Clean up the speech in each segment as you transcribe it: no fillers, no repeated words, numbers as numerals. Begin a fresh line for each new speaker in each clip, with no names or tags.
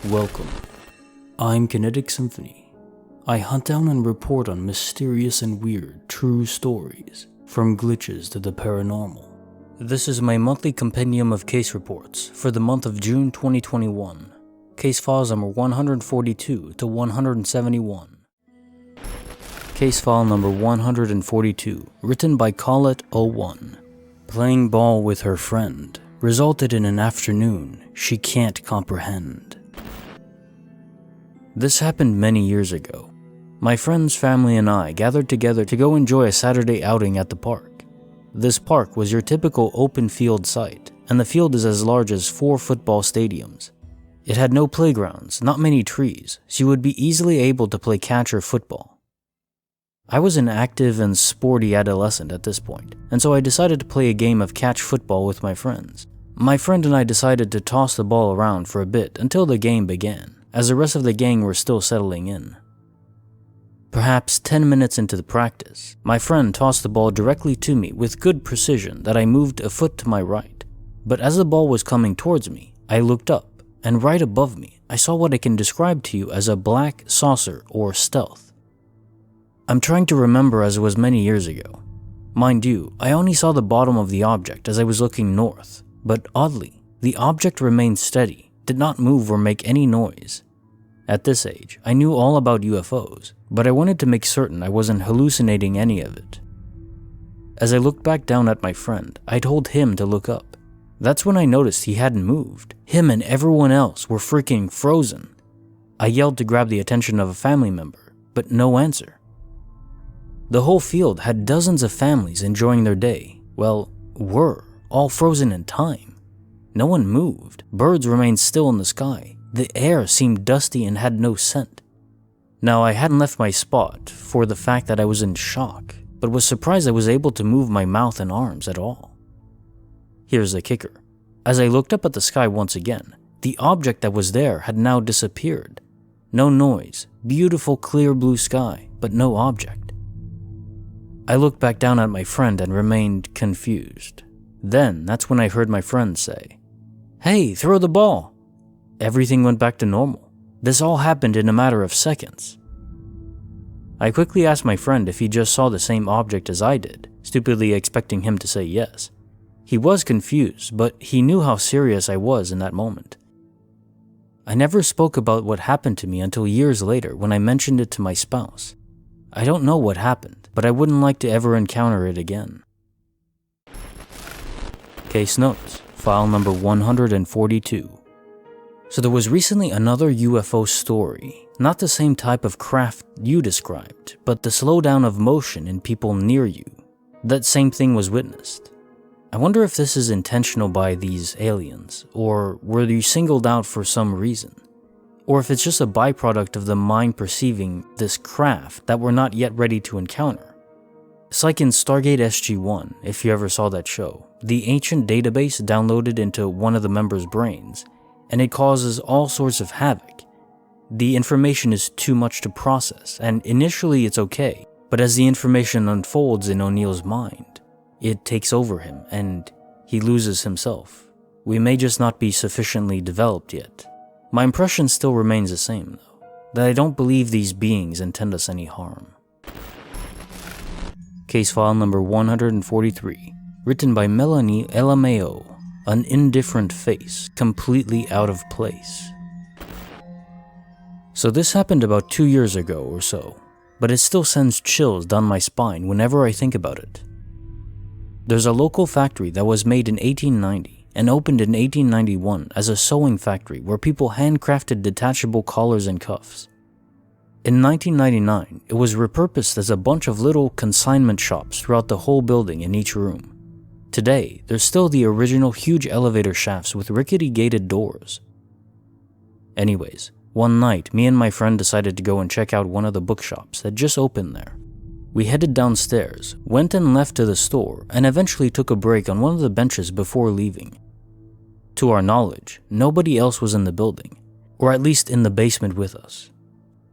Welcome. I'm Kinetic Symphony. I hunt down and report on mysterious and weird true stories, from glitches to the paranormal. This is my monthly compendium of case reports for the month of June 2021. Case files number 142 to 171. Case file number 142, written by Colette01. Playing ball with her friend resulted in an afternoon she can't comprehend. This happened many years ago. My friend's family and I gathered together to go enjoy a Saturday outing at the park. This park was your typical open field site, and the field is as large as 4 football stadiums. It had no playgrounds, not many trees, so you would be easily able to play catch or football. I was an active and sporty adolescent at this point, and so I decided to play a game of catch football with my friends. My friend and I decided to toss the ball around for a bit until the game began, as the rest of the gang were still settling in. Perhaps 10 minutes into the practice, my friend tossed the ball directly to me with good precision that I moved a foot to my right. But as the ball was coming towards me, I looked up, and right above me, I saw what I can describe to you as a black saucer or stealth. I'm trying to remember as it was many years ago. Mind you, I only saw the bottom of the object as I was looking north, but oddly, the object remained steady, did not move or make any noise. At this age, I knew all about UFOs, but I wanted to make certain I wasn't hallucinating any of it. As I looked back down at my friend, I told him to look up. That's when I noticed he hadn't moved. Him and everyone else were freaking frozen. I yelled to grab the attention of a family member, but no answer. The whole field had dozens of families enjoying their day. Well, were, all frozen in time. No one moved. Birds remained still in the sky. The air seemed dusty and had no scent. Now, I hadn't left my spot for the fact that I was in shock, but was surprised I was able to move my mouth and arms at all. Here's the kicker. As I looked up at the sky once again, the object that was there had now disappeared. No noise, beautiful clear blue sky, but no object. I looked back down at my friend and remained confused. Then, that's when I heard my friend say, "Hey, throw the ball." Everything went back to normal. This all happened in a matter of seconds. I quickly asked my friend if he just saw the same object as I did, stupidly expecting him to say yes. He was confused, but he knew how serious I was in that moment. I never spoke about what happened to me until years later when I mentioned it to my spouse. I don't know what happened, but I wouldn't like to ever encounter it again. Case notes, file number 142. So there was recently another UFO story, not the same type of craft you described, but the slowdown of motion in people near you. That same thing was witnessed. I wonder if this is intentional by these aliens, or were you singled out for some reason? Or if it's just a byproduct of the mind perceiving this craft that we're not yet ready to encounter. It's like in Stargate SG-1, if you ever saw that show. The ancient database downloaded into one of the members' brains, and it causes all sorts of havoc. The information is too much to process, and initially it's okay, but as the information unfolds in O'Neill's mind, it takes over him, and he loses himself. We may just not be sufficiently developed yet. My impression still remains the same, though, that I don't believe these beings intend us any harm. Case file number 143, written by Melanie Elameo, an indifferent face, completely out of place. So this happened about 2 years ago or so, but it still sends chills down my spine whenever I think about it. There's a local factory that was made in 1890 and opened in 1891 as a sewing factory where people handcrafted detachable collars and cuffs. In 1999, it was repurposed as a bunch of little consignment shops throughout the whole building in each room. Today, there's still the original huge elevator shafts with rickety gated doors. Anyways, one night, me and my friend decided to go and check out one of the bookshops that just opened there. We headed downstairs, went and left to the store, and eventually took a break on one of the benches before leaving. To our knowledge, nobody else was in the building, or at least in the basement with us.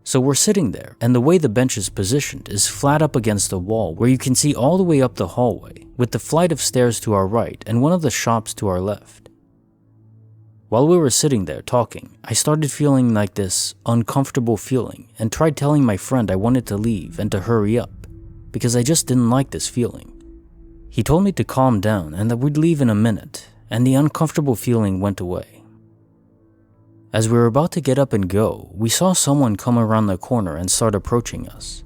So we're sitting there, and the way the bench is positioned is flat up against the wall where you can see all the way up the hallway, with the flight of stairs to our right and one of the shops to our left. While we were sitting there talking, I started feeling like this uncomfortable feeling and tried telling my friend I wanted to leave and to hurry up because I just didn't like this feeling. He told me to calm down and that we'd leave in a minute, and the uncomfortable feeling went away. As we were about to get up and go, we saw someone come around the corner and start approaching us.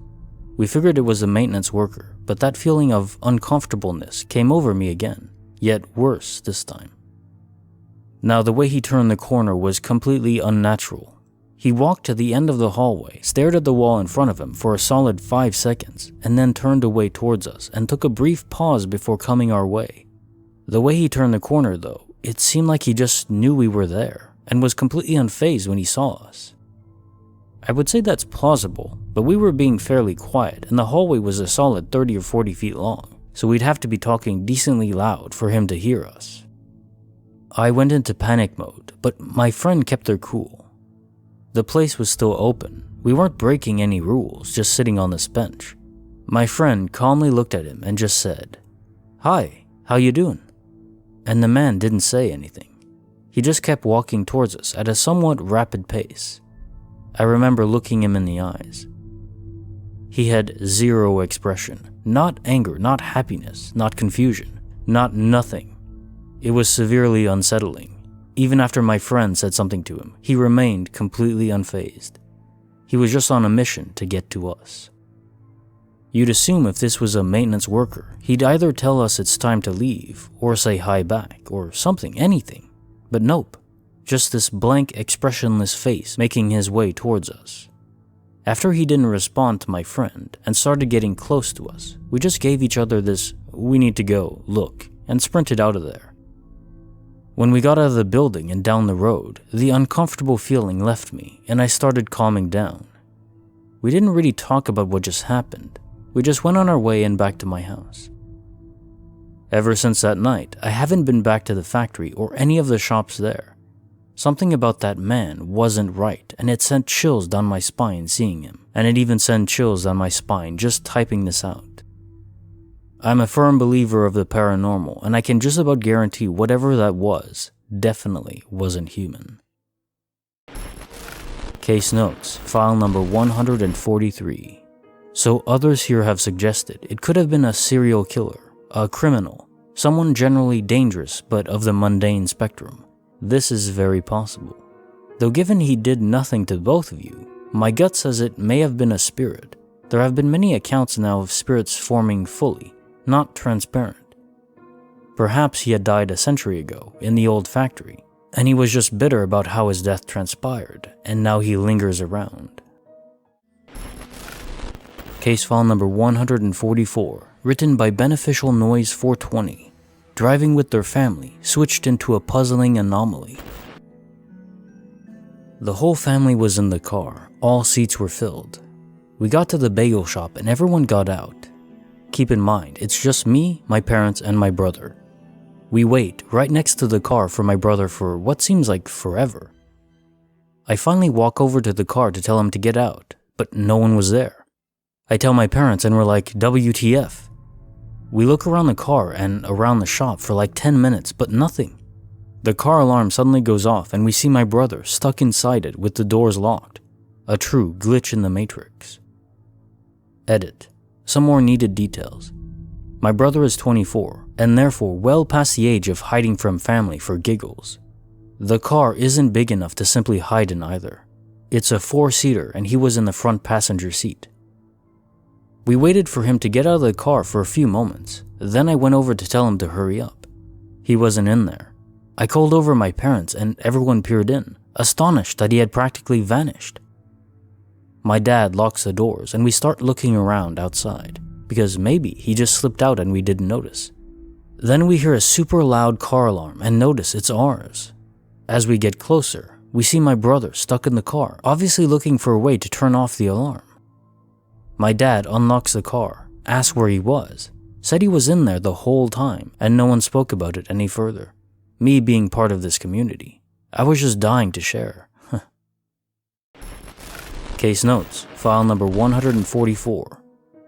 We figured it was a maintenance worker, but that feeling of uncomfortableness came over me again, yet worse this time. Now, the way he turned the corner was completely unnatural. He walked to the end of the hallway, stared at the wall in front of him for a solid 5 seconds, and then turned away towards us and took a brief pause before coming our way. The way he turned the corner, though, it seemed like he just knew we were there and was completely unfazed when he saw us. I would say that's plausible, but we were being fairly quiet and the hallway was a solid 30 or 40 feet long, so we'd have to be talking decently loud for him to hear us. I went into panic mode, but my friend kept her cool. The place was still open. We weren't breaking any rules, just sitting on this bench. My friend calmly looked at him and just said, "Hi, how you doing?" And the man didn't say anything. He just kept walking towards us at a somewhat rapid pace. I remember looking him in the eyes. He had zero expression, not anger, not happiness, not confusion, not nothing. It was severely unsettling. Even after my friend said something to him, he remained completely unfazed. He was just on a mission to get to us. You'd assume if this was a maintenance worker, he'd either tell us it's time to leave, or say hi back, or something, anything. But nope, just this blank, expressionless face making his way towards us. After he didn't respond to my friend and started getting close to us, we just gave each other this "we need to go" look and sprinted out of there. When we got out of the building and down the road, the uncomfortable feeling left me and I started calming down. We didn't really talk about what just happened. We just went on our way and back to my house. Ever since that night, I haven't been back to the factory or any of the shops there. Something about that man wasn't right, and it sent chills down my spine seeing him, and it even sent chills down my spine just typing this out. I'm a firm believer of the paranormal, and I can just about guarantee whatever that was definitely wasn't human. Case notes, file number 143. So others here have suggested it could have been a serial killer, a criminal, someone generally dangerous but of the mundane spectrum. This is very possible. Though given he did nothing to both of you, my gut says it may have been a spirit. There have been many accounts now of spirits forming fully, not transparent. Perhaps he had died a century ago in the old factory, and he was just bitter about how his death transpired, and now he lingers around. Case file number 144, written by Beneficial Noise 420. Driving with their family switched into a puzzling anomaly. The whole family was in the car. All seats were filled. We got to the bagel shop and everyone got out. Keep in mind, it's just me, my parents, and my brother. We wait right next to the car for my brother for what seems like forever. I finally walk over to the car to tell him to get out, but no one was there. I tell my parents and we're like, WTF? We look around the car and around the shop for like 10 minutes, but nothing. The car alarm suddenly goes off and we see my brother stuck inside it with the doors locked. A true glitch in the Matrix. Edit. Some more needed details. My brother is 24, and therefore well past the age of hiding from family for giggles. The car isn't big enough to simply hide in either. It's a 4-seater and he was in the front passenger seat. We waited for him to get out of the car for a few moments, then I went over to tell him to hurry up. He wasn't in there. I called over my parents and everyone peered in, astonished that he had practically vanished. My dad locks the doors and we start looking around outside, because maybe he just slipped out and we didn't notice. Then we hear a super loud car alarm and notice it's ours. As we get closer, we see my brother stuck in the car, obviously looking for a way to turn off the alarm. My dad unlocks the car, asked where he was, said he was in there the whole time, and no one spoke about it any further. Me being part of this community, I was just dying to share. Case notes, file number 144.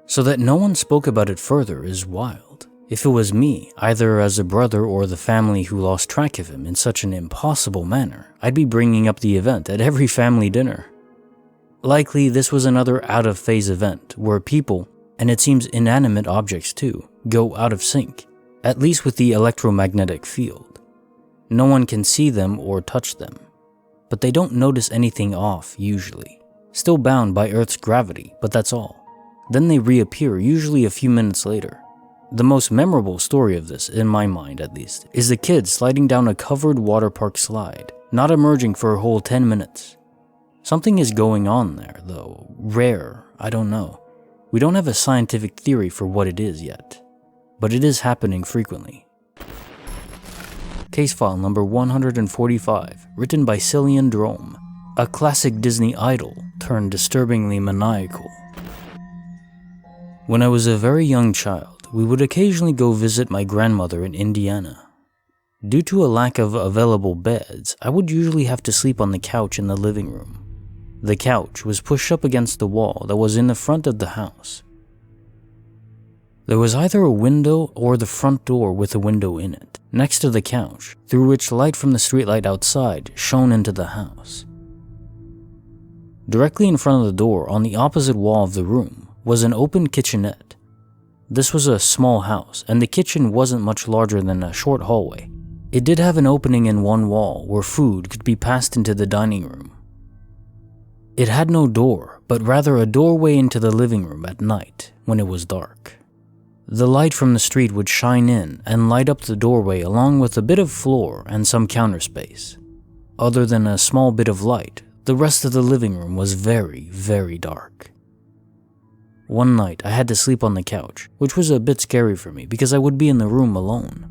So that no one spoke about it further is wild. If it was me, either as a brother or the family who lost track of him in such an impossible manner, I'd be bringing up the event at every family dinner. Likely, this was another out-of-phase event where people, and it seems inanimate objects too, go out of sync, at least with the electromagnetic field. No one can see them or touch them, but they don't notice anything off usually. Still bound by Earth's gravity, but that's all. Then they reappear, usually a few minutes later. The most memorable story of this, in my mind at least, is the kid sliding down a covered water park slide, not emerging for a whole 10 minutes. Something is going on there, though. Rare, I don't know. We don't have a scientific theory for what it is yet, but it is happening frequently. Case file number 145, written by Cillian Drome, a classic Disney idol turned disturbingly maniacal. When I was a very young child, we would occasionally go visit my grandmother in Indiana. Due to a lack of available beds, I would usually have to sleep on the couch in the living room. The couch was pushed up against the wall that was in the front of the house. There was either a window or the front door with a window in it, next to the couch, through which light from the streetlight outside shone into the house. Directly in front of the door, on the opposite wall of the room, was an open kitchenette. This was a small house, and the kitchen wasn't much larger than a short hallway. It did have an opening in one wall where food could be passed into the dining room. It had no door, but rather a doorway into the living room at night when it was dark. The light from the street would shine in and light up the doorway along with a bit of floor and some counter space. Other than a small bit of light, the rest of the living room was very, very dark. One night, I had to sleep on the couch, which was a bit scary for me because I would be in the room alone.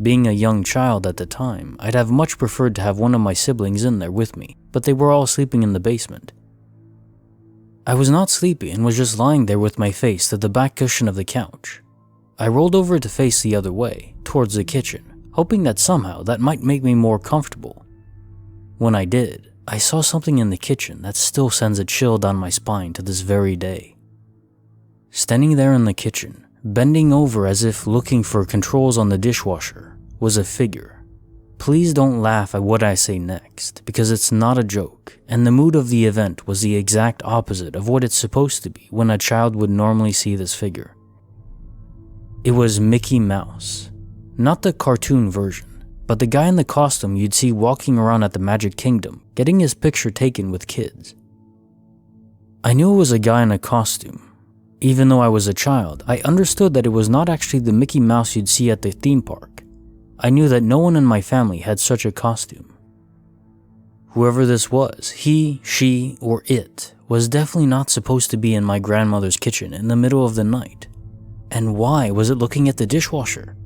Being a young child at the time, I'd have much preferred to have one of my siblings in there with me, but they were all sleeping in the basement. I was not sleepy and was just lying there with my face to the back cushion of the couch. I rolled over to face the other way, towards the kitchen, hoping that somehow that might make me more comfortable. When I did, I saw something in the kitchen that still sends a chill down my spine to this very day. Standing there in the kitchen, bending over as if looking for controls on the dishwasher, was a figure. Please don't laugh at what I say next, because it's not a joke, and the mood of the event was the exact opposite of what it's supposed to be when a child would normally see this figure. It was Mickey Mouse. Not the cartoon version, but the guy in the costume you'd see walking around at the Magic Kingdom, getting his picture taken with kids. I knew it was a guy in a costume. Even though I was a child, I understood that it was not actually the Mickey Mouse you'd see at the theme park. I knew that no one in my family had such a costume. Whoever this was, he, she, or it, was definitely not supposed to be in my grandmother's kitchen in the middle of the night. And why was it looking at the dishwasher?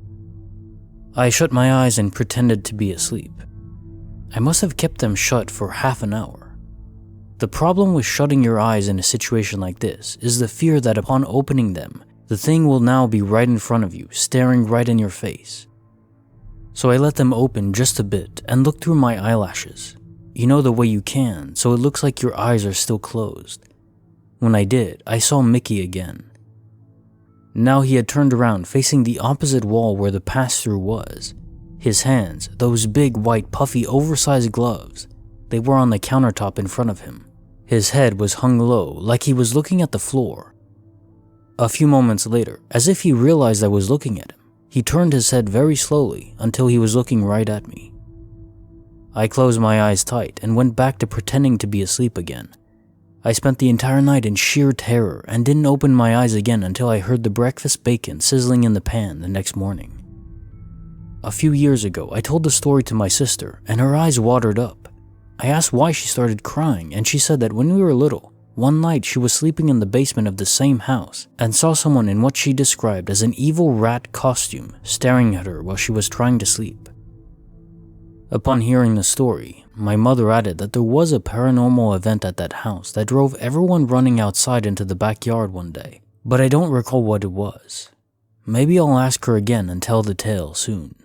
I shut my eyes and pretended to be asleep. I must have kept them shut for half an hour. The problem with shutting your eyes in a situation like this is the fear that upon opening them, the thing will now be right in front of you, staring right in your face. So I let them open just a bit and looked through my eyelashes. You know, the way you can, so it looks like your eyes are still closed. When I did, I saw Mickey again. Now he had turned around facing the opposite wall where the pass-through was. His hands, those big white puffy oversized gloves, they were on the countertop in front of him. His head was hung low, like he was looking at the floor. A few moments later, as if he realized I was looking at him, he turned his head very slowly until he was looking right at me. I closed my eyes tight and went back to pretending to be asleep again. I spent the entire night in sheer terror and didn't open my eyes again until I heard the breakfast bacon sizzling in the pan the next morning. A few years ago, I told the story to my sister and her eyes watered up. I asked why she started crying, and she said that when we were little, one night she was sleeping in the basement of the same house and saw someone in what she described as an evil rat costume staring at her while she was trying to sleep. Upon hearing the story, my mother added that there was a paranormal event at that house that drove everyone running outside into the backyard one day, but I don't recall what it was. Maybe I'll ask her again and tell the tale soon.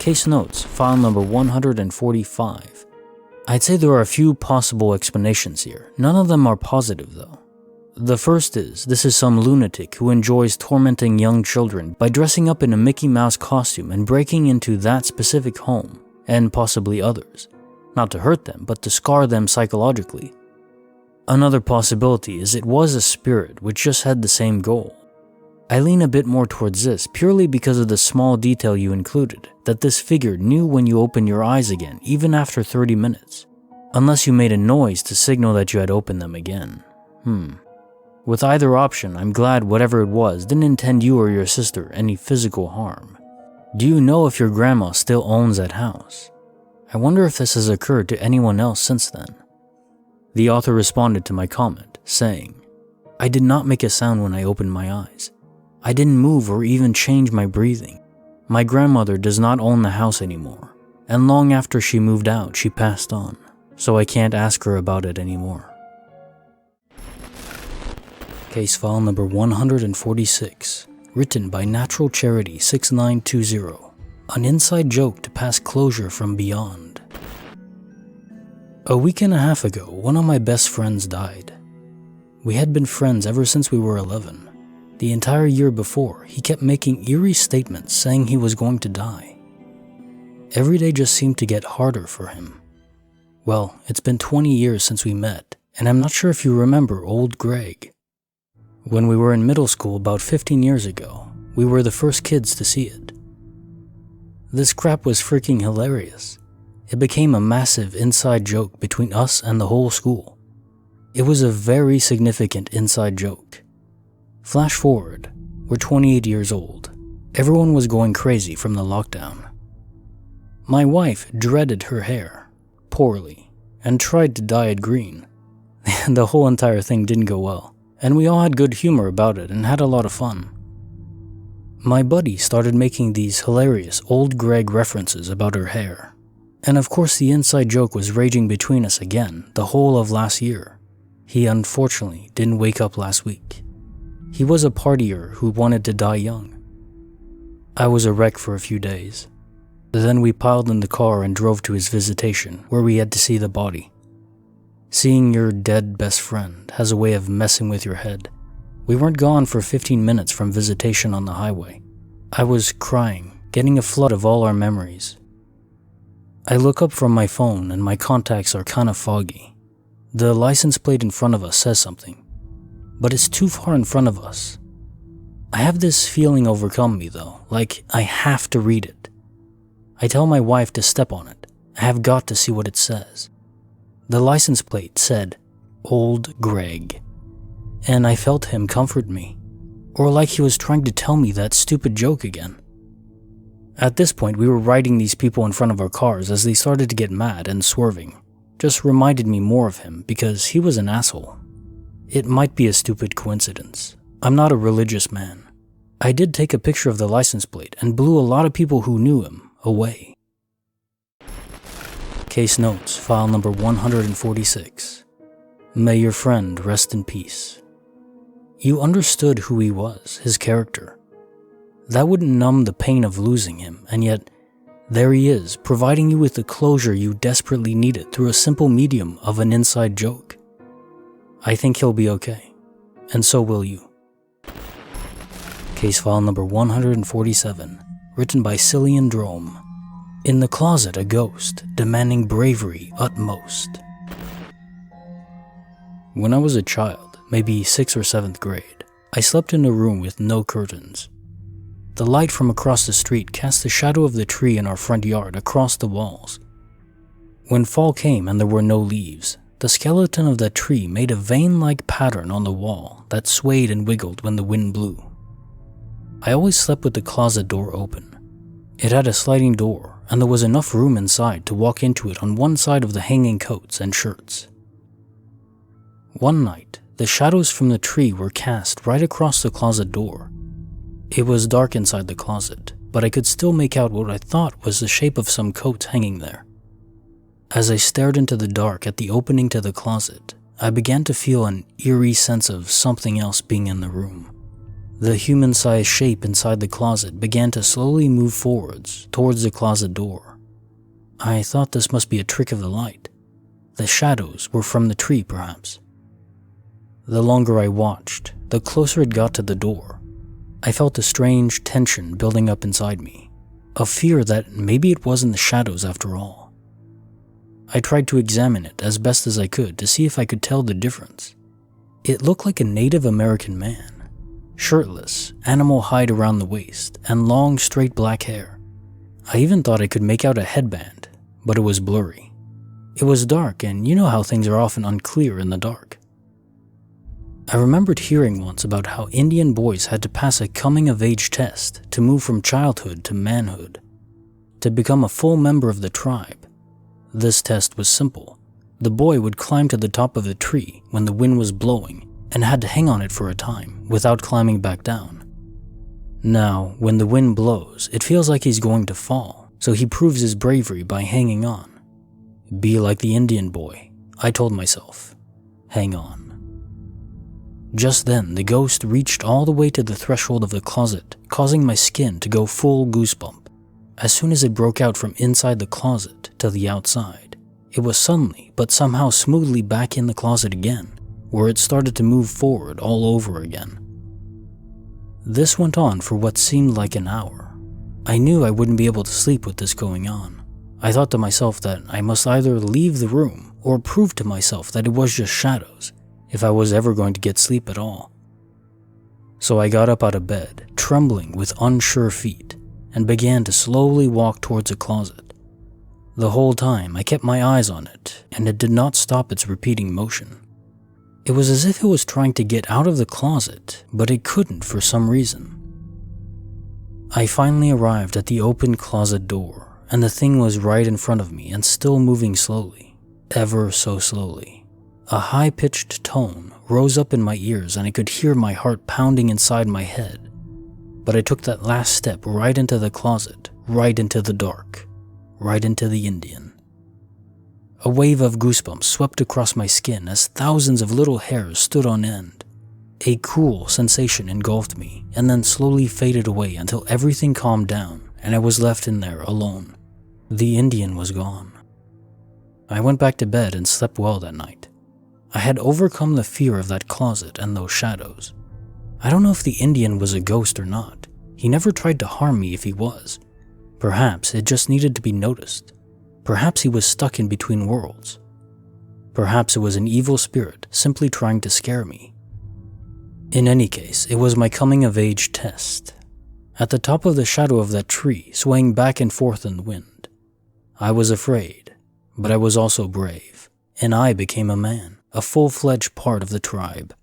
Case notes, file number 145. I'd say there are a few possible explanations here. None of them are positive though. The first is, this is some lunatic who enjoys tormenting young children by dressing up in a Mickey Mouse costume and breaking into that specific home, and possibly others, not to hurt them, but to scar them psychologically. Another possibility is it was a spirit which just had the same goal. I lean a bit more towards this purely because of the small detail you included, that this figure knew when you opened your eyes again even after 30 minutes, unless you made a noise to signal that you had opened them again. With either option, I'm glad whatever it was didn't intend you or your sister any physical harm. Do you know if your grandma still owns that house? I wonder if this has occurred to anyone else since then. The author responded to my comment, saying, I did not make a sound when I opened my eyes. I didn't move or even change my breathing. My grandmother does not own the house anymore, and long after she moved out, she passed on, so I can't ask her about it anymore. Case file number 146, written by Natural Charity 6920, an inside joke to pass closure from beyond. A week and a half ago, one of my best friends died. We had been friends ever since we were 11. The entire year before, he kept making eerie statements saying he was going to die. Every day just seemed to get harder for him. Well, it's been 20 years since we met, and I'm not sure if you remember old Greg. When we were in middle school about 15 years ago, we were the first kids to see it. This crap was freaking hilarious. It became a massive inside joke between us and the whole school. It was a very significant inside joke. Flash forward, we're 28 years old. Everyone was going crazy from the lockdown. My wife dreaded her hair, poorly, and tried to dye it green. The whole entire thing didn't go well, and we all had good humor about it and had a lot of fun. My buddy started making these hilarious old Greg references about her hair. And of course the inside joke was raging between us again the whole of last year. He unfortunately didn't wake up last week. He was a partier who wanted to die young. I was a wreck for a few days. Then we piled in the car and drove to his visitation, where we had to see the body. Seeing your dead best friend has a way of messing with your head. We weren't gone for 15 minutes from visitation on the highway. I was crying, getting a flood of all our memories. I look up from my phone and my contacts are kind of foggy. The license plate in front of us says something, but it's too far in front of us. I have this feeling overcome me though, like I have to read it. I tell my wife to step on it. I have got to see what it says. The license plate said, Old Greg. And I felt him comfort me, or like he was trying to tell me that stupid joke again. At this point, we were riding these people in front of our cars as they started to get mad and swerving. Just reminded me more of him because he was an asshole. It might be a stupid coincidence. I'm not a religious man. I did take a picture of the license plate and blew a lot of people who knew him away. Case notes, file number 146. May your friend rest in peace. You understood who he was, his character. That wouldn't numb the pain of losing him, and yet, there he is, providing you with the closure you desperately needed through a simple medium of an inside joke. I think he'll be okay, and so will you. Case file number 147, written by Cillian Drome. In the closet, a ghost, demanding bravery utmost. When I was a child, maybe 6th or 7th grade, I slept in a room with no curtains. The light from across the street cast the shadow of the tree in our front yard across the walls. When fall came and there were no leaves, the skeleton of that tree made a vein-like pattern on the wall that swayed and wiggled when the wind blew. I always slept with the closet door open. It had a sliding door, and there was enough room inside to walk into it on one side of the hanging coats and shirts. One night, the shadows from the tree were cast right across the closet door. It was dark inside the closet, but I could still make out what I thought was the shape of some coats hanging there. As I stared into the dark at the opening to the closet, I began to feel an eerie sense of something else being in the room. The human-sized shape inside the closet began to slowly move forwards towards the closet door. I thought this must be a trick of the light. The shadows were from the tree, perhaps. The longer I watched, the closer it got to the door. I felt a strange tension building up inside me, a fear that maybe it wasn't the shadows after all. I tried to examine it as best as I could to see if I could tell the difference. It looked like a Native American man, shirtless, animal hide around the waist, and long straight black hair. I even thought I could make out a headband, but it was blurry. It was dark, and you know how things are often unclear in the dark. I remembered hearing once about how Indian boys had to pass a coming-of-age test to move from childhood to manhood, to become a full member of the tribe. This test was simple. The boy would climb to the top of the tree when the wind was blowing and had to hang on it for a time without climbing back down. Now, when the wind blows, it feels like he's going to fall, so he proves his bravery by hanging on. Be like the Indian boy, I told myself. Hang on. Just then, the ghost reached all the way to the threshold of the closet, causing my skin to go full goosebump. As soon as it broke out from inside the closet to the outside, it was suddenly, but somehow smoothly back in the closet again, where it started to move forward all over again. This went on for what seemed like an hour. I knew I wouldn't be able to sleep with this going on. I thought to myself that I must either leave the room or prove to myself that it was just shadows, if I was ever going to get sleep at all. So I got up out of bed, trembling with unsure feet, and began to slowly walk towards the closet. The whole time I kept my eyes on it, and it did not stop its repeating motion. It was as if it was trying to get out of the closet, but it couldn't for some reason. I finally arrived at the open closet door, and the thing was right in front of me and still moving slowly, ever so slowly. A high-pitched tone rose up in my ears and I could hear my heart pounding inside my head. But I took that last step right into the closet, right into the dark, right into the Indian. A wave of goosebumps swept across my skin as thousands of little hairs stood on end. A cool sensation engulfed me and then slowly faded away until everything calmed down and I was left in there alone. The Indian was gone. I went back to bed and slept well that night. I had overcome the fear of that closet and those shadows. I don't know if the Indian was a ghost or not. He never tried to harm me if he was. Perhaps it just needed to be noticed. Perhaps he was stuck in between worlds. Perhaps it was an evil spirit simply trying to scare me. In any case, it was my coming-of-age test. At the top of the shadow of that tree, swaying back and forth in the wind. I was afraid, but I was also brave, and I became a man. A full-fledged part of the tribe.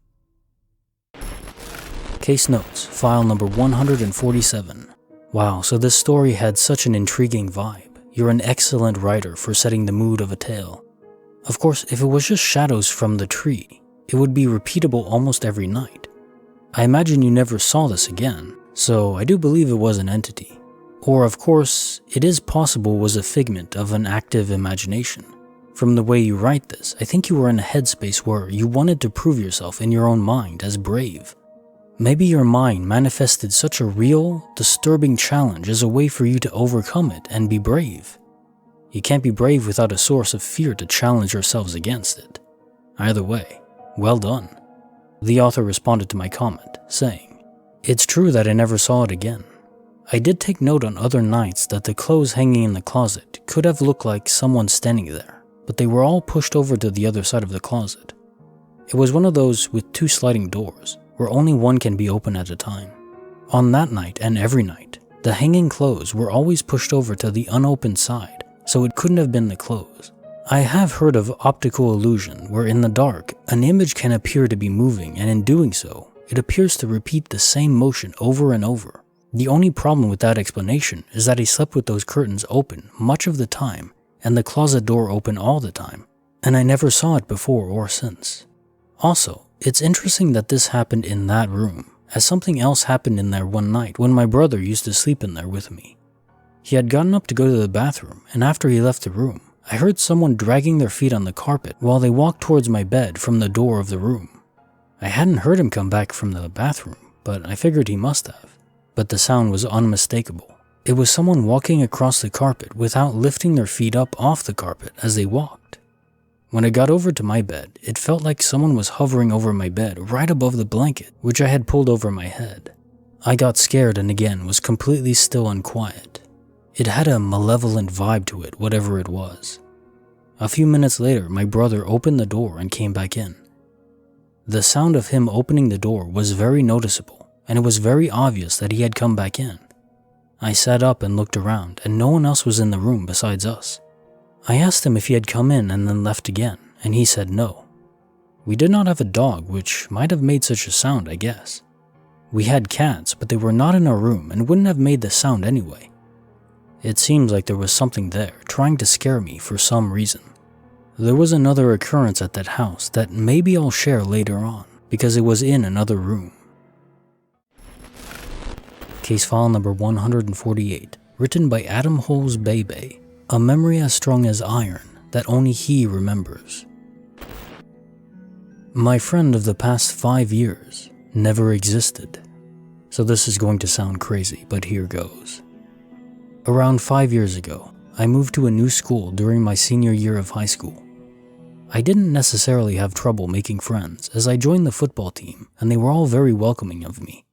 Case notes, file number 147. Wow, so this story had such an intriguing vibe. You're an excellent writer for setting the mood of a tale. Of course, if it was just shadows from the tree, it would be repeatable almost every night. I imagine you never saw this again, so I do believe it was an entity. Or of course, it is possible was a figment of an active imagination. From the way you write this, I think you were in a headspace where you wanted to prove yourself in your own mind as brave. Maybe your mind manifested such a real, disturbing challenge as a way for you to overcome it and be brave. You can't be brave without a source of fear to challenge yourselves against it. Either way, well done. The author responded to my comment, saying, "It's true that I never saw it again. I did take note on other nights that the clothes hanging in the closet could have looked like someone standing there, but they were all pushed over to the other side of the closet. It was one of those with 2 sliding doors, where only one can be open at a time. On that night and every night, the hanging clothes were always pushed over to the unopened side, so it couldn't have been the clothes. I have heard of optical illusion, where in the dark, an image can appear to be moving, and in doing so, it appears to repeat the same motion over and over. The only problem with that explanation is that I slept with those curtains open much of the time, and the closet door open all the time, and I never saw it before or since. Also, it's interesting that this happened in that room, as something else happened in there one night when my brother used to sleep in there with me. He had gotten up to go to the bathroom, and after he left the room, I heard someone dragging their feet on the carpet while they walked towards my bed from the door of the room. I hadn't heard him come back from the bathroom, but I figured he must have. But the sound was unmistakable. It was someone walking across the carpet without lifting their feet up off the carpet as they walked. When I got over to my bed, it felt like someone was hovering over my bed right above the blanket, which I had pulled over my head. I got scared and again was completely still and quiet. It had a malevolent vibe to it, whatever it was. A few minutes later, my brother opened the door and came back in. The sound of him opening the door was very noticeable, and it was very obvious that he had come back in. I sat up and looked around, and no one else was in the room besides us. I asked him if he had come in and then left again, and he said no. We did not have a dog, which might have made such a sound, I guess. We had cats, but they were not in our room and wouldn't have made the sound anyway. It seems like there was something there trying to scare me for some reason. There was another occurrence at that house that maybe I'll share later on, because it was in another room. Case file number 148, written by Adam Holes Bebe. A memory as strong as iron that only he remembers. My friend of the past 5 years never existed. So this is going to sound crazy, but here goes. Around 5 years ago, I moved to a new school during my senior year of high school. I didn't necessarily have trouble making friends as I joined the football team and they were all very welcoming of me.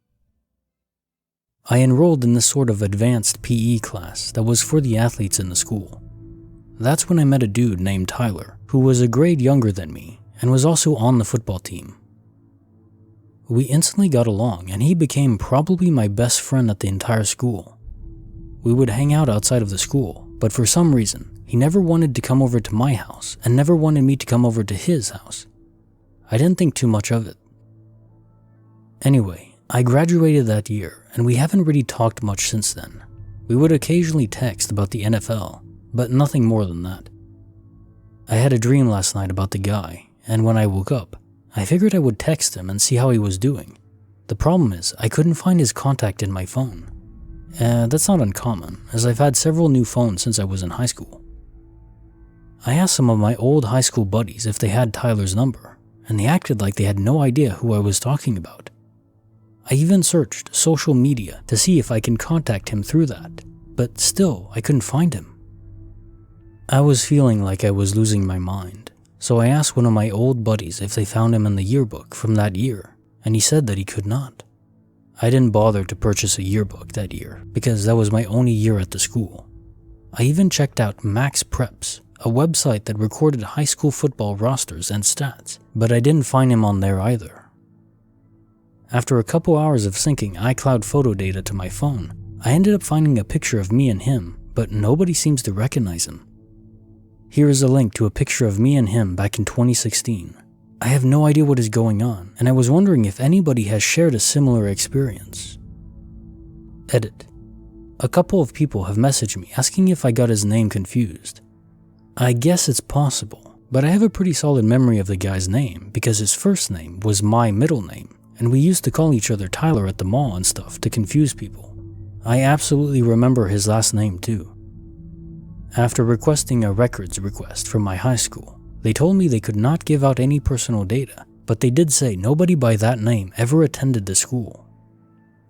I enrolled in this sort of advanced PE class that was for the athletes in the school. That's when I met a dude named Tyler, who was a grade younger than me and was also on the football team. We instantly got along and he became probably my best friend at the entire school. We would hang out outside of the school, but for some reason, he never wanted to come over to my house and never wanted me to come over to his house. I didn't think too much of it. Anyway, I graduated that year, and we haven't really talked much since then. We would occasionally text about the NFL, but nothing more than that. I had a dream last night about the guy, and when I woke up, I figured I would text him and see how he was doing. The problem is, I couldn't find his contact in my phone. That's not uncommon, as I've had several new phones since I was in high school. I asked some of my old high school buddies if they had Tyler's number, and they acted like they had no idea who I was talking about. I even searched social media to see if I can contact him through that, but still, I couldn't find him. I was feeling like I was losing my mind, so I asked one of my old buddies if they found him in the yearbook from that year, and he said that he could not. I didn't bother to purchase a yearbook that year because that was my only year at the school. I even checked out Max Preps, a website that recorded high school football rosters and stats, but I didn't find him on there either. After a couple hours of syncing iCloud photo data to my phone, I ended up finding a picture of me and him, but nobody seems to recognize him. Here is a link to a picture of me and him back in 2016. I have no idea what is going on, and I was wondering if anybody has shared a similar experience. Edit. A couple of people have messaged me asking if I got his name confused. I guess it's possible, but I have a pretty solid memory of the guy's name because his first name was my middle name, and we used to call each other Tyler at the mall and stuff to confuse people. I absolutely remember his last name too. After requesting a records request from my high school, they told me they could not give out any personal data, but they did say nobody by that name ever attended the school.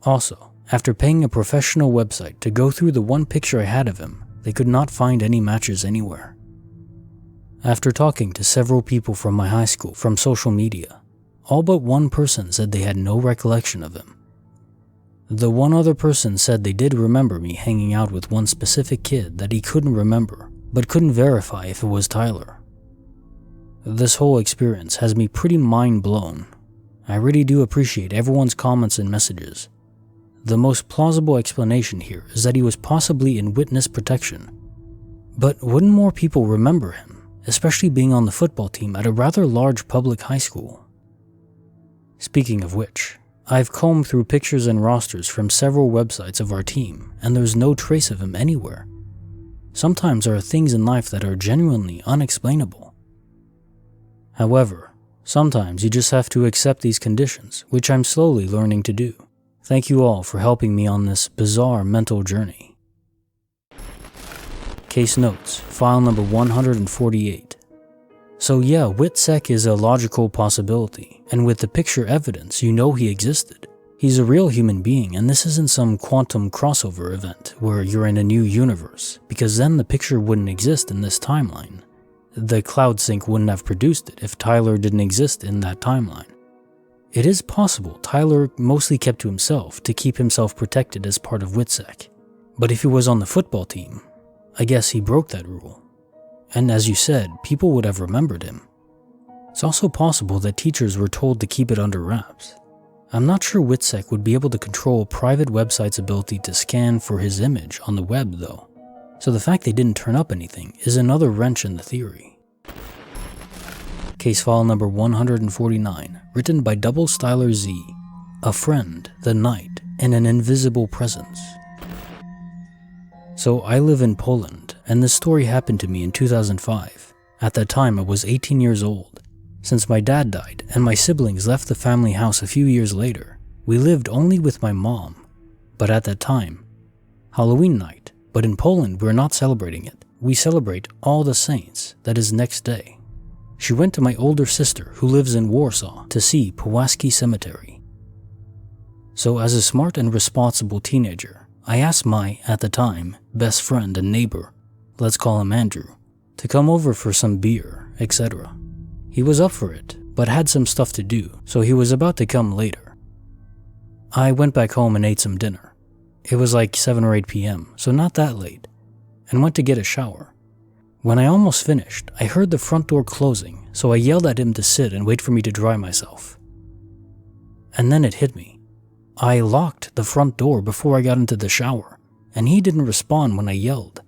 Also, after paying a professional website to go through the one picture I had of him, they could not find any matches anywhere. After talking to several people from my high school from social media, all but one person said they had no recollection of him. The one other person said they did remember me hanging out with one specific kid that he couldn't remember, but couldn't verify if it was Tyler. This whole experience has me pretty mind blown. I really do appreciate everyone's comments and messages. The most plausible explanation here is that he was possibly in witness protection. But wouldn't more people remember him, especially being on the football team at a rather large public high school? Speaking of which, I've combed through pictures and rosters from several websites of our team, and there's no trace of him anywhere. Sometimes there are things in life that are genuinely unexplainable. However, sometimes you just have to accept these conditions, which I'm slowly learning to do. Thank you all for helping me on this bizarre mental journey. Case notes, file number 148. So yeah, WWII is a logical possibility, and with the picture evidence, you know he existed. He's a real human being, and this isn't some quantum crossover event where you're in a new universe, because then the picture wouldn't exist in this timeline. the cloud sync wouldn't have produced it if Tyler didn't exist in that timeline. It is possible Tyler mostly kept to himself to keep himself protected as part of WWII. But if he was on the football team, I guess he broke that rule. And as you said, people would have remembered him. It's also possible that teachers were told to keep it under wraps. I'm not sure WWII would be able to control a private website's ability to scan for his image on the web though. So the fact they didn't turn up anything is another wrench in the theory. Case file number 149, written by Double Styler Z. A friend, the night, and an invisible presence. So I live in Poland, and this story happened to me in 2005. At that time, I was 18 years old. Since my dad died and my siblings left the family house a few years later, we lived only with my mom. But at that time, Halloween night, but in Poland we're not celebrating it. We celebrate All the Saints, that is next day. She went to my older sister who lives in Warsaw to see Pulaski Cemetery. So as a smart and responsible teenager, I asked my, at the time, best friend and neighbor, let's call him Andrew, to come over for some beer, etc. He was up for it, but had some stuff to do, so he was about to come later. I went back home and ate some dinner. It was like 7 or 8 p.m., so not that late, and went to get a shower. When I almost finished, I heard the front door closing, so I yelled at him to sit and wait for me to dry myself. And then it hit me. I locked the front door before I got into the shower, and he didn't respond when I yelled.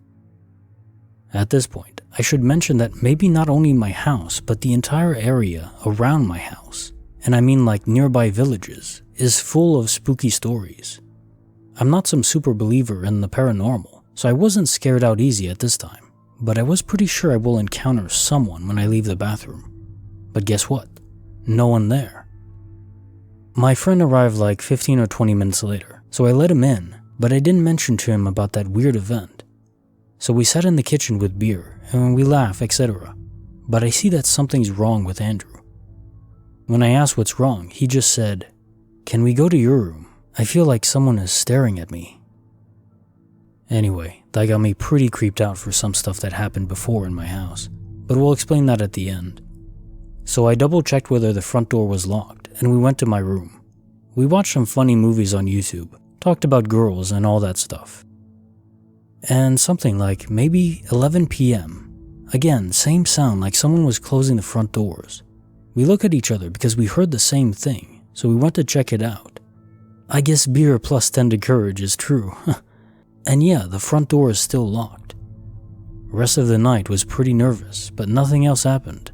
At this point, I should mention that maybe not only my house, but the entire area around my house, and I mean like nearby villages, is full of spooky stories. I'm not some super believer in the paranormal, so I wasn't scared out easy at this time, but I was pretty sure I will encounter someone when I leave the bathroom. But guess what? No one there. My friend arrived like 15 or 20 minutes later, so I let him in, but I didn't mention to him about that weird event. So we sat in the kitchen with beer, and we laugh, etc. But I see that something's wrong with Andrew. When I asked what's wrong, he just said, "Can we go to your room? I feel like someone is staring at me." Anyway, that got me pretty creeped out for some stuff that happened before in my house, but we'll explain that at the end. So I double-checked whether the front door was locked, and we went to my room. We watched some funny movies on YouTube, talked about girls and all that stuff. And something like maybe 11 p.m. Again, same sound like someone was closing the front doors. We look at each other because we heard the same thing, so we went to check it out. I guess beer plus 10 to courage is true. And yeah, the front door is still locked. Rest of the night was pretty nervous, but nothing else happened.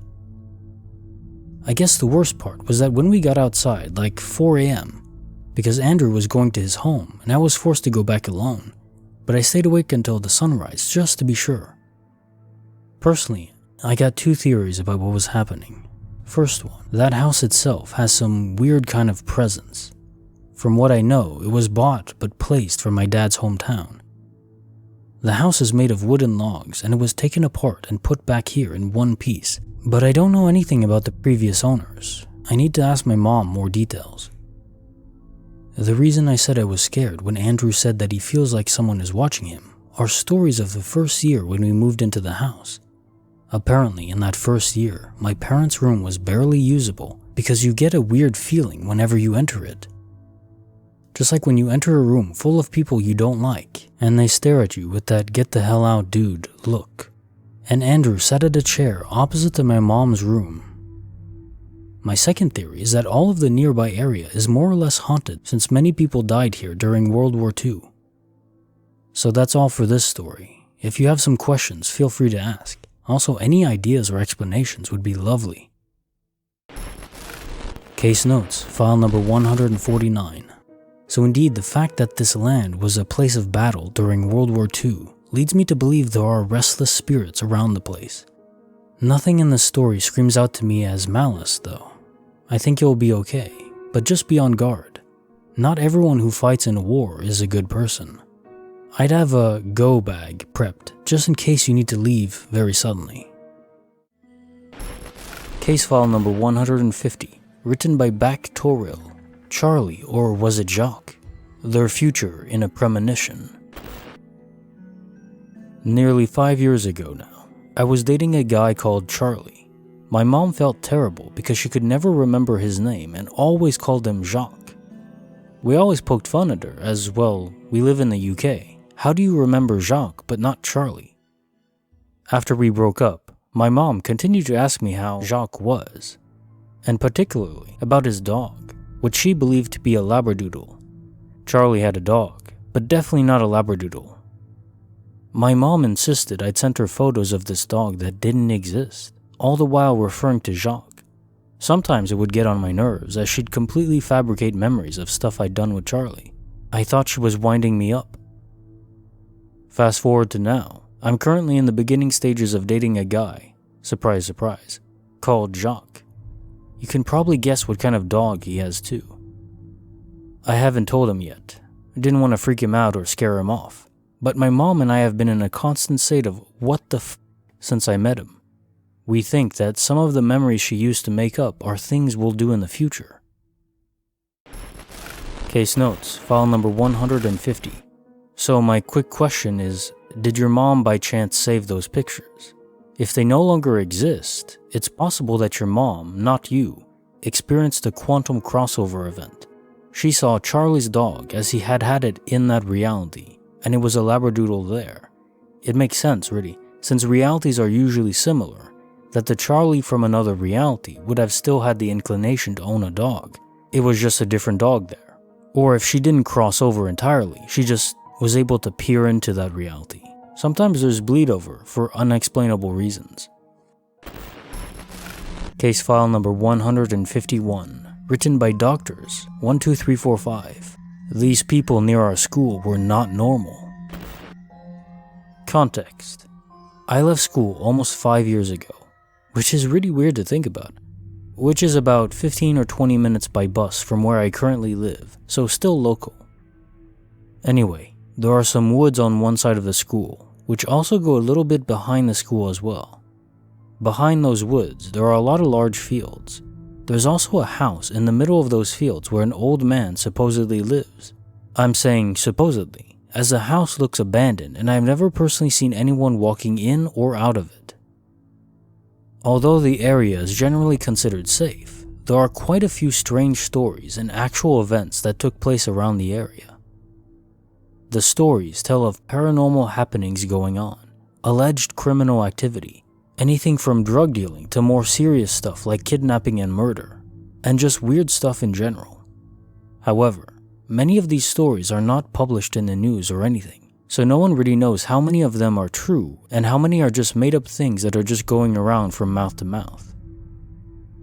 I guess the worst part was that when we got outside, like 4 a.m., because Andrew was going to his home and I was forced to go back alone, but I stayed awake until the sunrise just to be sure. Personally, I got 2 theories about what was happening. First one, that house itself has some weird kind of presence. From what I know, it was bought but placed from my dad's hometown. The house is made of wooden logs and it was taken apart and put back here in one piece, but I don't know anything about the previous owners. I need to ask my mom more details. The reason I said I was scared when Andrew said that he feels like someone is watching him are stories of the first year when we moved into the house. Apparently, in that first year, my parents' room was barely usable because you get a weird feeling whenever you enter it. Just like when you enter a room full of people you don't like, and they stare at you with that "get the hell out dude" look. And Andrew sat at a chair opposite to my mom's room. My second theory is that all of the nearby area is more or less haunted since many people died here during World War II. So that's all for this story. If you have some questions, feel free to ask. Also, any ideas or explanations would be lovely. Case notes, file number 149. So indeed, the fact that this land was a place of battle during World War II leads me to believe there are restless spirits around the place. Nothing in the story screams out to me as malice, though. I think you'll be okay, but just be on guard. Not everyone who fights in a war is a good person. I'd have a go bag prepped, just in case you need to leave very suddenly. Case file number 150, written by Back Toril, Charlie, or was it Jacques? Their future in a premonition. Nearly 5 years ago now, I was dating a guy called Charlie. My mom felt terrible because she could never remember his name and always called him Jacques. We always poked fun at her as, well, we live in the UK. How do you remember Jacques but not Charlie? After we broke up, my mom continued to ask me how Jacques was, and particularly about his dog, which she believed to be a Labradoodle. Charlie had a dog, but definitely not a Labradoodle. My mom insisted I'd sent her photos of this dog that didn't exist, all the while referring to Jacques. Sometimes it would get on my nerves as she'd completely fabricate memories of stuff I'd done with Charlie. I thought she was winding me up. Fast forward to now, I'm currently in the beginning stages of dating a guy, surprise surprise, called Jacques. You can probably guess what kind of dog he has too. I haven't told him yet. I didn't want to freak him out or scare him off. But my mom and I have been in a constant state of what the f since I met him. We think that some of the memories she used to make up are things we'll do in the future. Case notes, file number 150. So my quick question is, did your mom by chance save those pictures? If they no longer exist, it's possible that your mom, not you, experienced a quantum crossover event. She saw Charlie's dog as he had it in that reality, and it was a Labradoodle there. It makes sense, really, since realities are usually similar, that the Charlie from another reality would have still had the inclination to own a dog. It was just a different dog there. Or if she didn't cross over entirely, she just was able to peer into that reality. Sometimes there's bleed over for unexplainable reasons. Case file number 151, written by doctors 12345. These people near our school were not normal. Context. I left school almost 5 years ago, which is really weird to think about, which is about 15 or 20 minutes by bus from where I currently live, so still local. Anyway, there are some woods on one side of the school, which also go a little bit behind the school as well. Behind those woods, there are a lot of large fields. There's also a house in the middle of those fields where an old man supposedly lives. I'm saying supposedly, as the house looks abandoned and I've never personally seen anyone walking in or out of it. Although the area is generally considered safe, there are quite a few strange stories and actual events that took place around the area. The stories tell of paranormal happenings going on, alleged criminal activity, anything from drug dealing to more serious stuff like kidnapping and murder, and just weird stuff in general. However, many of these stories are not published in the news or anything, so no one really knows how many of them are true and how many are just made up things that are just going around from mouth to mouth.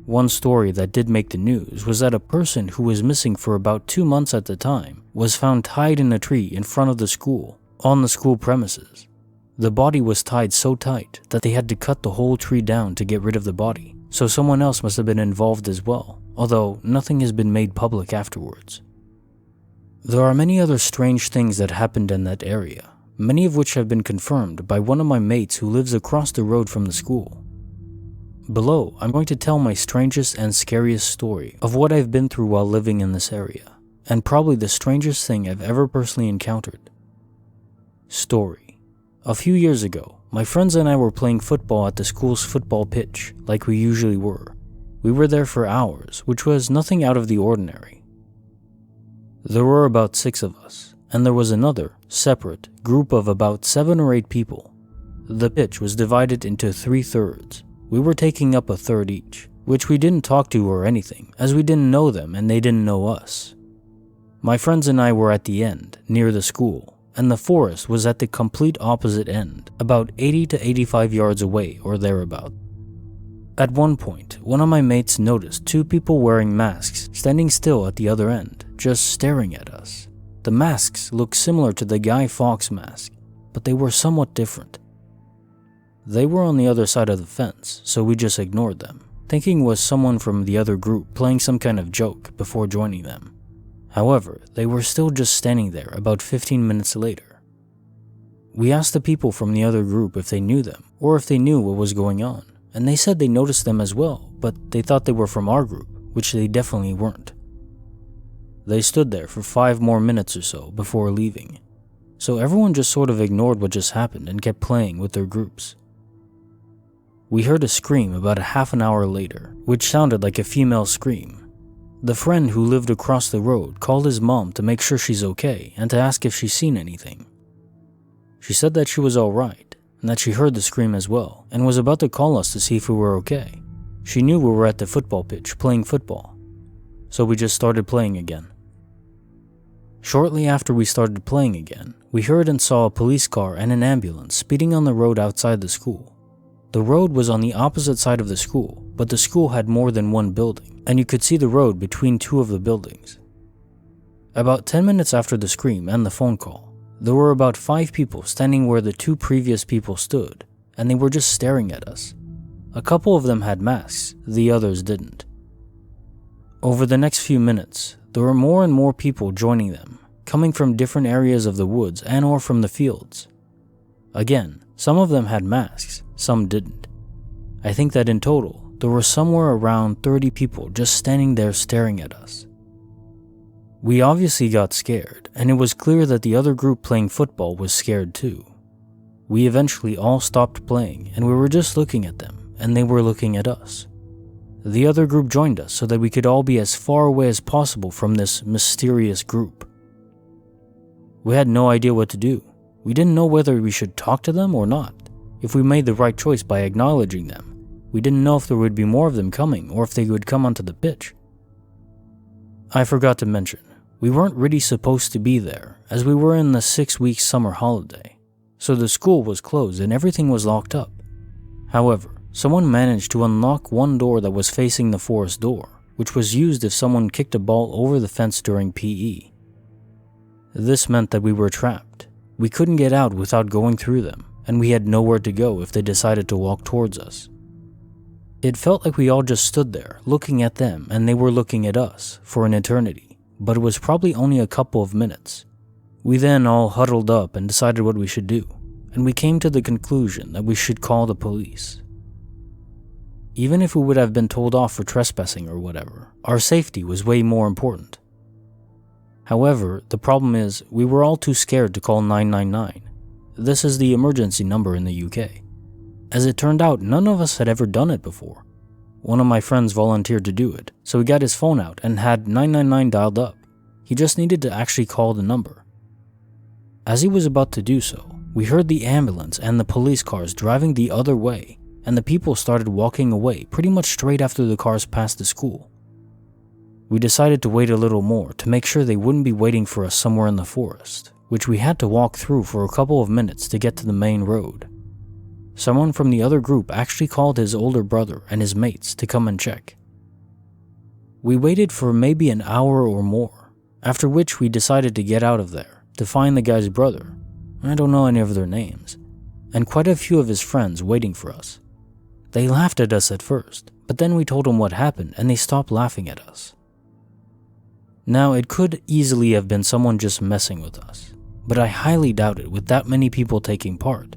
One story that did make the news was that a person who was missing for about 2 months at the time was found tied in a tree in front of the school, on the school premises. The body was tied so tight that they had to cut the whole tree down to get rid of the body, so someone else must have been involved as well, although nothing has been made public afterwards. There are many other strange things that happened in that area, many of which have been confirmed by one of my mates who lives across the road from the school. Below, I'm going to tell my strangest and scariest story of what I've been through while living in this area, and probably the strangest thing I've ever personally encountered. Story. A few years ago, my friends and I were playing football at the school's football pitch, like we usually were. We were there for hours, which was nothing out of the ordinary. There were about 6 of us, and there was another, separate, group of about 7 or 8 people. The pitch was divided into 3 thirds. We were taking up a third each, which we didn't talk to or anything, as we didn't know them and they didn't know us. My friends and I were at the end, near the school, and the forest was at the complete opposite end, about 80 to 85 yards away or thereabout. At one point, one of my mates noticed 2 people wearing masks standing still at the other end, just staring at us. The masks looked similar to the Guy Fawkes mask, but they were somewhat different. They were on the other side of the fence, so we just ignored them, thinking it was someone from the other group playing some kind of joke before joining them. However, they were still just standing there about 15 minutes later. We asked the people from the other group if they knew them, or if they knew what was going on, and they said they noticed them as well, but they thought they were from our group, which they definitely weren't. They stood there for 5 more minutes or so before leaving, so everyone just sort of ignored what just happened and kept playing with their groups. We heard a scream about a half an hour later, which sounded like a female scream. The friend who lived across the road called his mom to make sure she's okay and to ask if she's seen anything. She said that she was alright, and that she heard the scream as well, and was about to call us to see if we were okay. She knew we were at the football pitch playing football, so we just started playing again. Shortly after we started playing again, we heard and saw a police car and an ambulance speeding on the road outside the school. The road was on the opposite side of the school, but the school had more than one building, and you could see the road between two of the buildings. About 10 minutes after the scream and the phone call, there were about 5 people standing where the 2 previous people stood, and they were just staring at us. A couple of them had masks, the others didn't. Over the next few minutes, there were more and more people joining them, coming from different areas of the woods and or from the fields. Again, some of them had masks, some didn't. I think that in total, there were somewhere around 30 people just standing there staring at us. We obviously got scared, and it was clear that the other group playing football was scared too. We eventually all stopped playing, and we were just looking at them, and they were looking at us. The other group joined us so that we could all be as far away as possible from this mysterious group. We had no idea what to do. We didn't know whether we should talk to them or not. If we made the right choice by acknowledging them, we didn't know if there would be more of them coming or if they would come onto the pitch. I forgot to mention, we weren't really supposed to be there, as we were in the 6-week summer holiday, so the school was closed and everything was locked up. However, someone managed to unlock one door that was facing the forest door, which was used if someone kicked a ball over the fence during PE. This meant that we were trapped. We couldn't get out without going through them, and we had nowhere to go if they decided to walk towards us. It felt like we all just stood there, looking at them, and they were looking at us, for an eternity, but it was probably only a couple of minutes. We then all huddled up and decided what we should do, and we came to the conclusion that we should call the police. Even if we would have been told off for trespassing or whatever, our safety was way more important. However, the problem is, we were all too scared to call 999. This is the emergency number in the UK. As it turned out, none of us had ever done it before. One of my friends volunteered to do it, so he got his phone out and had 999 dialed up. He just needed to actually call the number. As he was about to do so, we heard the ambulance and the police cars driving the other way, and the people started walking away pretty much straight after the cars passed the school. We decided to wait a little more to make sure they wouldn't be waiting for us somewhere in the forest, which we had to walk through for a couple of minutes to get to the main road. Someone from the other group actually called his older brother and his mates to come and check. We waited for maybe an hour or more, after which we decided to get out of there to find the guy's brother, I don't know any of their names, and quite a few of his friends waiting for us. They laughed at us at first, but then we told them what happened and they stopped laughing at us. Now, it could easily have been someone just messing with us, but I highly doubt it with that many people taking part.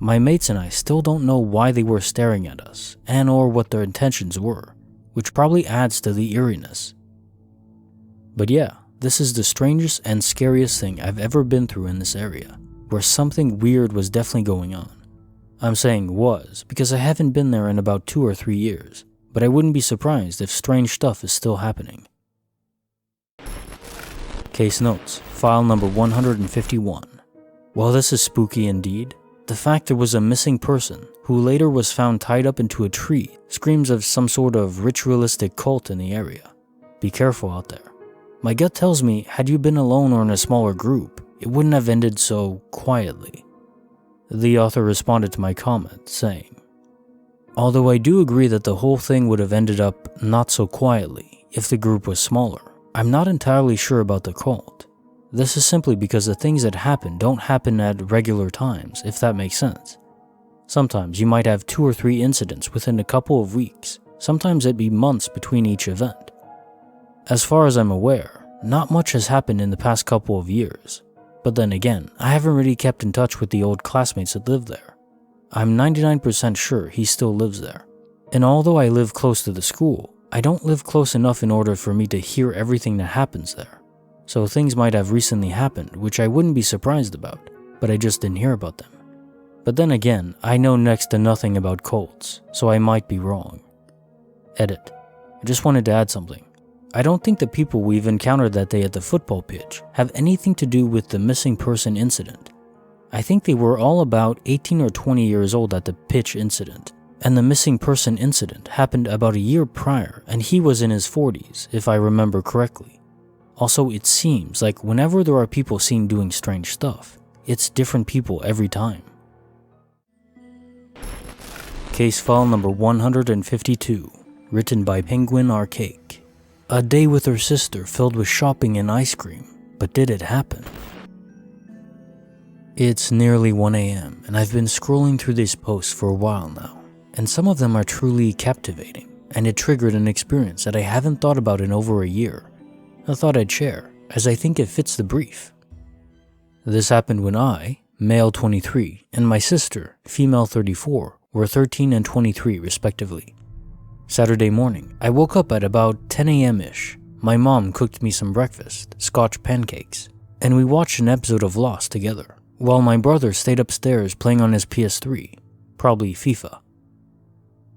My mates and I still don't know why they were staring at us and or what their intentions were, which probably adds to the eeriness. But yeah, this is the strangest and scariest thing I've ever been through in this area, where something weird was definitely going on. I'm saying was, because I haven't been there in about 2 or 3 years, but I wouldn't be surprised if strange stuff is still happening. Case notes, file number 151. While this is spooky indeed, the fact there was a missing person who later was found tied up into a tree screams of some sort of ritualistic cult in the area. Be careful out there. My gut tells me had you been alone or in a smaller group, it wouldn't have ended so quietly. The author responded to my comment, saying, although I do agree that the whole thing would have ended up not so quietly if the group was smaller, I'm not entirely sure about the cult. This is simply because the things that happen don't happen at regular times, if that makes sense. Sometimes you might have 2 or 3 incidents within a couple of weeks, sometimes it'd be months between each event. As far as I'm aware, not much has happened in the past couple of years, but then again, I haven't really kept in touch with the old classmates that live there. I'm 99% sure he still lives there. And although I live close to the school, I don't live close enough in order for me to hear everything that happens there. So things might have recently happened, which I wouldn't be surprised about, but I just didn't hear about them. But then again, I know next to nothing about cults, so I might be wrong. Edit. I just wanted to add something. I don't think the people we've encountered that day at the football pitch have anything to do with the missing person incident. I think they were all about 18 or 20 years old at the pitch incident, and the missing person incident happened about a year prior, and he was in his 40s, if I remember correctly. Also, it seems like whenever there are people seen doing strange stuff, it's different people every time. Case file number 152, written by Penguin Arcake. A day with her sister filled with shopping and ice cream, but did it happen? It's nearly 1 a.m. and I've been scrolling through these posts for a while now, and some of them are truly captivating, and it triggered an experience that I haven't thought about in over a year. I thought I'd share, as I think it fits the brief. This happened when I, male 23, and my sister, female 34, were 13 and 23 respectively. Saturday morning, I woke up at about 10 a.m.-ish. My mom cooked me some breakfast, Scotch pancakes, and we watched an episode of Lost together, while my brother stayed upstairs playing on his PS3, probably FIFA.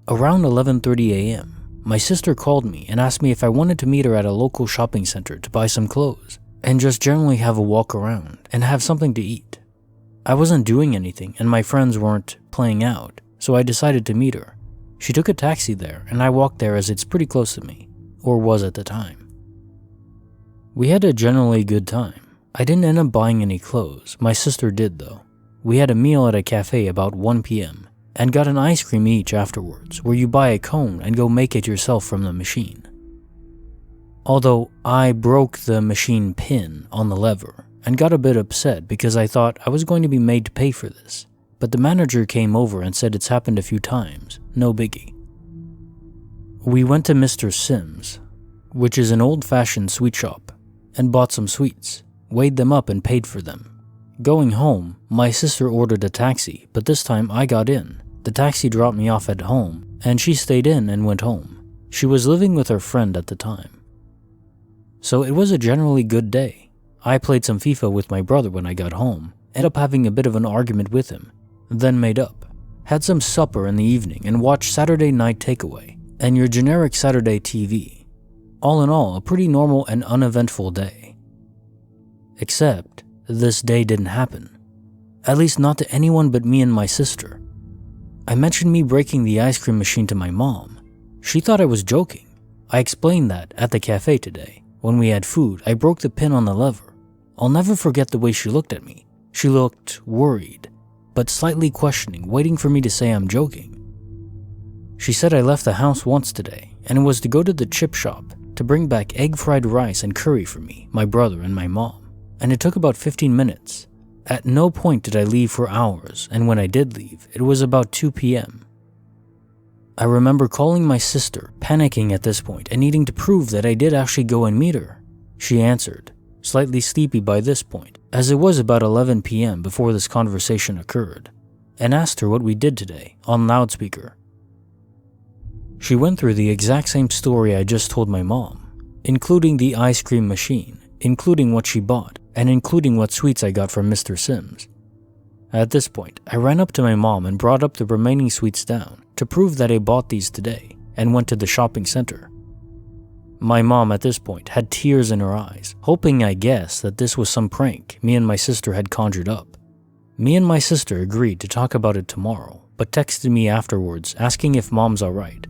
Around 11:30 a.m., my sister called me and asked me if I wanted to meet her at a local shopping center to buy some clothes, and just generally have a walk around and have something to eat. I wasn't doing anything and my friends weren't playing out, so I decided to meet her. She took a taxi there and I walked there as it's pretty close to me, or was at the time. We had a generally good time. I didn't end up buying any clothes, my sister did though. We had a meal at a cafe about 1 p.m. and got an ice cream each afterwards, where you buy a cone and go make it yourself from the machine. Although I broke the machine pin on the lever and got a bit upset because I thought I was going to be made to pay for this, but the manager came over and said it's happened a few times, no biggie. We went to Mr. Sims, which is an old-fashioned sweet shop, and bought some sweets, weighed them up and paid for them. Going home, my sister ordered a taxi, but this time I got in. The taxi dropped me off at home, and she stayed in and went home. She was living with her friend at the time. So it was a generally good day. I played some FIFA with my brother when I got home, ended up having a bit of an argument with him, then made up, had some supper in the evening and watched Saturday Night Takeaway, and your generic Saturday TV. All in all, a pretty normal and uneventful day. Except, this day didn't happen. At least not to anyone but me and my sister. I mentioned me breaking the ice cream machine to my mom. She thought I was joking. I explained that at the cafe today. When we had food, I broke the pin on the lever. I'll never forget the way she looked at me. She looked worried, but slightly questioning, waiting for me to say I'm joking. She said I left the house once today, and it was to go to the chip shop to bring back egg fried rice and curry for me, my brother, and my mom, and it took about 15 minutes. At no point did I leave for hours, and when I did leave, it was about 2 p.m. I remember calling my sister, panicking at this point and needing to prove that I did actually go and meet her. She answered, slightly sleepy by this point, as it was about 11 p.m. before this conversation occurred, and asked her what we did today, on loudspeaker. She went through the exact same story I just told my mom, including the ice cream machine, including what she bought, and including what sweets I got from Mr. Sims. At this point, I ran up to my mom and brought up the remaining sweets down to prove that I bought these today and went to the shopping center. My mom at this point had tears in her eyes, hoping I guessed that this was some prank me and my sister had conjured up. Me and my sister agreed to talk about it tomorrow, but texted me afterwards asking if mom's alright.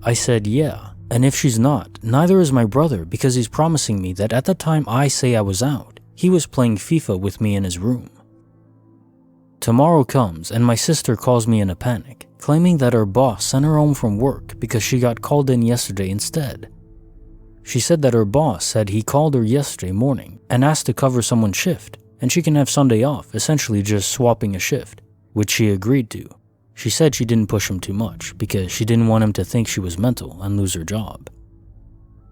I said yeah, and if she's not, neither is my brother because he's promising me that at the time I say I was out, he was playing FIFA with me in his room. Tomorrow comes and my sister calls me in a panic, claiming that her boss sent her home from work because she got called in yesterday instead. She said that her boss said he called her yesterday morning and asked to cover someone's shift, and she can have Sunday off, essentially just swapping a shift, which she agreed to. She said she didn't push him too much because she didn't want him to think she was mental and lose her job.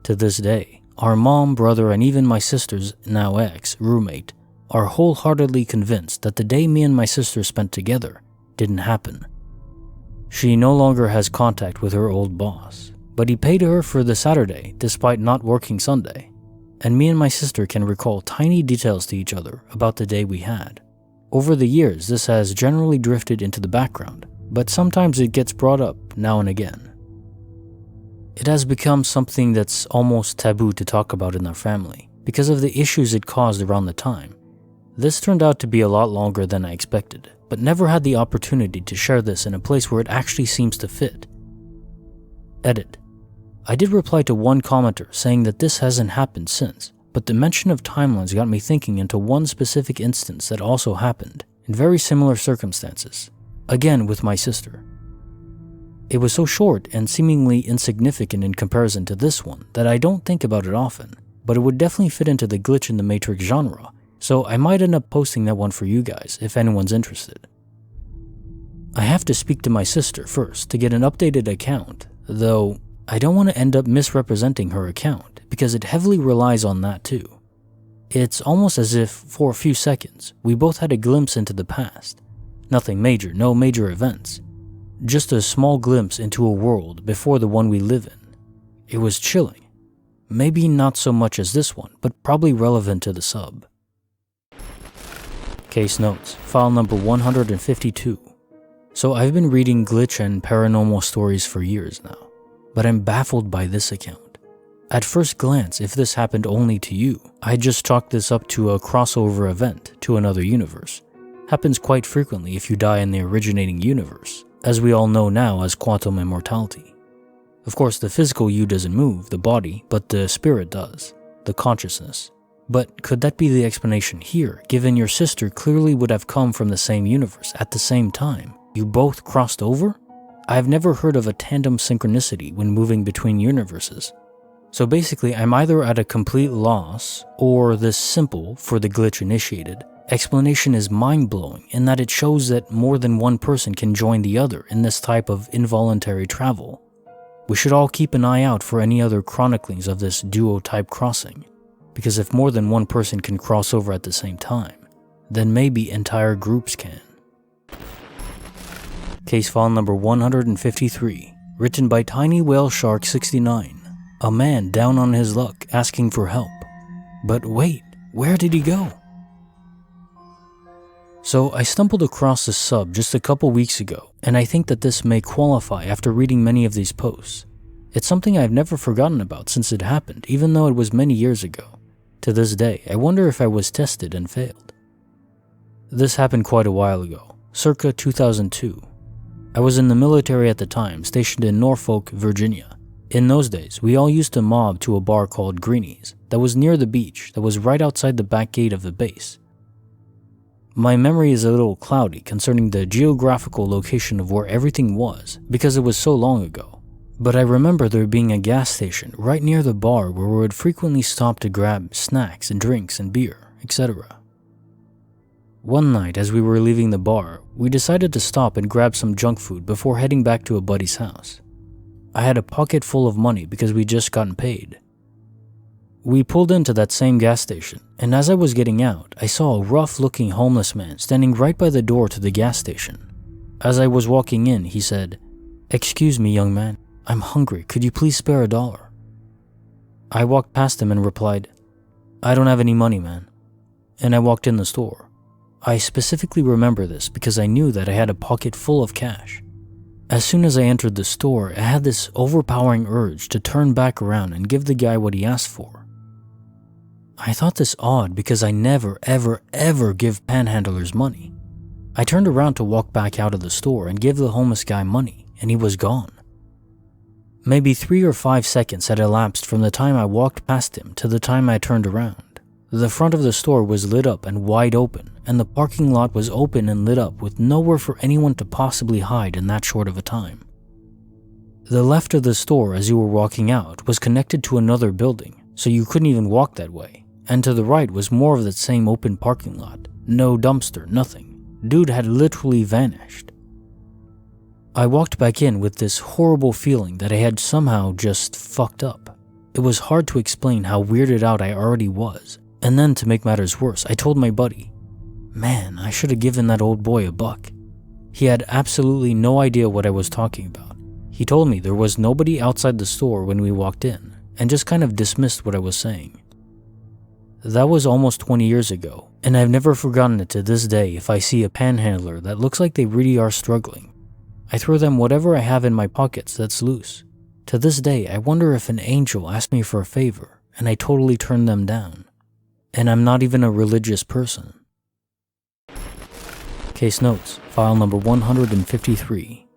To this day, our mom, brother, and even my sister's now ex roommate are wholeheartedly convinced that the day me and my sister spent together didn't happen. She no longer has contact with her old boss, but he paid her for the Saturday despite not working Sunday, and me and my sister can recall tiny details to each other about the day we had, Over the years, this has generally drifted into the background, but sometimes it gets brought up now and again. It has become something that's almost taboo to talk about in our family because of the issues it caused around the time. This turned out to be a lot longer than I expected, but never had the opportunity to share this in a place where it actually seems to fit. Edit. I did reply to one commenter saying that this hasn't happened since, but the mention of timelines got me thinking into one specific instance that also happened, in very similar circumstances, again with my sister. It was so short and seemingly insignificant in comparison to this one that I don't think about it often, but it would definitely fit into the glitch in the Matrix genre, so I might end up posting that one for you guys if anyone's interested. I have to speak to my sister first to get an updated account, though I don't want to end up misrepresenting her account because it heavily relies on that too. It's almost as if, for a few seconds, we both had a glimpse into the past. Nothing major, no major events. Just a small glimpse into a world before the one we live in. It was chilling. Maybe not so much as this one, but probably relevant to the sub. Case notes, file number 152. So I've been reading glitch and paranormal stories for years now, but I'm baffled by this account. At first glance, if this happened only to you, I'd just chalk this up to a crossover event to another universe. Happens quite frequently if you die in the originating universe, as we all know now as quantum immortality. Of course, the physical you doesn't move, the body, but the spirit does, the consciousness. But could that be the explanation here, given your sister clearly would have come from the same universe at the same time? You both crossed over? I've never heard of a tandem synchronicity when moving between universes. So basically, I'm either at a complete loss, or this simple, for the glitch initiated, explanation is mind-blowing in that it shows that more than one person can join the other in this type of involuntary travel. We should all keep an eye out for any other chroniclings of this duo-type crossing, because if more than one person can cross over at the same time, then maybe entire groups can. Case file number 153, written by Tiny Whale Shark 69. A man down on his luck asking for help. But wait, where did he go? So I stumbled across this sub just a couple weeks ago, and I think that this may qualify after reading many of these posts. It's something I've never forgotten about since it happened, even though it was many years ago. To this day, I wonder if I was tested and failed. This happened quite a while ago, circa 2002. I was in the military at the time, stationed in Norfolk, Virginia. In those days, we all used to mob to a bar called Greenie's that was near the beach that was right outside the back gate of the base. My memory is a little cloudy concerning the geographical location of where everything was because it was so long ago, but I remember there being a gas station right near the bar where we would frequently stop to grab snacks and drinks and beer, etc. One night as we were leaving the bar, we decided to stop and grab some junk food before heading back to a buddy's house. I had a pocket full of money because we'd just gotten paid. We pulled into that same gas station, and as I was getting out, I saw a rough-looking homeless man standing right by the door to the gas station. As I was walking in, he said, "Excuse me, young man, I'm hungry. Could you please spare $1?" I walked past him and replied, "I don't have any money, man." And I walked in the store. I specifically remember this because I knew that I had a pocket full of cash. As soon as I entered the store, I had this overpowering urge to turn back around and give the guy what he asked for. I thought this odd because I never, ever give panhandlers money. I turned around to walk back out of the store and give the homeless guy money, and he was gone. Maybe 3 or 5 seconds had elapsed from the time I walked past him to the time I turned around. The front of the store was lit up and wide open, and the parking lot was open and lit up with nowhere for anyone to possibly hide in that short of a time. The left of the store as you were walking out was connected to another building, so you couldn't even walk that way, and to the right was more of that same open parking lot. No dumpster, nothing. Dude had literally vanished. I walked back in with this horrible feeling that I had somehow just fucked up. It was hard to explain how weirded out I already was. And then to make matters worse, I told my buddy, "Man, I should have given that old boy $1." He had absolutely no idea what I was talking about. He told me there was nobody outside the store when we walked in, and just kind of dismissed what I was saying. That was almost 20 years ago, And I've never forgotten it to this day. If I see a panhandler that looks like they really are struggling, I throw them whatever I have in my pockets that's loose. To this day, I wonder if an angel asked me for a favor and I totally turned them down. And I'm not even a religious person. Case notes, file number 153.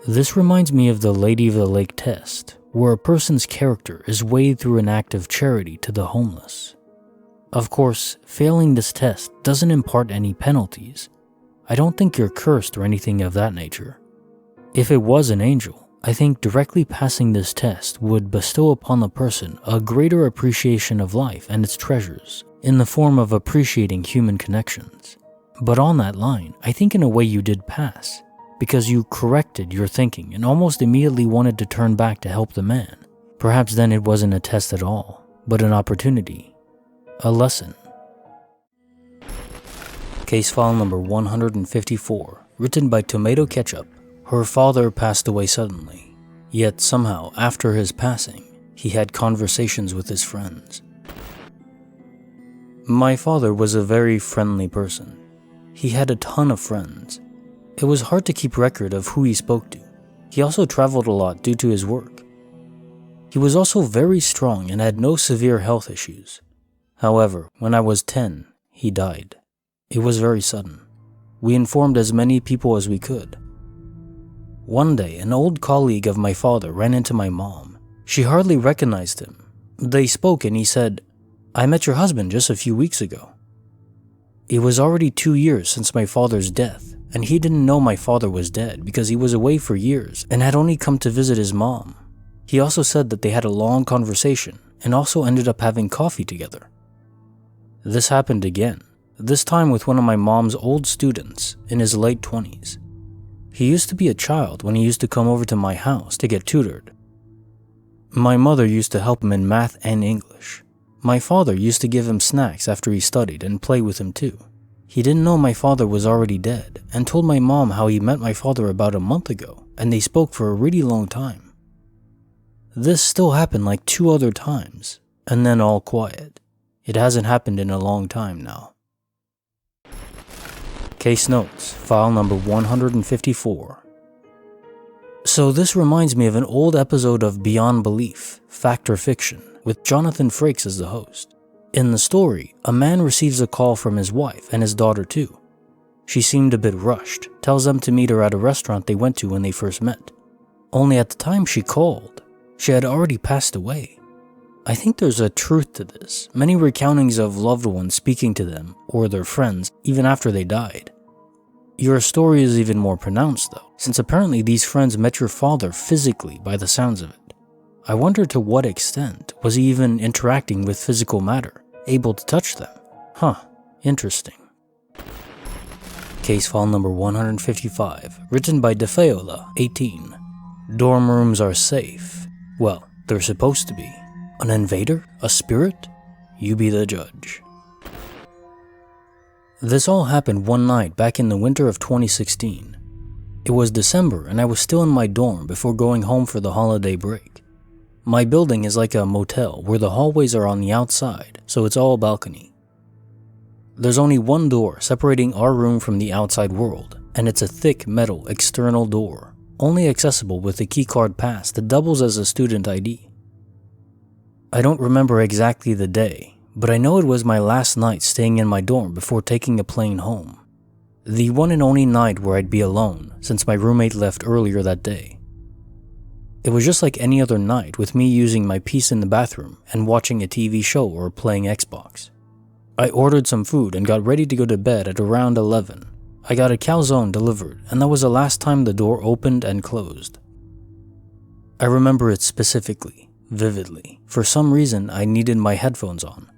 This reminds me of the Lady of the Lake test, where a person's character is weighed through an act of charity to the homeless. Of course, failing this test doesn't impart any penalties. I don't think you're cursed or anything of that nature. If it was an angel, I think directly passing this test would bestow upon the person a greater appreciation of life and its treasures, in the form of appreciating human connections. But on that line, I think in a way you did pass, because you corrected your thinking and almost immediately wanted to turn back to help the man. Perhaps then it wasn't a test at all, but an opportunity, a lesson. Case file number 154, written by Tomato Ketchup. Her father passed away suddenly, yet somehow after his passing, he had conversations with his friends. My father was a very friendly person. He had a ton of friends. It was hard to keep record of who he spoke to. He also traveled a lot due to his work. He was also very strong and had no severe health issues. However, when I was 10, he died. It was very sudden. We informed as many people as we could. One day, an old colleague of my father ran into my mom. She hardly recognized him. They spoke and he said, "I met your husband just a few weeks ago." It was already 2 years since my father's death, and he didn't know my father was dead because he was away for years and had only come to visit his mom. He also said that they had a long conversation and also ended up having coffee together. This happened again, this time with one of my mom's old students in his late 20s. He used to be a child when he used to come over to my house to get tutored. My mother used to help him in math and English. My father used to give him snacks after he studied and play with him too. He didn't know my father was already dead and told my mom how he met my father about a month ago and they spoke for a really long time. This still happened like 2 other times and then all quiet. It hasn't happened in a long time now. Case notes, file number 154. So this reminds me of an old episode of Beyond Belief, Fact or Fiction, with Jonathan Frakes as the host. In the story, a man receives a call from his wife and his daughter too. She seemed a bit rushed, tells them to meet her at a restaurant they went to when they first met. Only at the time she called, she had already passed away. I think there's a truth to this. Many recountings of loved ones speaking to them or their friends even after they died. Your story is even more pronounced though, since apparently these friends met your father physically by the sounds of it. I wonder to what extent was he even interacting with physical matter, able to touch them? Huh, interesting. Case file number 155, written by DeFeola, 18. Dorm rooms are safe. Well, they're supposed to be. An invader? A spirit? You be the judge. This all happened one night back in the winter of 2016. It was December and I was still in my dorm before going home for the holiday break. My building is like a motel where the hallways are on the outside, so it's all balcony. There's only one door separating our room from the outside world, and it's a thick metal external door, only accessible with a keycard pass that doubles as a student ID. I don't remember exactly the day, but I know it was my last night staying in my dorm before taking a plane home. The one and only night where I'd be alone, since my roommate left earlier that day. It was just like any other night with me using my piece in the bathroom and watching a TV show or playing Xbox. I ordered some food and got ready to go to bed at around 11. I got a calzone delivered and that was the last time the door opened and closed. I remember it specifically, vividly. For some reason, I needed my headphones on.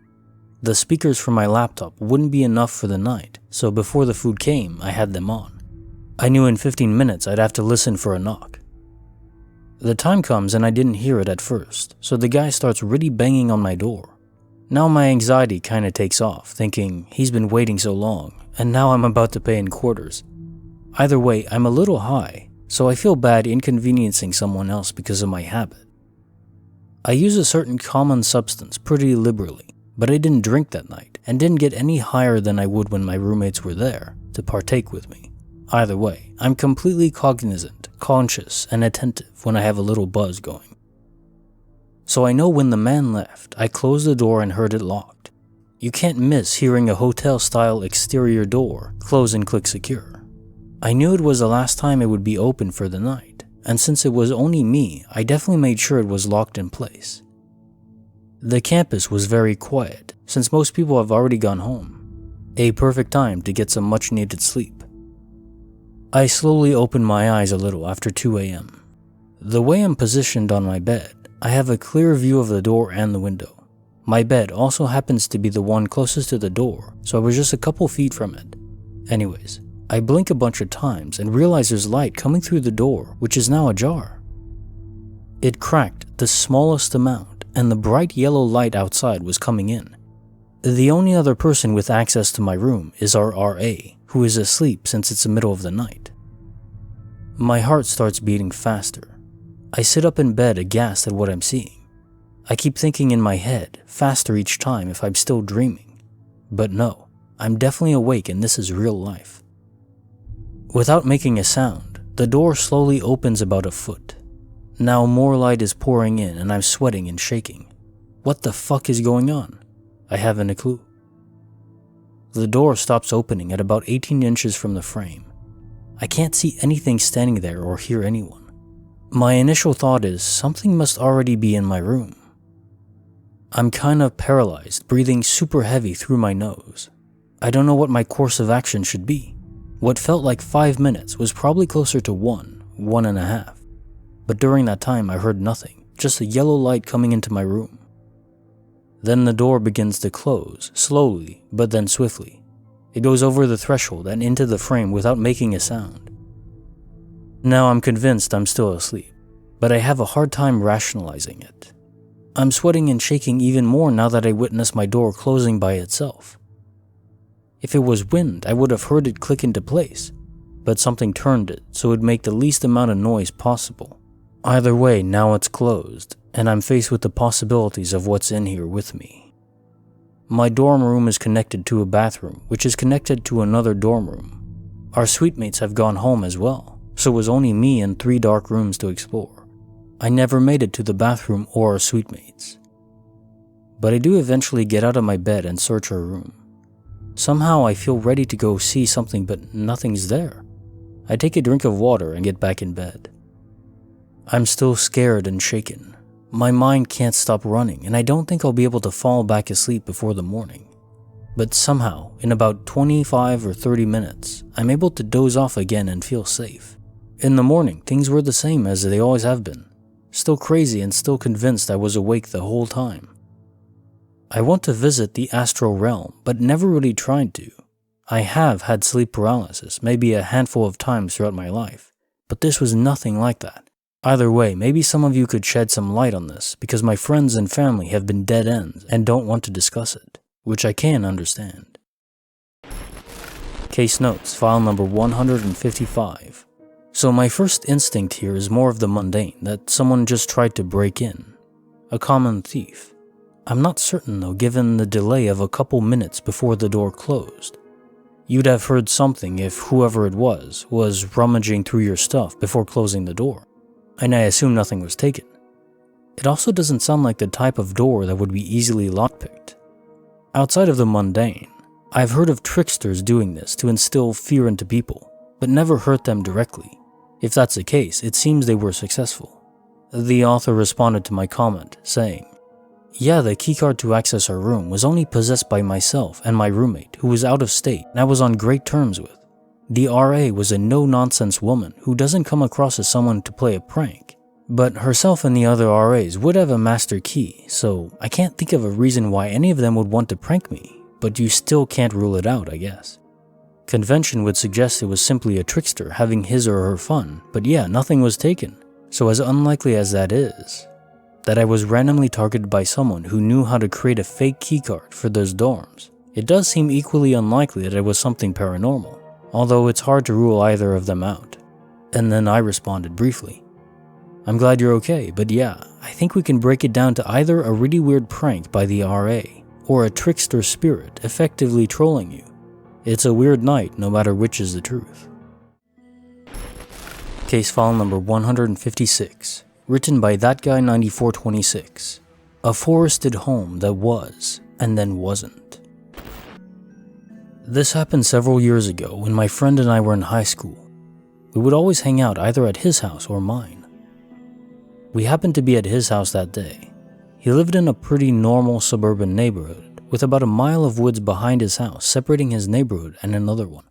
The speakers from my laptop wouldn't be enough for the night, so before the food came, I had them on. I knew in 15 minutes I'd have to listen for a knock. The time comes and I didn't hear it at first, so the guy starts really banging on my door. Now my anxiety kinda takes off, thinking he's been waiting so long, and now I'm about to pay in quarters. Either way, I'm a little high, so I feel bad inconveniencing someone else because of my habit. I use a certain common substance pretty liberally, but I didn't drink that night, and didn't get any higher than I would when my roommates were there to partake with me. Either way, I'm completely cognizant, conscious, and attentive when I have a little buzz going. So I know when the man left, I closed the door and heard it locked. You can't miss hearing a hotel-style exterior door close and click secure. I knew it was the last time it would be open for the night, and since it was only me, I definitely made sure it was locked in place. The campus was very quiet, since most people have already gone home. A perfect time to get some much-needed sleep. I slowly opened my eyes a little after 2 a.m. The way I'm positioned on my bed, I have a clear view of the door and the window. My bed also happens to be the one closest to the door, so I was just a couple feet from it. Anyways, I blink a bunch of times and realize there's light coming through the door, which is now ajar. It cracked the smallest amount, and the bright yellow light outside was coming in. The only other person with access to my room is our RA, who is asleep since it's the middle of the night. My heart starts beating faster. I sit up in bed aghast at what I'm seeing. I keep thinking in my head, faster each time if I'm still dreaming. But no, I'm definitely awake and this is real life. Without making a sound, the door slowly opens about a foot. Now more light is pouring in and I'm sweating and shaking. What the fuck is going on? I haven't a clue. The door stops opening at about 18 inches from the frame. I can't see anything standing there or hear anyone. My initial thought is something must already be in my room. I'm kind of paralyzed, breathing super heavy through my nose. I don't know what my course of action should be. What felt like 5 minutes was probably closer to 1.5. But during that time I heard nothing, just a yellow light coming into my room. Then the door begins to close, slowly, but then swiftly. It goes over the threshold and into the frame without making a sound. Now I'm convinced I'm still asleep, but I have a hard time rationalizing it. I'm sweating and shaking even more now that I witness my door closing by itself. If it was wind, I would have heard it click into place, but something turned it so it would make the least amount of noise possible. Either way, now it's closed, and I'm faced with the possibilities of what's in here with me. My dorm room is connected to a bathroom, which is connected to another dorm room. Our suite mates have gone home as well, so it was only me and 3 dark rooms to explore. I never made it to the bathroom or our suite mates. But I do eventually get out of my bed and search our room. Somehow I feel ready to go see something, but nothing's there. I take a drink of water and get back in bed. I'm still scared and shaken. My mind can't stop running, and I don't think I'll be able to fall back asleep before the morning. But somehow, in about 25 or 30 minutes, I'm able to doze off again and feel safe. In the morning, things were the same as they always have been. Still crazy and still convinced I was awake the whole time. I want to visit the astral realm, but never really tried to. I have had sleep paralysis, maybe a handful of times throughout my life, but this was nothing like that. Either way, maybe some of you could shed some light on this, because my friends and family have been dead ends and don't want to discuss it, which I can understand. Case notes, file number 155. So my first instinct here is more of the mundane, that someone just tried to break in. A common thief. I'm not certain though, given the delay of a couple minutes before the door closed. You'd have heard something if whoever it was rummaging through your stuff before closing the door. And I assume nothing was taken. It also doesn't sound like the type of door that would be easily lockpicked. Outside of the mundane, I've heard of tricksters doing this to instill fear into people, but never hurt them directly. If that's the case, it seems they were successful. The author responded to my comment, saying, "Yeah, the keycard to access our room was only possessed by myself and my roommate, who was out of state and I was on great terms with. The RA was a no-nonsense woman who doesn't come across as someone to play a prank, but herself and the other RAs would have a master key, so I can't think of a reason why any of them would want to prank me, but you still can't rule it out, I guess. Convention would suggest it was simply a trickster having his or her fun, but yeah, nothing was taken, so as unlikely as that is, that I was randomly targeted by someone who knew how to create a fake keycard for those dorms. It does seem equally unlikely that it was something paranormal, although it's hard to rule either of them out." And then I responded briefly, "I'm glad you're okay, but yeah, I think we can break it down to either a really weird prank by the RA, or a trickster spirit effectively trolling you. It's a weird night no matter which is the truth. Case file number 156, written by That Guy 9426. A forested home that was, and then wasn't. This happened several years ago when my friend and I were in high school. We would always hang out either at his house or mine. We happened to be at his house that day. He lived in a pretty normal suburban neighborhood, with about a mile of woods behind his house separating his neighborhood and another one.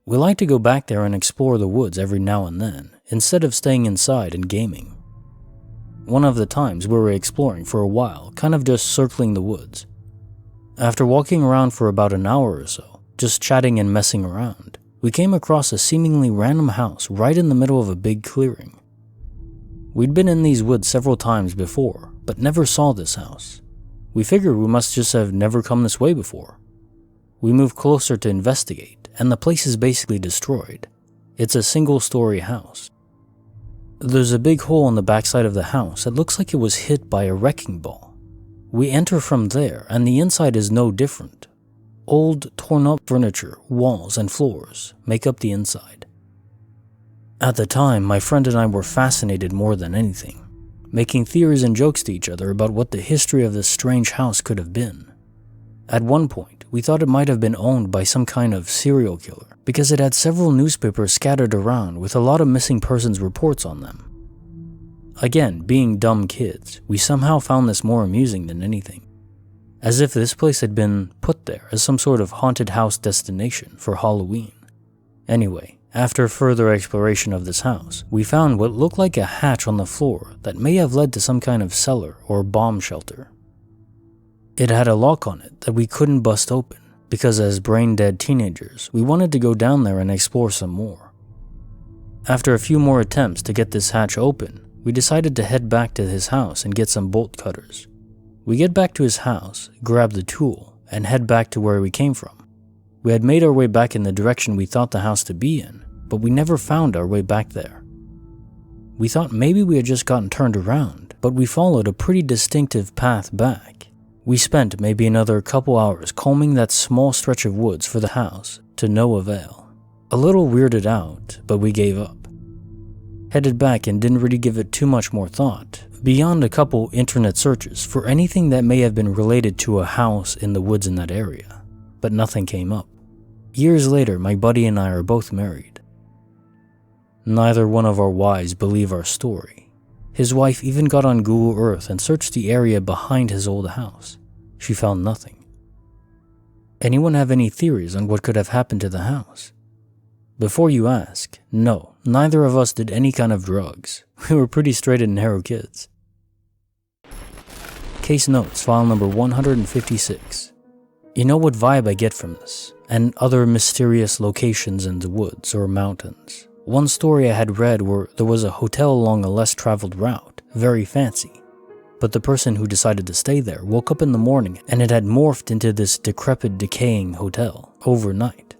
We liked to go back there and explore the woods every now and then, instead of staying inside and gaming. One of the times we were exploring for a while, kind of just circling the woods. After walking around for about an hour or so, just chatting and messing around, we came across a seemingly random house right in the middle of a big clearing. We'd been in these woods several times before, but never saw this house. We figured we must just have never come this way before. We moved closer to investigate, and the place is basically destroyed. It's a single-story house. There's a big hole in the backside of the house that looks like it was hit by a wrecking ball. We enter from there, and the inside is no different. Old, torn-up furniture, walls, and floors make up the inside. At the time, my friend and I were fascinated more than anything, making theories and jokes to each other about what the history of this strange house could have been. At one point, we thought it might have been owned by some kind of serial killer, because it had several newspapers scattered around with a lot of missing persons reports on them. Again, being dumb kids, we somehow found this more amusing than anything, as if this place had been put there as some sort of haunted house destination for Halloween. Anyway, after further exploration of this house, we found what looked like a hatch on the floor that may have led to some kind of cellar or bomb shelter. It had a lock on it that we couldn't bust open, because as brain-dead teenagers, we wanted to go down there and explore some more. After a few more attempts to get this hatch open, we decided to head back to his house and get some bolt cutters. We get back to his house, grab the tool, and head back to where we came from. We had made our way back in the direction we thought the house to be in, but we never found our way back there. We thought maybe we had just gotten turned around, but we followed a pretty distinctive path back. We spent maybe another couple hours combing that small stretch of woods for the house, to no avail. A little weirded out, but we gave up. Headed back and didn't really give it too much more thought, beyond a couple internet searches for anything that may have been related to a house in the woods in that area, but nothing came up. Years later, my buddy and I are both married. Neither one of our wives believe our story. His wife even got on Google Earth and searched the area behind his old house. She found nothing. Anyone have any theories on what could have happened to the house? Before you ask, no, neither of us did any kind of drugs. We were pretty straight and narrow kids. Case notes, file number 156. You know what vibe I get from this, and other mysterious locations in the woods or mountains. One story I had read where there was a hotel along a less traveled route, very fancy, but the person who decided to stay there woke up in the morning and it had morphed into this decrepit, decaying hotel overnight.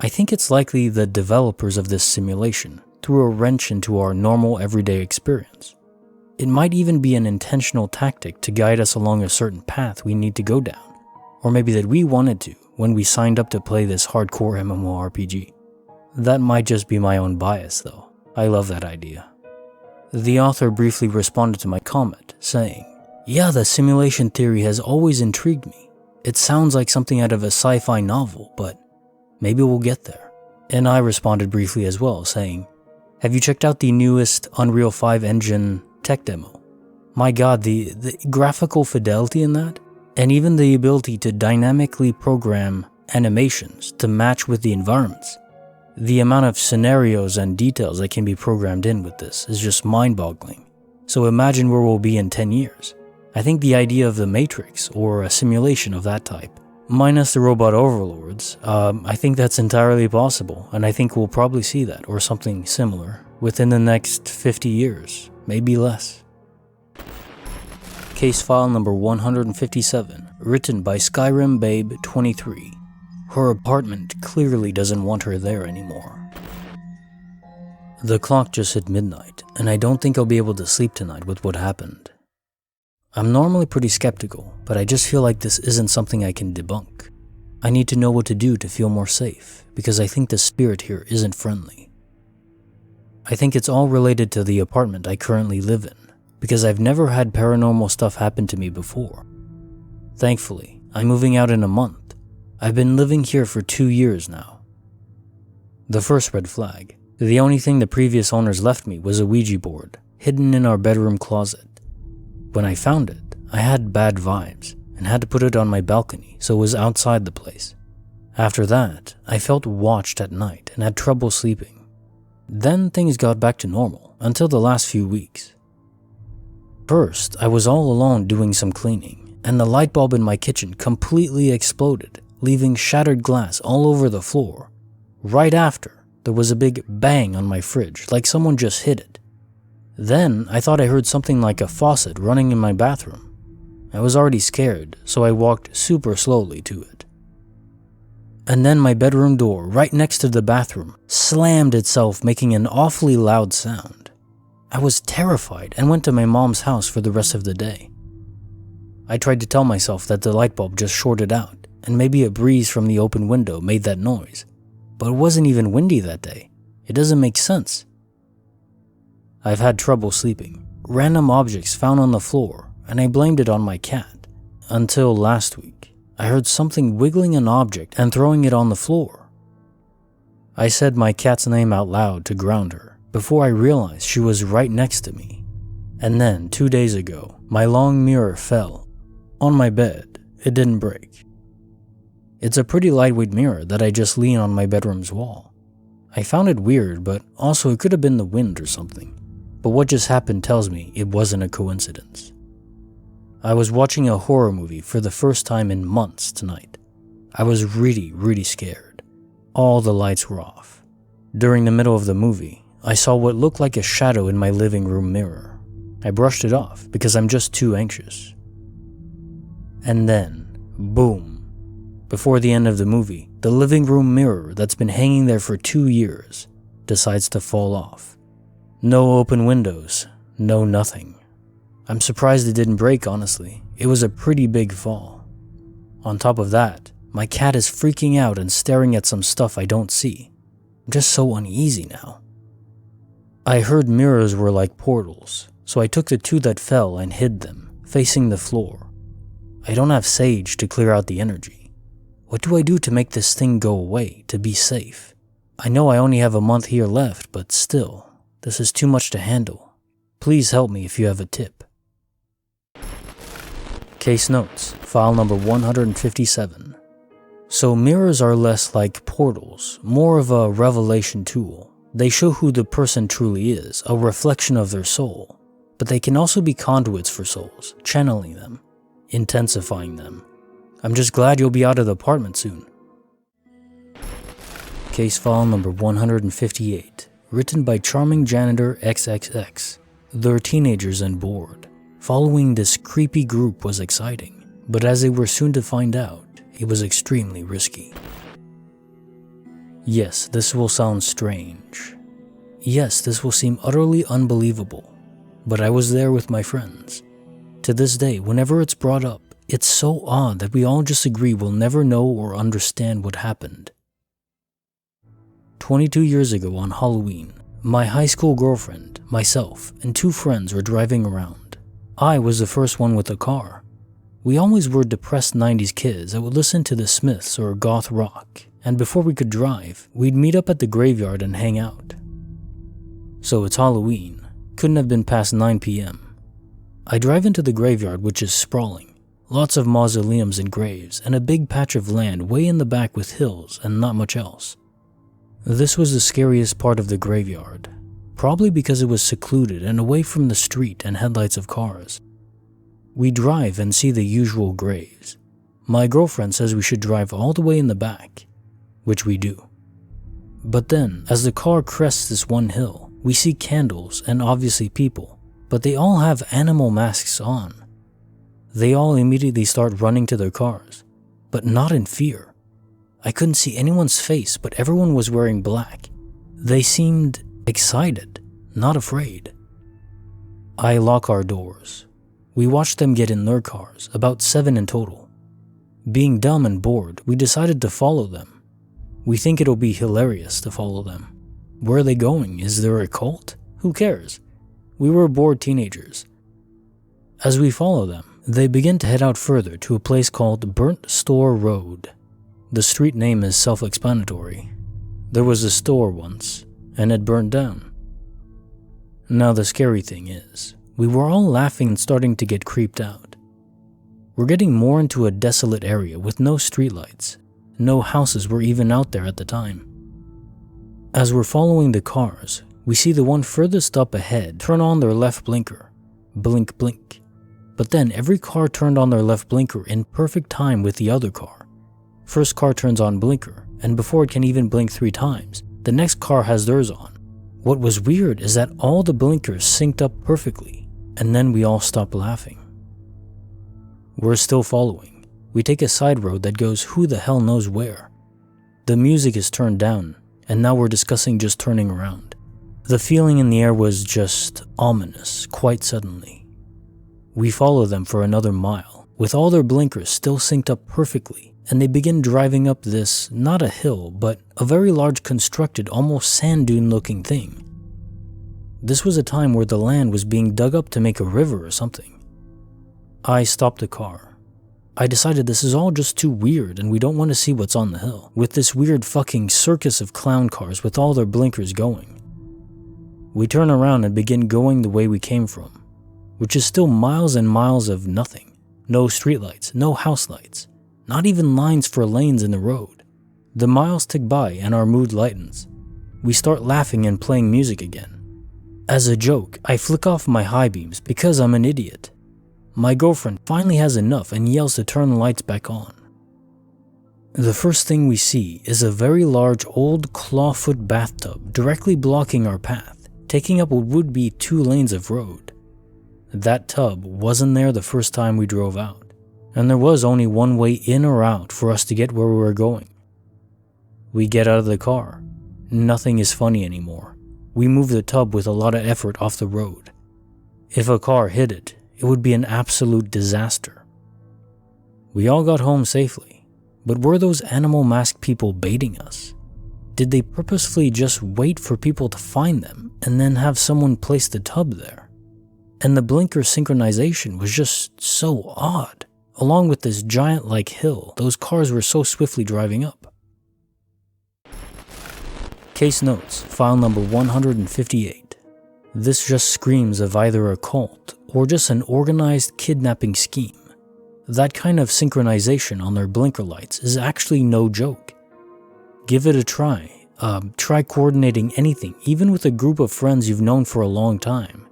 I think it's likely the developers of this simulation threw a wrench into our normal everyday experience. It might even be an intentional tactic to guide us along a certain path we need to go down, or maybe that we wanted to when we signed up to play this hardcore MMORPG. That might just be my own bias though. I love that idea. The author briefly responded to my comment, saying, "Yeah, the simulation theory has always intrigued me. It sounds like something out of a sci-fi novel, but maybe we'll get there." And I responded briefly as well, saying, "Have you checked out the newest Unreal 5 engine tech demo? My god, the graphical fidelity in that, and even the ability to dynamically program animations to match with the environments. The amount of scenarios and details that can be programmed in with this is just mind-boggling. So imagine where we'll be in 10 years. I think the idea of the Matrix, or a simulation of that type, minus the robot overlords, I think that's entirely possible, and I think we'll probably see that, or something similar, within the next 50 years, maybe less. Case file number 157, written by Skyrim Babe 23. Her apartment clearly doesn't want her there anymore. The clock just hit midnight, and I don't think I'll be able to sleep tonight with what happened. I'm normally pretty skeptical, but I just feel like this isn't something I can debunk. I need to know what to do to feel more safe, because I think the spirit here isn't friendly. I think it's all related to the apartment I currently live in, because I've never had paranormal stuff happen to me before. Thankfully, I'm moving out in a month. I've been living here for 2 years now. The first red flag. The only thing the previous owners left me was a Ouija board, hidden in our bedroom closet. When I found it, I had bad vibes and had to put it on my balcony so it was outside the place. After that, I felt watched at night and had trouble sleeping. Then things got back to normal until the last few weeks. First, I was all alone doing some cleaning, and the light bulb in my kitchen completely exploded, leaving shattered glass all over the floor. Right after, there was a big bang on my fridge, like someone just hit it. Then, I thought I heard something like a faucet running in my bathroom. I was already scared, so I walked super slowly to it. And then my bedroom door, right next to the bathroom, slammed itself, making an awfully loud sound. I was terrified and went to my mom's house for the rest of the day. I tried to tell myself that the light bulb just shorted out, and maybe a breeze from the open window made that noise. But it wasn't even windy that day. It doesn't make sense. I've had trouble sleeping. Random objects found on the floor, and I blamed it on my cat. Until last week, I heard something wiggling an object and throwing it on the floor. I said my cat's name out loud to ground her, before I realized she was right next to me. And then, 2 days ago, my long mirror fell. On my bed, it didn't break. It's a pretty lightweight mirror that I just lean on my bedroom's wall. I found it weird, but also it could have been the wind or something. But what just happened tells me it wasn't a coincidence. I was watching a horror movie for the first time in months tonight. I was really scared. All the lights were off. During the middle of the movie, I saw what looked like a shadow in my living room mirror. I brushed it off because I'm just too anxious. And then, boom. Before the end of the movie, the living room mirror that's been hanging there for 2 years decides to fall off. No open windows, no nothing. I'm surprised it didn't break, honestly. It was a pretty big fall. On top of that, my cat is freaking out and staring at some stuff I don't see. I'm just so uneasy now. I heard mirrors were like portals, so I took the 2 that fell and hid them, facing the floor. I don't have sage to clear out the energy. What do I do to make this thing go away, to be safe? I know I only have a month here left, but still, this is too much to handle. Please help me if you have a tip. Case notes, file number 157. So mirrors are less like portals, more of a revelation tool. They show who the person truly is, a reflection of their soul. But they can also be conduits for souls, channeling them, intensifying them. I'm just glad you'll be out of the apartment soon. Case file number 158, written by charming janitor XXX. They're teenagers and bored. Following this creepy group was exciting, but as they were soon to find out, it was extremely risky. Yes, this will sound strange. Yes, this will seem utterly unbelievable, but I was there with my friends. To this day, whenever it's brought up, it's so odd that we all just agree we'll never know or understand what happened. 22 years ago on Halloween, my high school girlfriend, myself, and 2 friends were driving around. I was the first one with a car. We always were depressed 90s kids that would listen to the Smiths or goth rock, and before we could drive, we'd meet up at the graveyard and hang out. So it's Halloween. Couldn't have been past 9 p.m. I drive into the graveyard, which is sprawling. Lots of mausoleums and graves, and a big patch of land way in the back with hills and not much else. This was the scariest part of the graveyard, probably because it was secluded and away from the street and headlights of cars. We drive and see the usual graves. My girlfriend says we should drive all the way in the back, which we do. But then, as the car crests this one hill, we see candles and obviously people, but they all have animal masks on. They all immediately start running to their cars, but not in fear. I couldn't see anyone's face, but everyone was wearing black. They seemed excited, not afraid. I lock our doors. We watched them get in their cars, about 7 in total. Being dumb and bored, we decided to follow them. We think it'll be hilarious to follow them. Where are they going? Is there a cult? Who cares? We were bored teenagers. As we follow them, they begin to head out further to a place called Burnt Store Road. The street name is self-explanatory. There was a store once, and it burned down. Now the scary thing is, we were all laughing and starting to get creeped out. We're getting more into a desolate area with no streetlights. No houses were even out there at the time. As we're following the cars, we see the one furthest up ahead turn on their left blinker. Blink, blink. But then every car turned on their left blinker in perfect time with the other car. First car turns on blinker, and before it can even blink 3 times, the next car has theirs on. What was weird is that all the blinkers synced up perfectly, and then we all stopped laughing. We're still following. We take a side road that goes who the hell knows where. The music is turned down, and now we're discussing just turning around. The feeling in the air was just ominous, quite suddenly. We follow them for another mile, with all their blinkers still synced up perfectly, and they begin driving up this, not a hill, but a very large constructed, almost sand dune looking thing. This was a time where the land was being dug up to make a river or something. I stopped the car. I decided this is all just too weird and we don't want to see what's on the hill, with this weird fucking circus of clown cars with all their blinkers going. We turn around and begin going the way we came from, which is still miles and miles of nothing. No streetlights, no house lights, not even lines for lanes in the road. The miles tick by and our mood lightens. We start laughing and playing music again. As a joke, I flick off my high beams because I'm an idiot. My girlfriend finally has enough and yells to turn the lights back on. The first thing we see is a very large old clawfoot bathtub directly blocking our path, taking up what would be 2 lanes of road. That tub wasn't there the first time we drove out, and there was only one way in or out for us to get where we were going. We get out of the car. Nothing is funny anymore. We move the tub with a lot of effort off the road. If a car hit it, it would be an absolute disaster. We all got home safely, but were those animal masked people baiting us? Did they purposefully just wait for people to find them and then have someone place the tub there? And the blinker synchronization was just so odd, along with this giant-like hill those cars were so swiftly driving up. Case notes, file number 158. This just screams of either a cult or just an organized kidnapping scheme. That kind of synchronization on their blinker lights is actually no joke. Give it a try. Try coordinating anything, even with a group of friends you've known for a long time.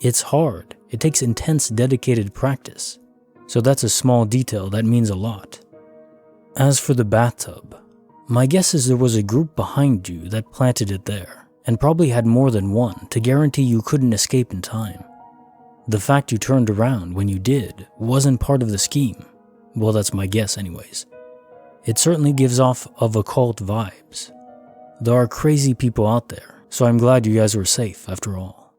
It's hard. It takes intense, dedicated practice. So that's a small detail that means a lot. As for the bathtub, my guess is there was a group behind you that planted it there, and probably had more than one to guarantee you couldn't escape in time. The fact you turned around when you did wasn't part of the scheme. Well, that's my guess anyways. It certainly gives off of occult vibes. There are crazy people out there, so I'm glad you guys were safe after all.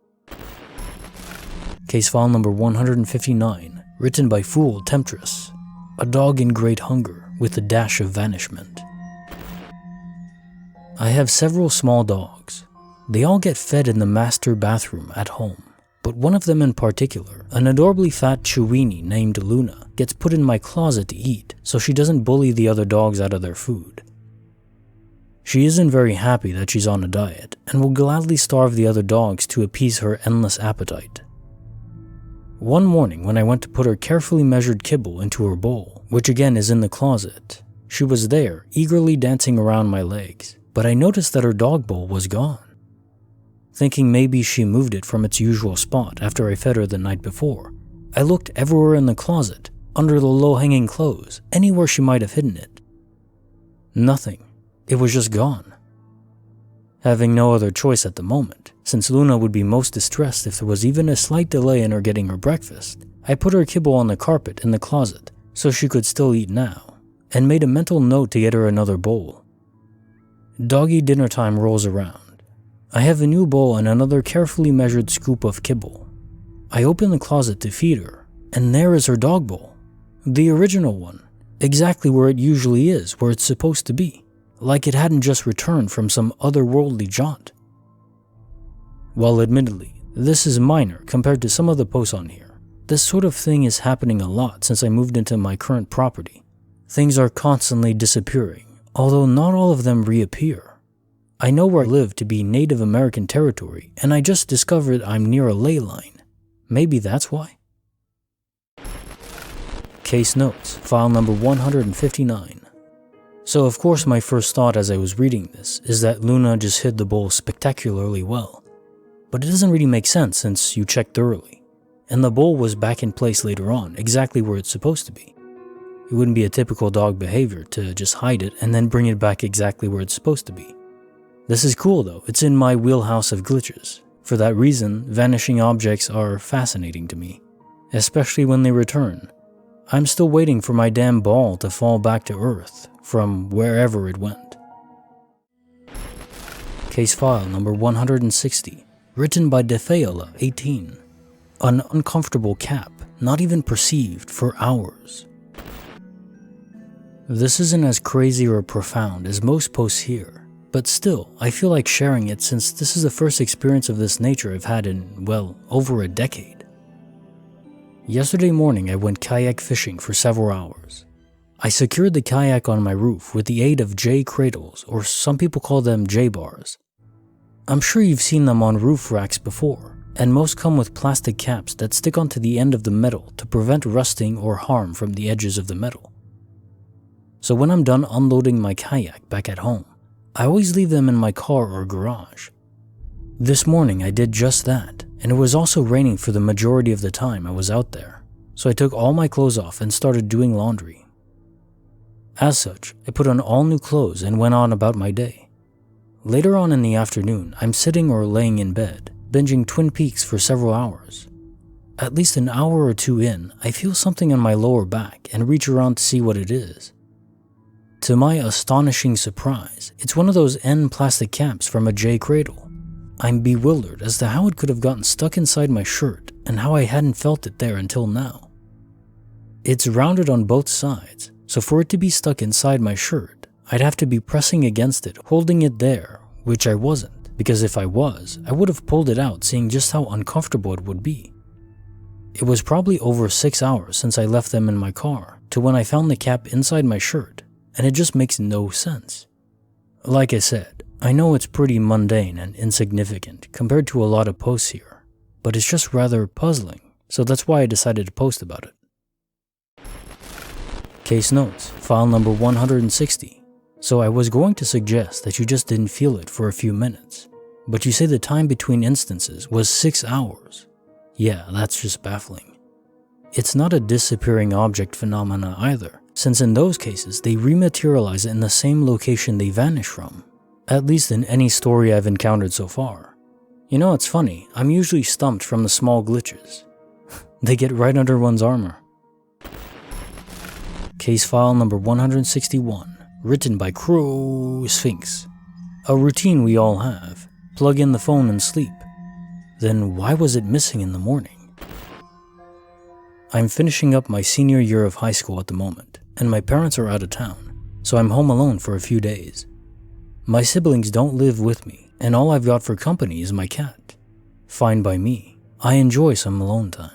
Case file number 159, written by Fool Temptress. A dog in great hunger with a dash of vanishment. I have several small dogs. They all get fed in the master bathroom at home. But one of them in particular, an adorably fat Chiweenie named Luna, gets put in my closet to eat so she doesn't bully the other dogs out of their food. She isn't very happy that she's on a diet and will gladly starve the other dogs to appease her endless appetite. One morning when I went to put her carefully measured kibble into her bowl, which again is in the closet, she was there, eagerly dancing around my legs, but I noticed that her dog bowl was gone. Thinking maybe she moved it from its usual spot after I fed her the night before, I looked everywhere in the closet, under the low-hanging clothes, anywhere she might have hidden it. Nothing. It was just gone. Having no other choice at the moment, since Luna would be most distressed if there was even a slight delay in her getting her breakfast, I put her kibble on the carpet in the closet so she could still eat now, and made a mental note to get her another bowl. Doggy dinner time rolls around. I have a new bowl and another carefully measured scoop of kibble. I open the closet to feed her, And there is her dog bowl. The original one. Exactly where it usually is, where it's supposed to be. Like it hadn't just returned from some otherworldly jaunt. While admittedly, this is minor compared to some of the posts on here, this sort of thing is happening a lot since I moved into my current property. Things are constantly disappearing, although not all of them reappear. I know where I live to be Native American territory, and I just discovered I'm near a ley line. Maybe that's why? Case notes, file number 159. So of course my first thought as I was reading this is that Luna just hid the bowl spectacularly well. But it doesn't really make sense since you checked thoroughly, and the bowl was back in place later on, exactly where it's supposed to be. It wouldn't be a typical dog behavior to just hide it and then bring it back exactly where it's supposed to be. This is cool though, it's in my wheelhouse of glitches. For that reason, vanishing objects are fascinating to me, especially when they return. I'm still waiting for my damn ball to fall back to Earth from wherever it went. Case file number 160, written by Defeola, 18. An uncomfortable cap, not even perceived for hours. This isn't as crazy or profound as most posts here, but still, I feel like sharing it since this is the first experience of this nature I've had in, well, over a decade. Yesterday morning I went kayak fishing for several hours. I secured the kayak on my roof with the aid of J cradles, or some people call them J bars. I'm sure you've seen them on roof racks before, and most come with plastic caps that stick onto the end of the metal to prevent rusting or harm from the edges of the metal. So when I'm done unloading my kayak back at home, I always leave them in my car or garage. This morning I did just that, and it was also raining for the majority of the time I was out there, so I took all my clothes off and started doing laundry. As such, I put on all new clothes and went on about my day. Later on in the afternoon, I'm sitting or laying in bed, binging Twin Peaks for several hours. At least an hour or two in, I feel something on my lower back and reach around to see what it is. To my astonishing surprise, it's one of those N plastic caps from a J cradle. I'm bewildered as to how it could have gotten stuck inside my shirt and how I hadn't felt it there until now. It's rounded on both sides, so for it to be stuck inside my shirt, I'd have to be pressing against it, holding it there, which I wasn't, because if I was, I would have pulled it out seeing just how uncomfortable it would be. It was probably over 6 hours since I left them in my car to when I found the cap inside my shirt, and it just makes no sense. Like I said, I know it's pretty mundane and insignificant compared to a lot of posts here, but it's just rather puzzling, so that's why I decided to post about it. Case notes, file number 160. So I was going to suggest that you just didn't feel it for a few minutes, but you say the time between instances was 6 hours. Yeah, that's just baffling. It's not a disappearing object phenomena either, since in those cases they rematerialize in the same location they vanish from, at least in any story I've encountered so far. You know, it's funny, I'm usually stumped from the small glitches. They get right under one's armor. Case file number 161, written by Crow Sphinx. A routine we all have, plug in the phone and sleep. Then why was it missing in the morning? I'm finishing up my senior year of high school at the moment, and my parents are out of town, so I'm home alone for a few days. My siblings don't live with me, and all I've got for company is my cat. Fine by me, I enjoy some alone time.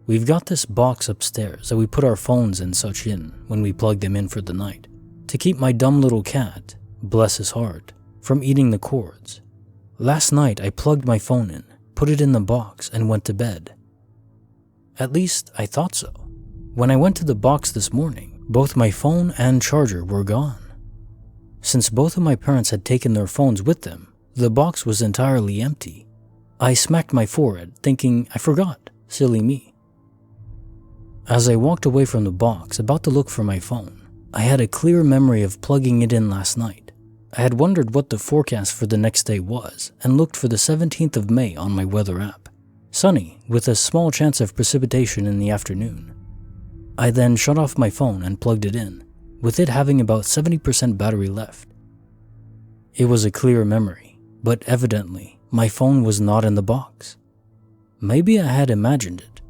We've got this box upstairs that we put our phones and such in when we plug them in for the night, to keep my dumb little cat, bless his heart, from eating the cords. Last night I plugged my phone in, put it in the box, and went to bed. At least I thought so. When I went to the box this morning, both my phone and charger were gone. Since both of my parents had taken their phones with them, the box was entirely empty. I smacked my forehead, thinking I forgot, silly me. As I walked away from the box, about to look for my phone, I had a clear memory of plugging it in last night. I had wondered what the forecast for the next day was, and looked for the 17th of May on my weather app. Sunny, with a small chance of precipitation in the afternoon. I then shut off my phone and plugged it in, with it having about 70% battery left. It was a clear memory, but evidently, my phone was not in the box. Maybe I had imagined it.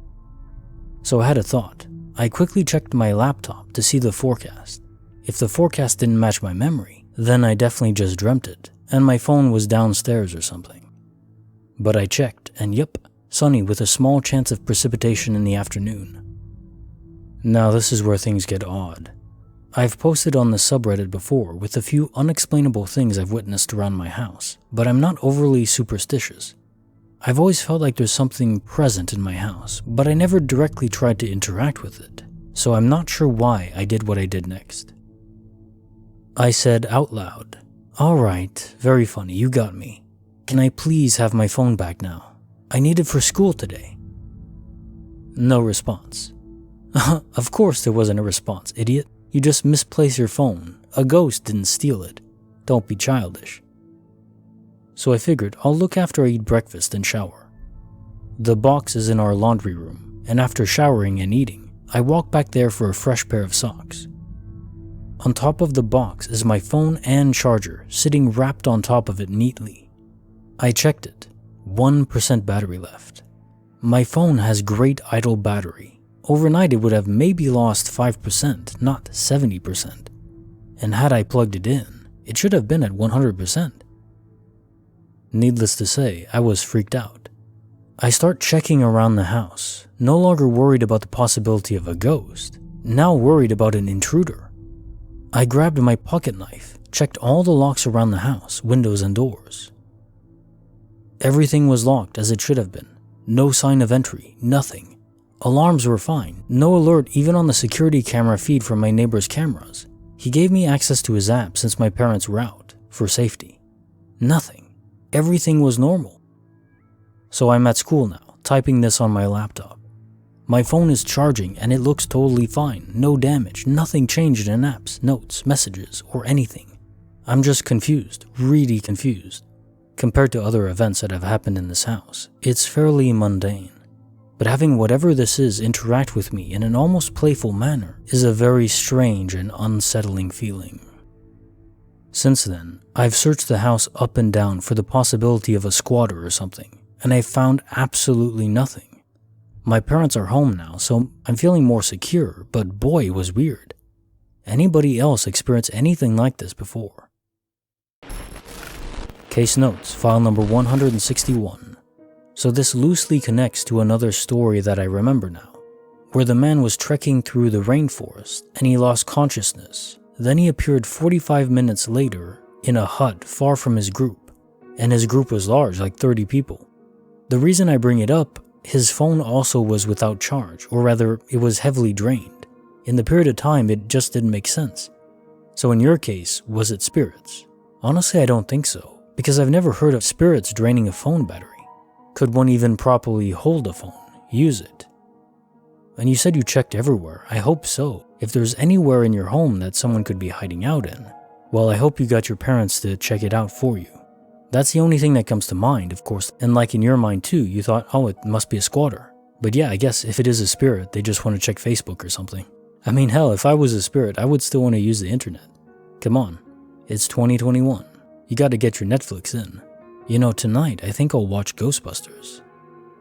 So I had a thought. I quickly checked my laptop to see the forecast. If the forecast didn't match my memory, then I definitely just dreamt it, and my phone was downstairs or something. But I checked, and yep, sunny with a small chance of precipitation in the afternoon. Now this is where things get odd. I've posted on the subreddit before with a few unexplainable things I've witnessed around my house, but I'm not overly superstitious. I've always felt like there's something present in my house, but I never directly tried to interact with it, so I'm not sure why I did what I did next. I said out loud, "Alright, very funny, you got me. Can I please have my phone back now? I need it for school today." No response. Of course there wasn't a response, idiot. You just misplaced your phone. A ghost didn't steal it. Don't be childish. So I figured I'll look after I eat breakfast and shower. The box is in our laundry room, and after showering and eating, I walk back there for a fresh pair of socks. On top of the box is my phone and charger sitting wrapped on top of it neatly. I checked it. 1% battery left. My phone has great idle battery. Overnight it would have maybe lost 5%, not 70%. And had I plugged it in, it should have been at 100%. Needless to say, I was freaked out. I start checking around the house, no longer worried about the possibility of a ghost, now worried about an intruder. I grabbed my pocket knife, checked all the locks around the house, windows and doors. Everything was locked as it should have been. No sign of entry, nothing. Alarms were fine, no alert even on the security camera feed from my neighbor's cameras. He gave me access to his app since my parents were out, for safety. Nothing. Everything was normal. So I'm at school now, typing this on my laptop. My phone is charging and it looks totally fine, no damage, nothing changed in apps, notes, messages, or anything. I'm just confused, really confused. Compared to other events that have happened in this house, it's fairly mundane. But having whatever this is interact with me in an almost playful manner is a very strange and unsettling feeling. Since then, I've searched the house up and down for the possibility of a squatter or something, and I've found absolutely nothing. My parents are home now, so I'm feeling more secure, but boy, it was weird. Anybody else experienced anything like this before? Case notes, file number 161. So this loosely connects to another story that I remember now, where the man was trekking through the rainforest and he lost consciousness. Then he appeared 45 minutes later in a hut far from his group, and his group was large, like 30 people. The reason I bring it up, his phone also was without charge, or rather, it was heavily drained. In the period of time, it just didn't make sense. So in your case, was it spirits? Honestly, I don't think so, because I've never heard of spirits draining a phone battery. Could one even properly hold a phone, use it? And you said you checked everywhere. I hope so. If there's anywhere in your home that someone could be hiding out in, well, I hope you got your parents to check it out for you. That's the only thing that comes to mind, of course. And like in your mind too, you thought, oh, it must be a squatter. But yeah, I guess if it is a spirit, they just want to check Facebook or something. I mean, hell, if I was a spirit, I would still want to use the internet. Come on, it's 2021. You got to get your Netflix in. You know, tonight I think I'll watch Ghostbusters.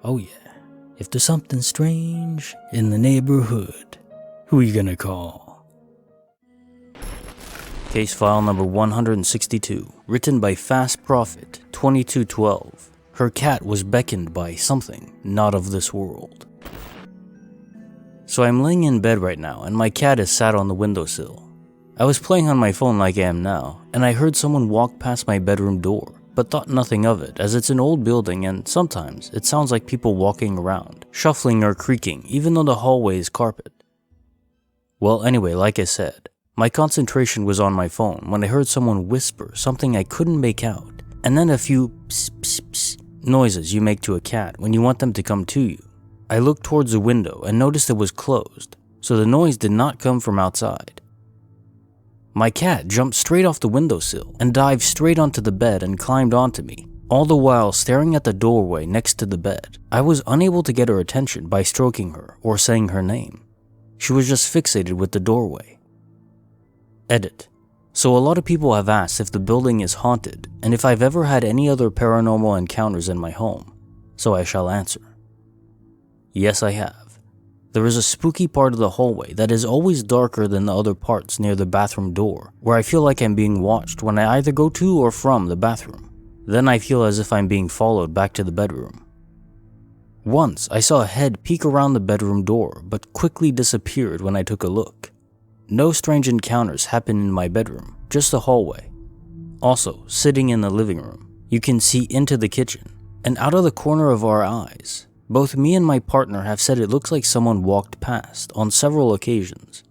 Oh yeah, if there's something strange in the neighborhood, who are you gonna call? Case file number 162, written by Fast Prophet 2212. Her cat was beckoned by something not of this world. So I'm laying in bed right now and my cat is sat on the windowsill. I was playing on my phone like I am now, and I heard someone walk past my bedroom door, but thought nothing of it as it's an old building and sometimes it sounds like people walking around, shuffling or creaking even though the hallway is carpet. Well, anyway, like I said, my concentration was on my phone when I heard someone whisper something I couldn't make out, and then a few pss pss pss noises you make to a cat when you want them to come to you. I looked towards the window and noticed it was closed, so the noise did not come from outside. My cat jumped straight off the windowsill and dived straight onto the bed and climbed onto me, all the while staring at the doorway next to the bed. I was unable to get her attention by stroking her or saying her name. She was just fixated with the doorway. Edit. So a lot of people have asked if the building is haunted and if I've ever had any other paranormal encounters in my home, so I shall answer. Yes, I have. There is a spooky part of the hallway that is always darker than the other parts near the bathroom door, where I feel like I'm being watched when I either go to or from the bathroom. Then I feel as if I'm being followed back to the bedroom. Once, I saw a head peek around the bedroom door, but quickly disappeared when I took a look. No strange encounters happened in my bedroom, just the hallway. Also, sitting in the living room, you can see into the kitchen, and out of the corner of our eyes, both me and my partner have said it looks like someone walked past on several occasions.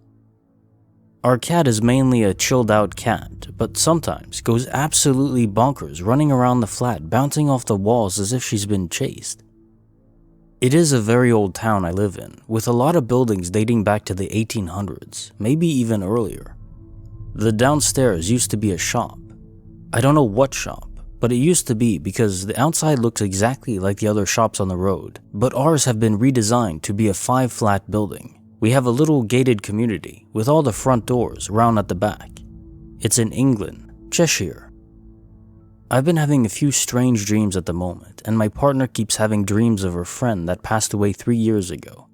Our cat is mainly a chilled out cat, but sometimes goes absolutely bonkers running around the flat, bouncing off the walls as if she's been chased. It is a very old town I live in, with a lot of buildings dating back to the 1800s, maybe even earlier. The downstairs used to be a shop. I don't know what shop, but it used to be because the outside looks exactly like the other shops on the road, but ours have been redesigned to be a 5-flat building. We have a little gated community with all the front doors round at the back. It's in England, Cheshire. I've been having a few strange dreams at the moment, and my partner keeps having dreams of her friend that passed away 3 years ago.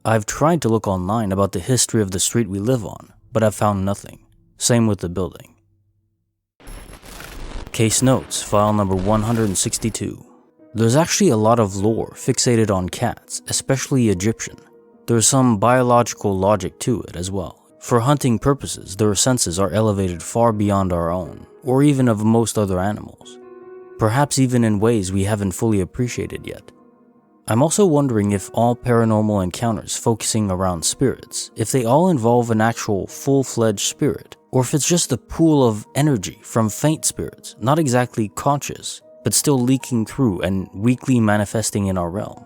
I've tried to look online about the history of the street we live on, but I've found nothing. Same with the building. Case notes, file number 162. There's actually a lot of lore fixated on cats, especially Egyptian. There's some biological logic to it as well. For hunting purposes, their senses are elevated far beyond our own, or even of most other animals. Perhaps even in ways we haven't fully appreciated yet. I'm also wondering if all paranormal encounters focusing around spirits, if they all involve an actual full-fledged spirit, or if it's just a pool of energy from faint spirits, not exactly conscious, but still leaking through and weakly manifesting in our realm.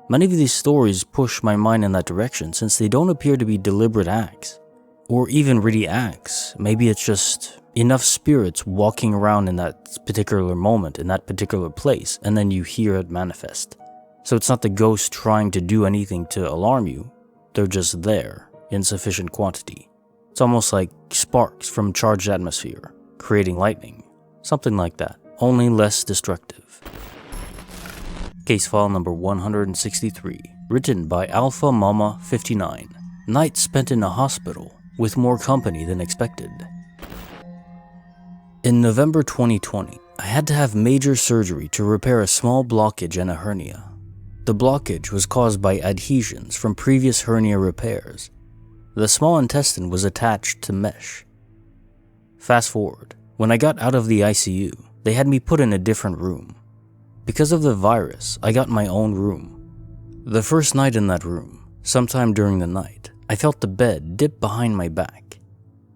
Many of these stories push my mind in that direction since they don't appear to be deliberate acts, or even really acts. Maybe it's just enough spirits walking around in that particular moment, in that particular place, and then you hear it manifest. So it's not the ghost trying to do anything to alarm you, they're just there in sufficient quantity. It's almost like sparks from charged atmosphere, creating lightning. Something like that, only less destructive. Case file number 163, written by Alpha Mama 59. Night spent in a hospital with more company than expected. In November 2020, I had to have major surgery to repair a small blockage and a hernia. The blockage was caused by adhesions from previous hernia repairs. The small intestine was attached to mesh. Fast forward, when I got out of the ICU, they had me put in a different room. Because of the virus, I got my own room. The first night in that room, sometime during the night, I felt the bed dip behind my back.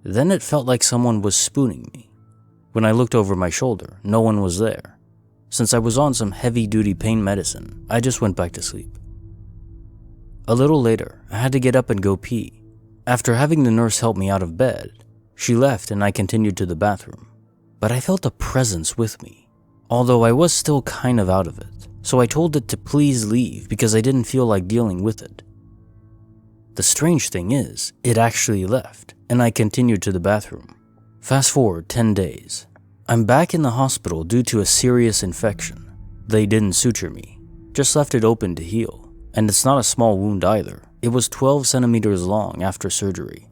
Then it felt like someone was spooning me. When I looked over my shoulder, no one was there. Since I was on some heavy-duty pain medicine, I just went back to sleep. A little later, I had to get up and go pee. After having the nurse help me out of bed, she left and I continued to the bathroom. But I felt a presence with me, although I was still kind of out of it, so I told it to please leave because I didn't feel like dealing with it. The strange thing is, it actually left, and I continued to the bathroom. Fast forward 10 days. I'm back in the hospital due to a serious infection. They didn't suture me, just left it open to heal. And it's not a small wound either. It was 12 centimeters long after surgery.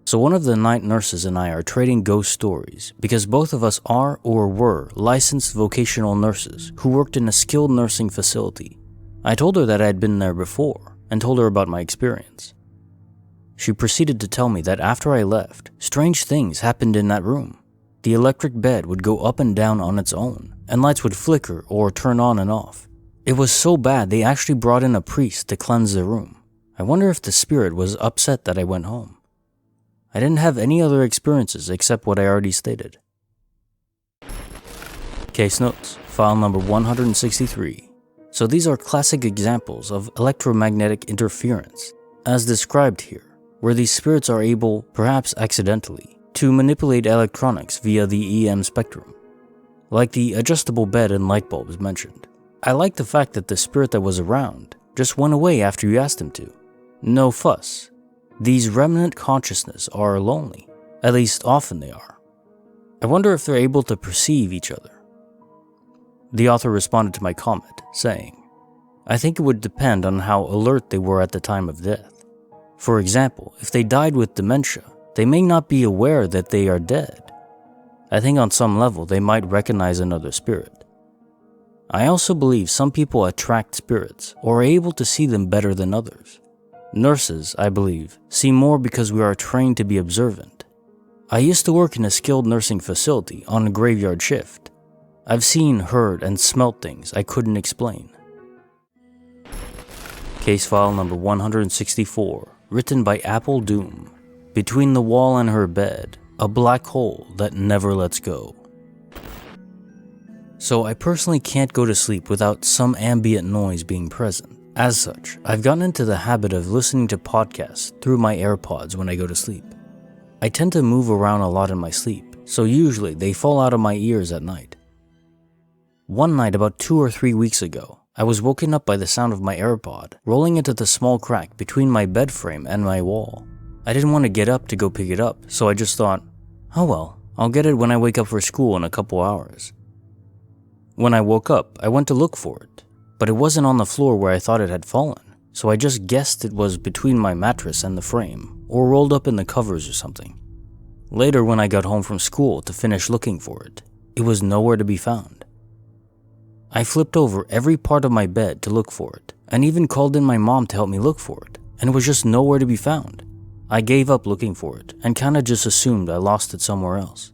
So one of the night nurses and I are trading ghost stories because both of us are or were licensed vocational nurses who worked in a skilled nursing facility. I told her that I had been there before and told her about my experience. She proceeded to tell me that after I left, strange things happened in that room. The electric bed would go up and down on its own, and lights would flicker or turn on and off. It was so bad they actually brought in a priest to cleanse the room. I wonder if the spirit was upset that I went home. I didn't have any other experiences except what I already stated. Case notes, file number 163. So these are classic examples of electromagnetic interference, as described here, where these spirits are able, perhaps accidentally, to manipulate electronics via the EM spectrum, like the adjustable bed and light bulbs mentioned. I like the fact that the spirit that was around just went away after you asked him to. No fuss. These remnant consciousness are lonely, at least often they are. I wonder if they're able to perceive each other. The author responded to my comment, saying, I think it would depend on how alert they were at the time of death. For example, if they died with dementia, they may not be aware that they are dead. I think on some level they might recognize another spirit. I also believe some people attract spirits or are able to see them better than others. Nurses, I believe, see more because we are trained to be observant. I used to work in a skilled nursing facility on a graveyard shift. I've seen, heard, and smelt things I couldn't explain. Case file number 164, written by Apple Doom. Between the wall and her bed, a black hole that never lets go. So I personally can't go to sleep without some ambient noise being present. As such, I've gotten into the habit of listening to podcasts through my AirPods when I go to sleep. I tend to move around a lot in my sleep, so usually they fall out of my ears at night. One night about 2 or 3 weeks ago, I was woken up by the sound of my AirPod rolling into the small crack between my bed frame and my wall. I didn't want to get up to go pick it up, so I just thought, oh well, I'll get it when I wake up for school in a couple hours. When I woke up, I went to look for it, but it wasn't on the floor where I thought it had fallen, so I just guessed it was between my mattress and the frame, or rolled up in the covers or something. Later, when I got home from school to finish looking for it, it was nowhere to be found. I flipped over every part of my bed to look for it, and even called in my mom to help me look for it, and it was just nowhere to be found. I gave up looking for it, and kinda just assumed I lost it somewhere else.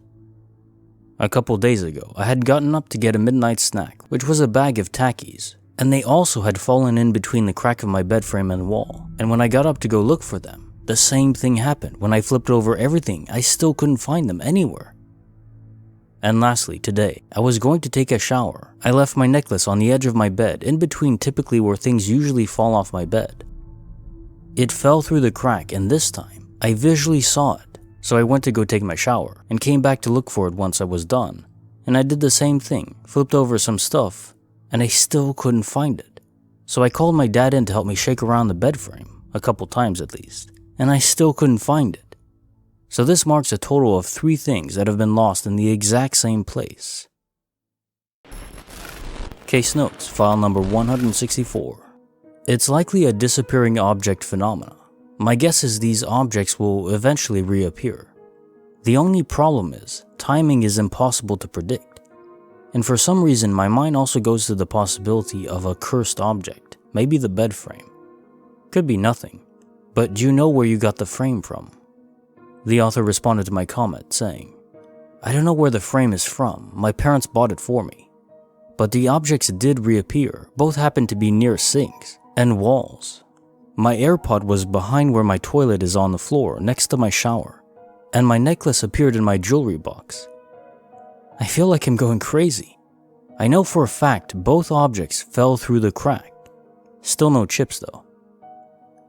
A couple days ago, I had gotten up to get a midnight snack, which was a bag of Takis, and they also had fallen in between the crack of my bed frame and wall, and when I got up to go look for them, the same thing happened. When I flipped over everything, I still couldn't find them anywhere. And lastly, today, I was going to take a shower. I left my necklace on the edge of my bed, in between typically where things usually fall off my bed. It fell through the crack, and this time, I visually saw it. So I went to go take my shower, and came back to look for it once I was done. And I did the same thing, flipped over some stuff, and I still couldn't find it. So I called my dad in to help me shake around the bed frame, a couple times at least, and I still couldn't find it. So this marks a total of 3 things that have been lost in the exact same place. Case notes, file number 164. It's likely a disappearing object phenomena. My guess is these objects will eventually reappear. The only problem is, timing is impossible to predict. And for some reason, my mind also goes to the possibility of a cursed object, maybe the bed frame. Could be nothing, but do you know where you got the frame from? The author responded to my comment saying, I don't know where the frame is from, my parents bought it for me. But the objects did reappear, both happened to be near sinks and walls. My AirPod was behind where my toilet is on the floor next to my shower, and my necklace appeared in my jewelry box. I feel like I'm going crazy. I know for a fact both objects fell through the crack. Still no chips though.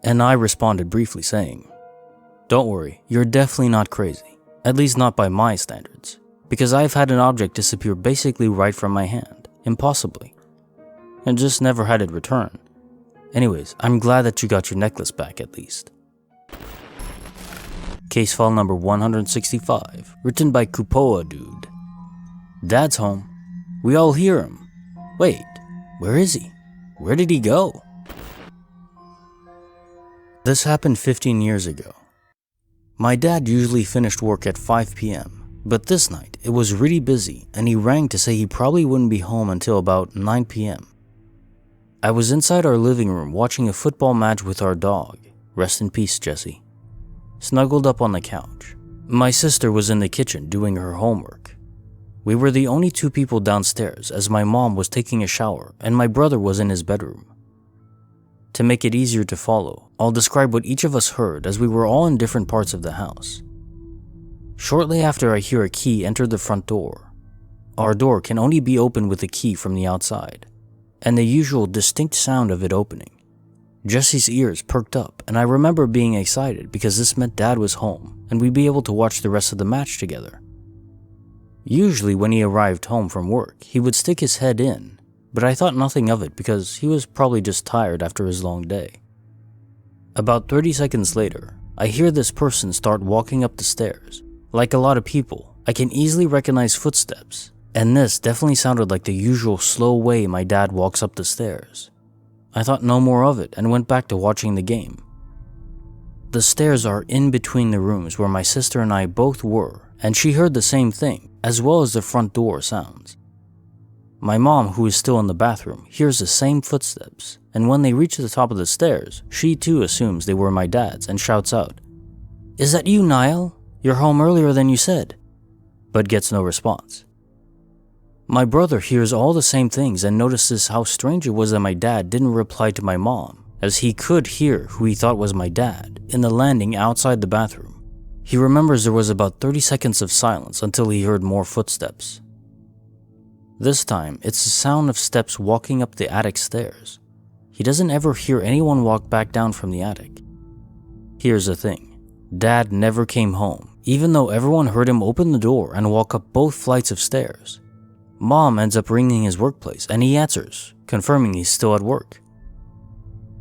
And I responded briefly saying, don't worry, you're definitely not crazy, at least not by my standards, because I've had an object disappear basically right from my hand, impossibly, and just never had it return. Anyways, I'm glad that you got your necklace back at least. Case file number 165, written by Kupoa Dude. Dad's home. We all hear him. Wait, where is he? Where did he go? This happened 15 years ago. My dad usually finished work at 5 p.m., but this night it was really busy and he rang to say he probably wouldn't be home until about 9 p.m. I was inside our living room watching a football match with our dog, rest in peace Jessie, snuggled up on the couch. My sister was in the kitchen doing her homework. We were the only 2 people downstairs as my mom was taking a shower and my brother was in his bedroom. To make it easier to follow, I'll describe what each of us heard as we were all in different parts of the house. Shortly after I hear a key enter the front door. Our door can only be opened with a key from the outside, and the usual distinct sound of it opening. Jesse's ears perked up, and I remember being excited because this meant Dad was home and we'd be able to watch the rest of the match together. Usually when he arrived home from work, he would stick his head in, but I thought nothing of it because he was probably just tired after his long day. About 30 seconds later, I hear this person start walking up the stairs. Like a lot of people, I can easily recognize footsteps, and this definitely sounded like the usual slow way my dad walks up the stairs. I thought no more of it and went back to watching the game. The stairs are in between the rooms where my sister and I both were, and she heard the same thing, as well as the front door sounds. My mom, who is still in the bathroom, hears the same footsteps, and when they reach the top of the stairs, she too assumes they were my dad's and shouts out, "Is that you, Niall? You're home earlier than you said," but gets no response. My brother hears all the same things and notices how strange it was that my dad didn't reply to my mom, as he could hear who he thought was my dad in the landing outside the bathroom. He remembers there was about 30 seconds of silence until he heard more footsteps. This time, it's the sound of steps walking up the attic stairs. He doesn't ever hear anyone walk back down from the attic. Here's the thing. Dad never came home, even though everyone heard him open the door and walk up both flights of stairs. Mom ends up ringing his workplace and he answers, confirming he's still at work.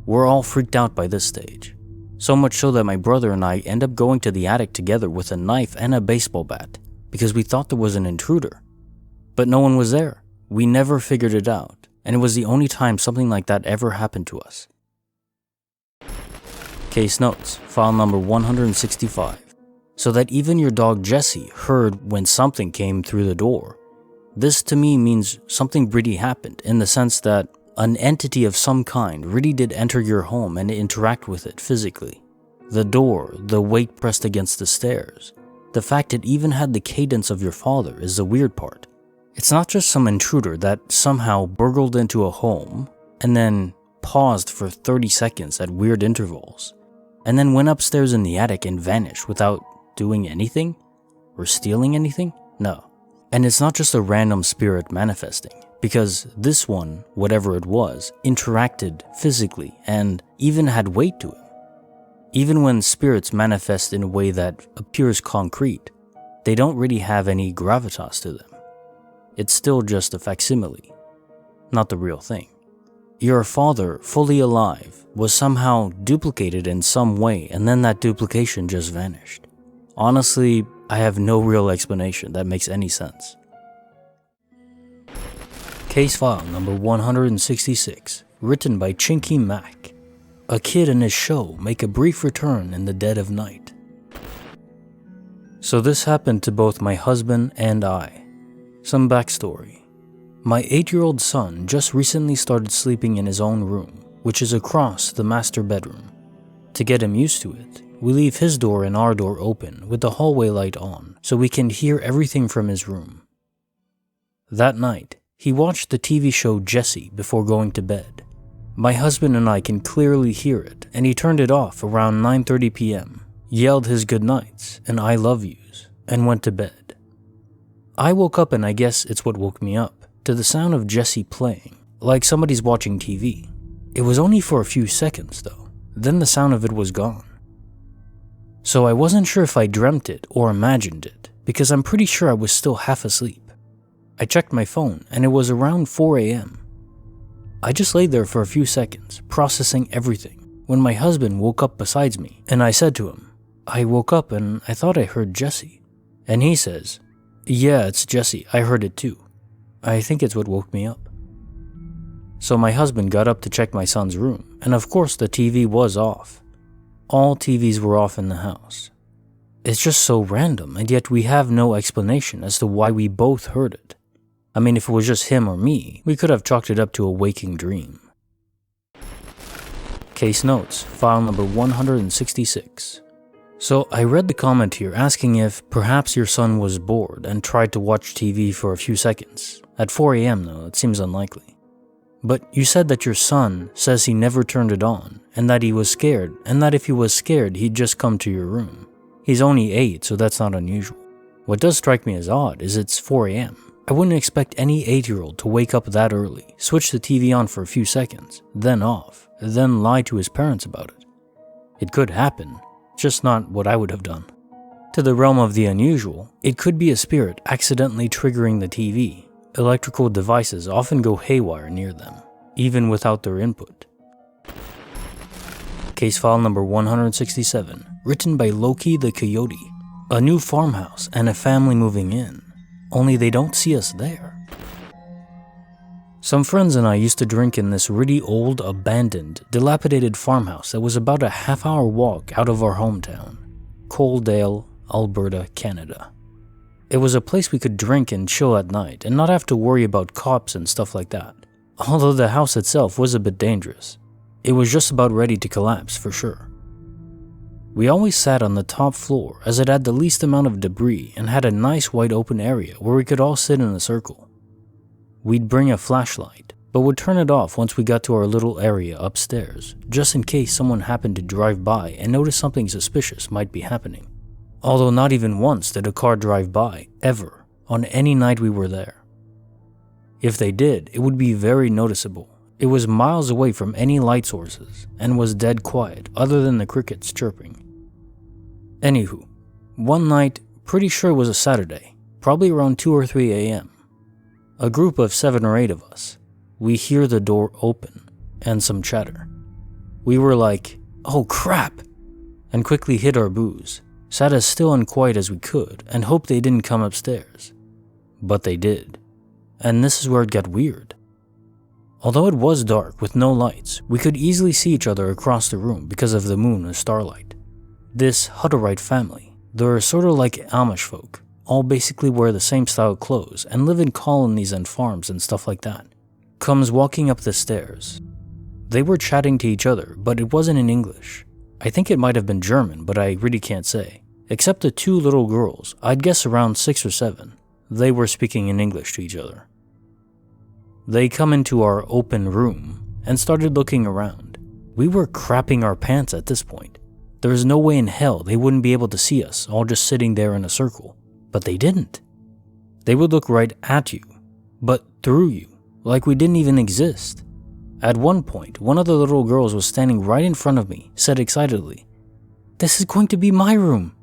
We're all freaked out by this stage, so much so that my brother and I end up going to the attic together with a knife and a baseball bat because we thought there was an intruder. But no one was there. We never figured it out, and it was the only time something like that ever happened to us. Case notes, file number 165. So that even your dog Jessie heard when something came through the door. This to me means something really happened in the sense that an entity of some kind really did enter your home and interact with it physically. The door, the weight pressed against the stairs, the fact it even had the cadence of your father is the weird part. It's not just some intruder that somehow burgled into a home and then paused for 30 seconds at weird intervals, and then went upstairs in the attic and vanished without doing anything or stealing anything. No. And it's not just a random spirit manifesting, because this one, whatever it was, interacted physically and even had weight to him. Even when spirits manifest in a way that appears concrete, they don't really have any gravitas to them. It's still just a facsimile, not the real thing. Your father, fully alive, was somehow duplicated in some way, and then that duplication just vanished. Honestly, I have no real explanation that makes any sense. Case file number 166, written by Chinky Mac. A kid and his show make a brief return in the dead of night. So this happened to both my husband and I. Some backstory. My 8-year-old son just recently started sleeping in his own room, which is across the master bedroom. To get him used to it, we leave his door and our door open with the hallway light on so we can hear everything from his room. That night, he watched the TV show Jessie before going to bed. My husband and I can clearly hear it, and he turned it off around 9:30 p.m., yelled his goodnights and I love yous, and went to bed. I woke up, and I guess it's what woke me up, to the sound of Jessie playing, like somebody's watching TV. It was only for a few seconds though, then the sound of it was gone. So I wasn't sure if I dreamt it or imagined it, because I'm pretty sure I was still half asleep. I checked my phone, and it was around 4 a.m. I just laid there for a few seconds, processing everything, when my husband woke up beside me, and I said to him, "I woke up and I thought I heard Jessie." And he says, "Yeah, it's Jessie, I heard it too. I think it's what woke me up." So my husband got up to check my son's room, and of course the TV was off. All TVs were off in the house. It's just so random, and yet we have no explanation as to why we both heard it. I mean, if it was just him or me, we could have chalked it up to a waking dream. Case notes, file number 166. So I read the comment here asking if perhaps your son was bored and tried to watch TV for a few seconds. At 4 a.m. though, it seems unlikely. But you said that your son says he never turned it on, and that he was scared, and that if he was scared, he'd just come to your room. He's only 8, so that's not unusual. What does strike me as odd is it's 4 a.m. I wouldn't expect any 8-year-old to wake up that early, switch the TV on for a few seconds, then off, then lie to his parents about it. It could happen, just not what I would have done. To the realm of the unusual, it could be a spirit accidentally triggering the TV. Electrical devices often go haywire near them, even without their input. Case file number 167, written by Loki the Coyote. A new farmhouse and a family moving in, only they don't see us there. Some friends and I used to drink in this really old, abandoned, dilapidated farmhouse that was about a half-hour walk out of our hometown, Coaldale, Alberta, Canada. It was a place we could drink and chill at night and not have to worry about cops and stuff like that, although the house itself was a bit dangerous. It was just about ready to collapse for sure. We always sat on the top floor as it had the least amount of debris and had a nice wide open area where we could all sit in a circle. We'd bring a flashlight, but would turn it off once we got to our little area upstairs, just in case someone happened to drive by and notice something suspicious might be happening. Although not even once did a car drive by, ever, on any night we were there. If they did, it would be very noticeable. It was miles away from any light sources and was dead quiet other than the crickets chirping. Anywho, one night, pretty sure it was a Saturday, probably around 2 or 3 a.m. A group of 7 or 8 of us, we hear the door open and some chatter. We were like, oh crap, and quickly hid our booze, sat as still and quiet as we could and hoped they didn't come upstairs. But they did, and this is where it got weird. Although it was dark with no lights, we could easily see each other across the room because of the moon and starlight. This Hutterite family, they're sort of like Amish folk, all basically wear the same style clothes and live in colonies and farms and stuff like that, comes walking up the stairs. They were chatting to each other, but it wasn't in English. I think it might have been German, but I really can't say. Except the 2 little girls, I'd guess around 6 or 7, they were speaking in English to each other. They come into our open room and started looking around. We were crapping our pants at this point. There was no way in hell they wouldn't be able to see us all just sitting there in a circle. But they didn't. They would look right at you, but through you, like we didn't even exist. At one point, one of the little girls was standing right in front of me, said excitedly, "This is going to be my room."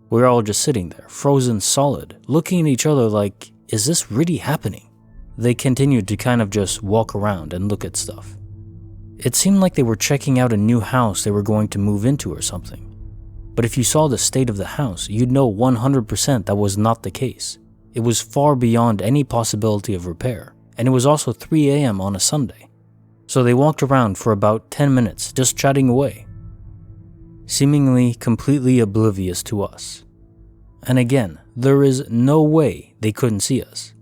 We were all just sitting there, frozen solid, looking at each other like, is this really happening? They continued to kind of just walk around and look at stuff. It seemed like they were checking out a new house they were going to move into or something. But if you saw the state of the house, you'd know 100% that was not the case. It was far beyond any possibility of repair, and it was also 3 a.m. on a Sunday. So they walked around for about 10 minutes just chatting away, seemingly completely oblivious to us. And again, there is no way they couldn't see us.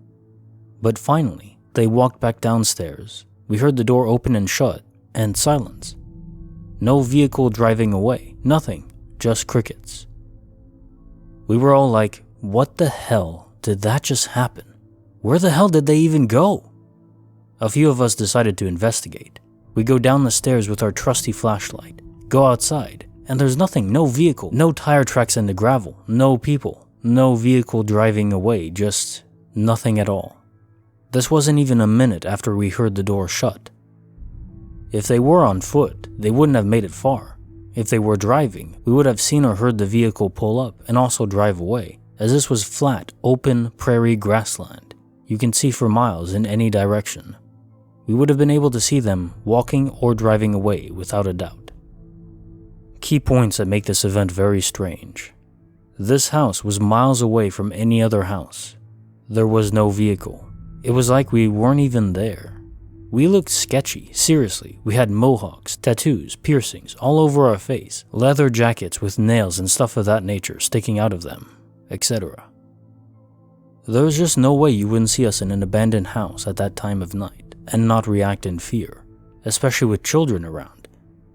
But finally, they walked back downstairs. We heard the door open and shut, and silence. No vehicle driving away, nothing. Just crickets. We were all like, what the hell did that just happen? Where the hell did they even go? A few of us decided to investigate. We go down the stairs with our trusty flashlight, go outside, and there's nothing, no vehicle, no tire tracks in the gravel, no people, no vehicle driving away, just nothing at all. This wasn't even a minute after we heard the door shut. If they were on foot, they wouldn't have made it far. If they were driving, we would have seen or heard the vehicle pull up and also drive away, as this was flat, open, prairie grassland. You can see for miles in any direction. We would have been able to see them walking or driving away without a doubt. Key points that make this event very strange. This house was miles away from any other house. There was no vehicle. It was like we weren't even there. We looked sketchy, seriously. We had mohawks, tattoos, piercings all over our face, leather jackets with nails and stuff of that nature sticking out of them, etc. There was just no way you wouldn't see us in an abandoned house at that time of night and not react in fear, especially with children around.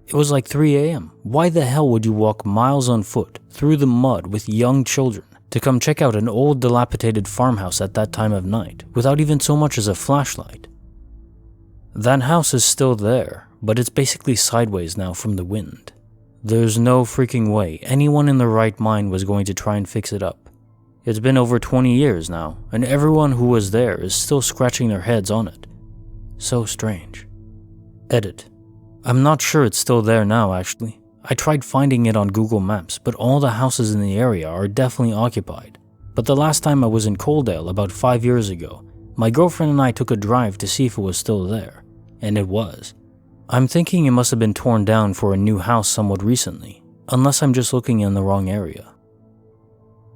It was like 3 a.m. Why the hell would you walk miles on foot through the mud with young children to come check out an old dilapidated farmhouse at that time of night without even so much as a flashlight? That house is still there, but it's basically sideways now from the wind. There's no freaking way anyone in their right mind was going to try and fix it up. It's been over 20 years now, and everyone who was there is still scratching their heads on it. So strange. Edit. I'm not sure it's still there now, actually. I tried finding it on Google Maps, but all the houses in the area are definitely occupied. But the last time I was in Coaldale, about 5 years ago, my girlfriend and I took a drive to see if it was still there, and it was. I'm thinking it must have been torn down for a new house somewhat recently, unless I'm just looking in the wrong area.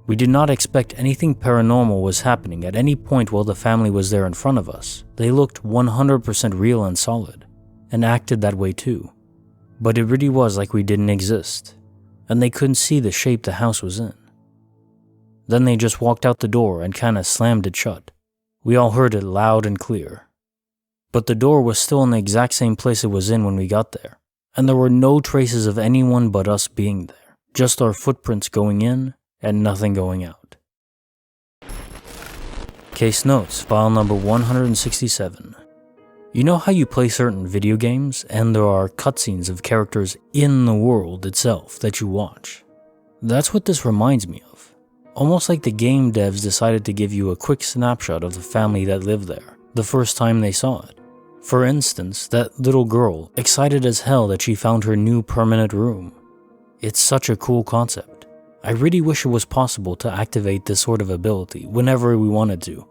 We did not expect anything paranormal was happening at any point while the family was there in front of us. They looked 100% real and solid, and acted that way too. But it really was like we didn't exist, and they couldn't see the shape the house was in. Then they just walked out the door and kinda slammed it shut. We all heard it loud and clear. But the door was still in the exact same place it was in when we got there, and there were no traces of anyone but us being there, just our footprints going in and nothing going out. Case notes, file number 167. You know how you play certain video games and there are cutscenes of characters in the world itself that you watch? That's what this reminds me of. Almost like the game devs decided to give you a quick snapshot of the family that lived there the first time they saw it. For instance, that little girl, excited as hell that she found her new permanent room. It's such a cool concept. I really wish it was possible to activate this sort of ability whenever we wanted to.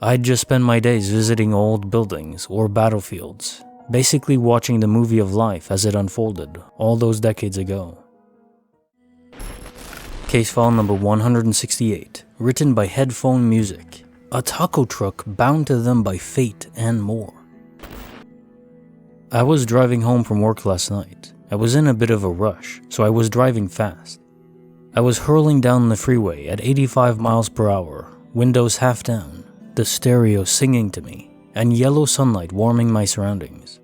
I'd just spend my days visiting old buildings or battlefields, basically watching the movie of life as it unfolded all those decades ago. Case file number 168, written by Headphone Music. A taco truck bound to them by fate and more. I was driving home from work last night. I was in a bit of a rush, so I was driving fast. I was hurling down the freeway at 85 miles per hour, windows half down, the stereo singing to me, and yellow sunlight warming my surroundings.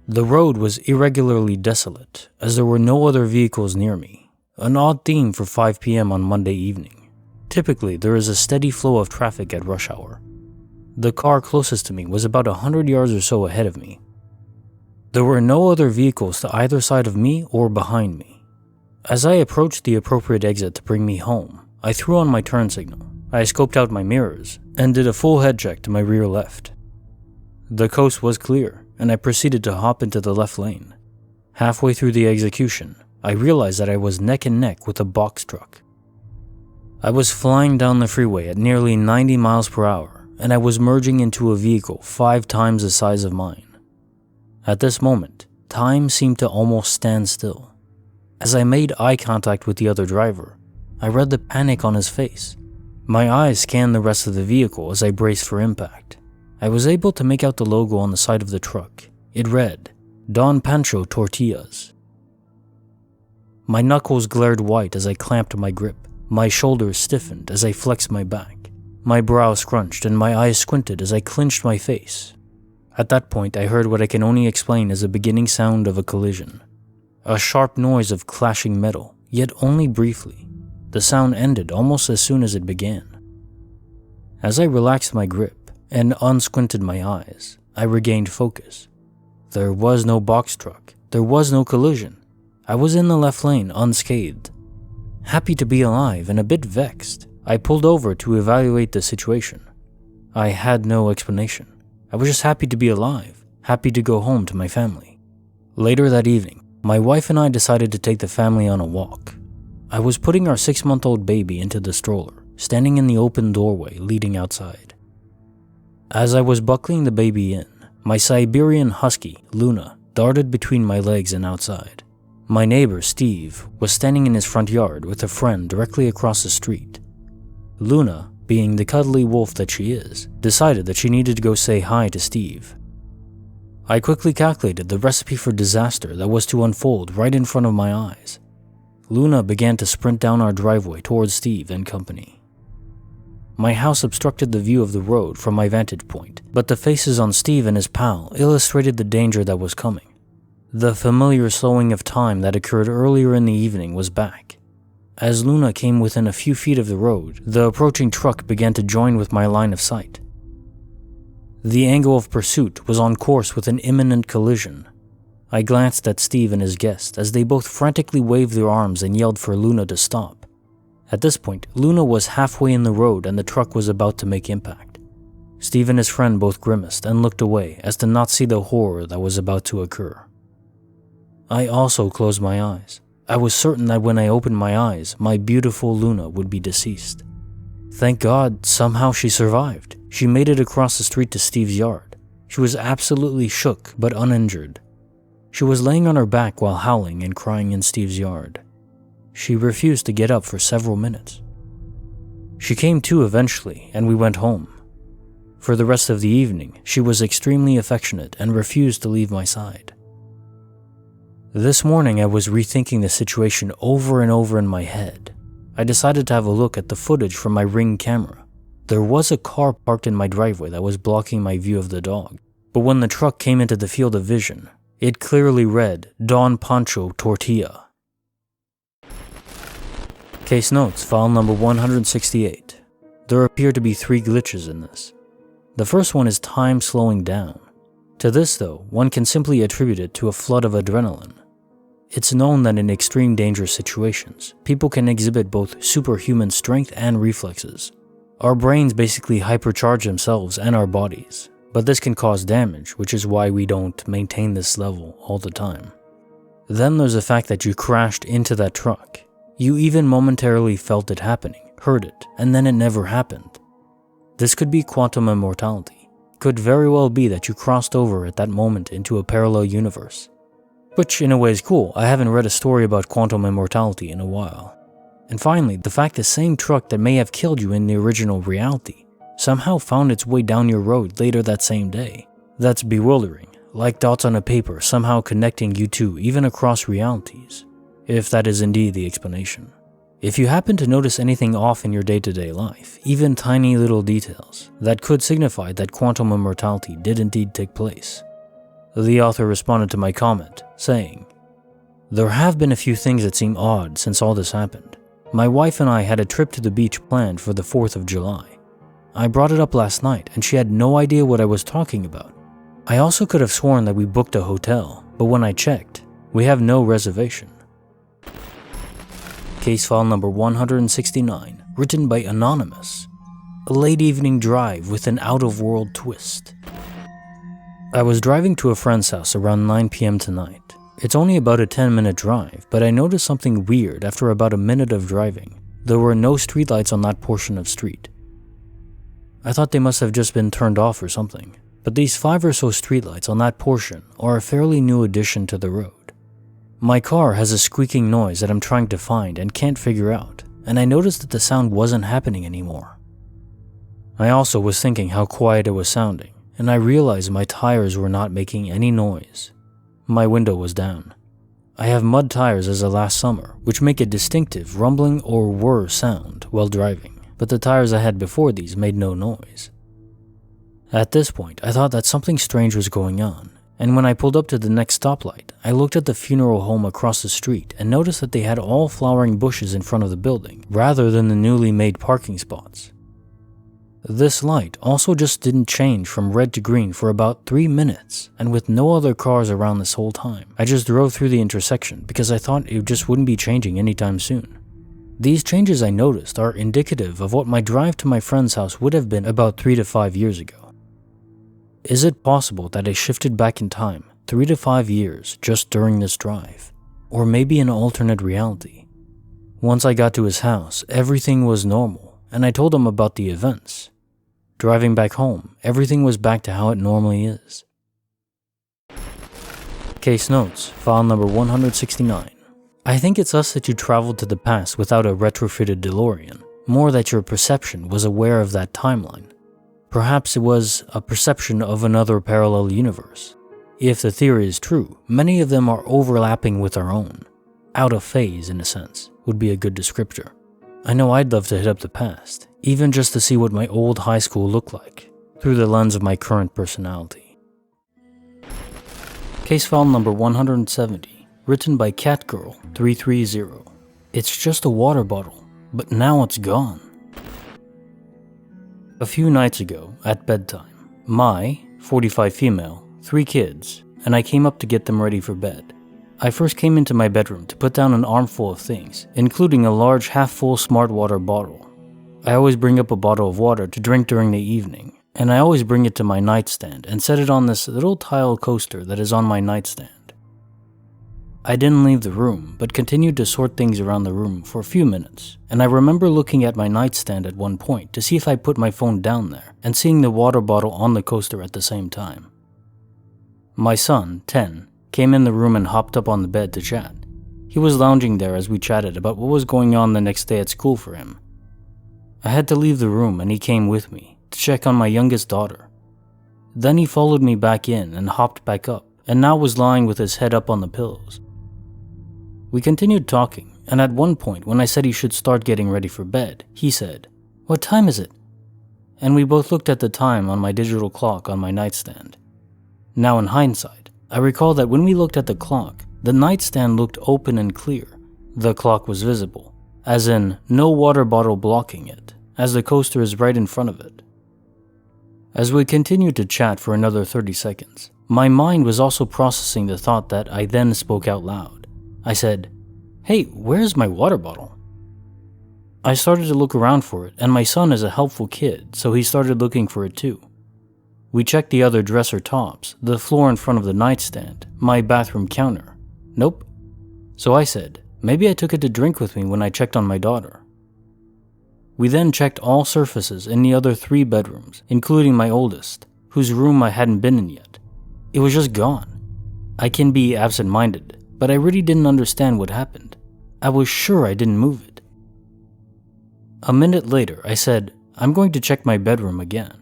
The road was irregularly desolate, as there were no other vehicles near me, an odd theme for 5 p.m. on Monday evening. Typically, there is a steady flow of traffic at rush hour. The car closest to me was about 100 yards or so ahead of me. There were no other vehicles to either side of me or behind me. As I approached the appropriate exit to bring me home, I threw on my turn signal. I scoped out my mirrors and did a full head check to my rear left. The coast was clear, and I proceeded to hop into the left lane. Halfway through the execution, I realized that I was neck and neck with a box truck. I was flying down the freeway at nearly 90 miles per hour, and I was merging into a vehicle 5 times the size of mine. At this moment, time seemed to almost stand still. As I made eye contact with the other driver, I read the panic on his face. My eyes scanned the rest of the vehicle as I braced for impact. I was able to make out the logo on the side of the truck. It read, Don Pancho Tortillas. My knuckles glared white as I clamped my grip. My shoulders stiffened as I flexed my back. My brow scrunched and my eyes squinted as I clenched my face. At that point, I heard what I can only explain as the beginning sound of a collision. A sharp noise of clashing metal, yet only briefly. The sound ended almost as soon as it began. As I relaxed my grip and unsquinted my eyes, I regained focus. There was no box truck. There was no collision. I was in the left lane unscathed. Happy to be alive and a bit vexed, I pulled over to evaluate the situation. I had no explanation. I was just happy to be alive, happy to go home to my family. Later that evening, my wife and I decided to take the family on a walk. I was putting our 6-month-old baby into the stroller, standing in the open doorway leading outside. As I was buckling the baby in, my Siberian husky, Luna, darted between my legs and outside. My neighbor, Steve, was standing in his front yard with a friend directly across the street. Luna, being the cuddly wolf that she is, decided that she needed to go say hi to Steve. I quickly calculated the recipe for disaster that was to unfold right in front of my eyes. Luna began to sprint down our driveway towards Steve and company. My house obstructed the view of the road from my vantage point, but the faces on Steve and his pal illustrated the danger that was coming. The familiar slowing of time that occurred earlier in the evening was back. As Luna came within a few feet of the road, the approaching truck began to join with my line of sight. The angle of pursuit was on course with an imminent collision. I glanced at Steve and his guest as they both frantically waved their arms and yelled for Luna to stop. At this point, Luna was halfway in the road and the truck was about to make impact. Steve and his friend both grimaced and looked away as to not see the horror that was about to occur. I also closed my eyes. I was certain that when I opened my eyes, my beautiful Luna would be deceased. Thank God, somehow she survived. She made it across the street to Steve's yard. She was absolutely shook, but uninjured. She was laying on her back while howling and crying in Steve's yard. She refused to get up for several minutes. She came to eventually, and we went home. For the rest of the evening, she was extremely affectionate and refused to leave my side. This morning, I was rethinking the situation over and over in my head. I decided to have a look at the footage from my Ring camera. There was a car parked in my driveway that was blocking my view of the dog, but when the truck came into the field of vision, it clearly read Don Pancho Tortilla. Case notes, file number 168. There appear to be 3 glitches in this. The first one is time slowing down. To this though, one can simply attribute it to a flood of adrenaline. It's known that in extreme dangerous situations, people can exhibit both superhuman strength and reflexes. Our brains basically hypercharge themselves and our bodies, but this can cause damage, which is why we don't maintain this level all the time. Then there's the fact that you crashed into that truck. You even momentarily felt it happening, heard it, and then it never happened. This could be quantum immortality. Could very well be that you crossed over at that moment into a parallel universe. Which in a way is cool. I haven't read a story about quantum immortality in a while. And finally, the fact the same truck that may have killed you in the original reality somehow found its way down your road later that same day. That's bewildering, like dots on a paper somehow connecting you two even across realities, if that is indeed the explanation. If you happen to notice anything off in your day-to-day life, even tiny little details, that could signify that quantum immortality did indeed take place. The author responded to my comment, saying, "There have been a few things that seem odd since all this happened. My wife and I had a trip to the beach planned for the 4th of July. I brought it up last night and she had no idea what I was talking about. I also could have sworn that we booked a hotel, but when I checked, we have no reservation." Case file number 169, written by Anonymous. A late evening drive with an out-of-world twist. I was driving to a friend's house around 9 p.m. tonight. It's only about a 10-minute drive, but I noticed something weird after about a minute of driving. There were no streetlights on that portion of street. I thought they must have just been turned off or something, but these 5 or so streetlights on that portion are a fairly new addition to the road. My car has a squeaking noise that I'm trying to find and can't figure out, and I noticed that the sound wasn't happening anymore. I also was thinking how quiet it was sounding, and I realized my tires were not making any noise. My window was down. I have mud tires as of last summer, which make a distinctive rumbling or whir sound while driving, but the tires I had before these made no noise. At this point, I thought that something strange was going on, and when I pulled up to the next stoplight, I looked at the funeral home across the street and noticed that they had all flowering bushes in front of the building, rather than the newly made parking spots. This light also just didn't change from red to green for about 3 minutes, and with no other cars around this whole time, I just drove through the intersection because I thought it just wouldn't be changing anytime soon. These changes I noticed are indicative of what my drive to my friend's house would have been about 3 to 5 years ago. Is it possible that I shifted back in time 3 to 5 years just during this drive? Or maybe an alternate reality? Once I got to his house, everything was normal, and I told him about the events. Driving back home, everything was back to how it normally is. Case notes, file number 169. I think it's us that you traveled to the past without a retrofitted DeLorean, more that your perception was aware of that timeline. Perhaps it was a perception of another parallel universe. If the theory is true, many of them are overlapping with our own. Out of phase, in a sense, would be a good descriptor. I know I'd love to hit up the past, even just to see what my old high school looked like, through the lens of my current personality. Case file number 170, written by Catgirl330. It's just a water bottle, but now it's gone. A few nights ago, at bedtime, my 45 female, 3 kids, and I came up to get them ready for bed. I first came into my bedroom to put down an armful of things, including a large half-full smart water bottle. I always bring up a bottle of water to drink during the evening, and I always bring it to my nightstand and set it on this little tile coaster that is on my nightstand. I didn't leave the room, but continued to sort things around the room for a few minutes, and I remember looking at my nightstand at one point to see if I put my phone down there and seeing the water bottle on the coaster at the same time. My son, 10, came in the room and hopped up on the bed to chat. He was lounging there as we chatted about what was going on the next day at school for him. I had to leave the room and he came with me to check on my youngest daughter. Then he followed me back in and hopped back up, and now was lying with his head up on the pillows. We continued talking, and at one point when I said he should start getting ready for bed, he said, "What time is it?" And we both looked at the time on my digital clock on my nightstand. Now in hindsight, I recall that when we looked at the clock, the nightstand looked open and clear. The clock was visible, as in no water bottle blocking it, as the coaster is right in front of it. As we continued to chat for another 30 seconds, my mind was also processing the thought that I then spoke out loud. I said, "Hey, where's my water bottle?" I started to look around for it, and my son is a helpful kid, so he started looking for it too. We checked the other dresser tops, the floor in front of the nightstand, my bathroom counter. Nope. So I said, maybe I took it to drink with me when I checked on my daughter. We then checked all surfaces in the other 3 bedrooms, including my oldest, whose room I hadn't been in yet. It was just gone. I can be absent-minded, but I really didn't understand what happened. I was sure I didn't move it. A minute later, I said, I'm going to check my bedroom again.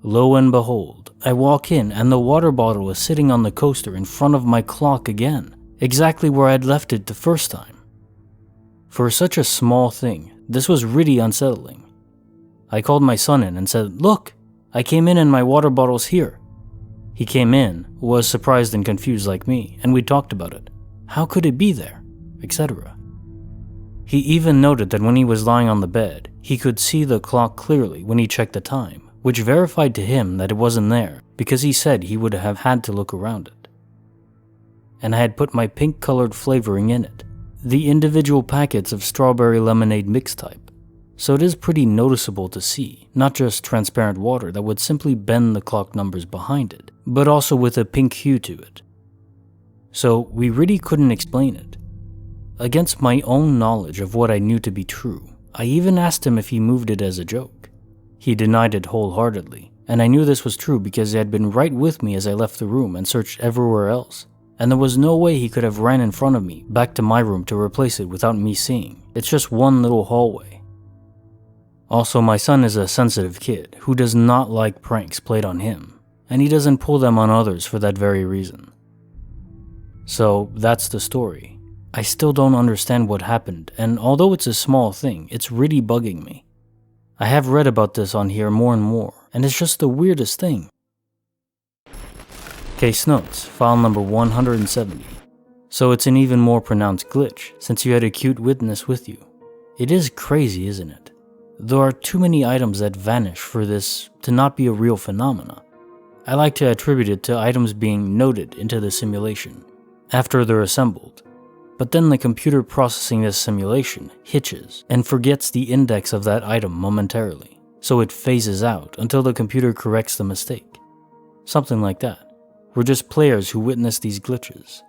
Lo and behold, I walk in and the water bottle is sitting on the coaster in front of my clock again, exactly where I'd left it the first time. For such a small thing, this was really unsettling. I called my son in and said, "Look, I came in and my water bottle's here." He came in, was surprised and confused like me, and we talked about it. How could it be there? Etc. He even noted that when he was lying on the bed, he could see the clock clearly when he checked the time, which verified to him that it wasn't there because he said he would have had to look around it. And I had put my pink-colored flavoring in it, the individual packets of strawberry lemonade mix type, so it is pretty noticeable to see, not just transparent water that would simply bend the clock numbers behind it, but also with a pink hue to it. So we really couldn't explain it. Against my own knowledge of what I knew to be true, I even asked him if he moved it as a joke. He denied it wholeheartedly, and I knew this was true because he had been right with me as I left the room and searched everywhere else, and there was no way he could have ran in front of me back to my room to replace it without me seeing. It's just one little hallway. Also, my son is a sensitive kid who does not like pranks played on him, and he doesn't pull them on others for that very reason. So that's the story. I still don't understand what happened, and although it's a small thing, it's really bugging me. I have read about this on here more and more, and it's just the weirdest thing. Case notes, file number 170. So it's an even more pronounced glitch, since you had a cute witness with you. It is crazy, isn't it? There are too many items that vanish for this to not be a real phenomena. I like to attribute it to items being noted into the simulation after they're assembled. But then the computer processing this simulation hitches and forgets the index of that item momentarily, so it phases out until the computer corrects the mistake. Something like that. We're just players who witness these glitches.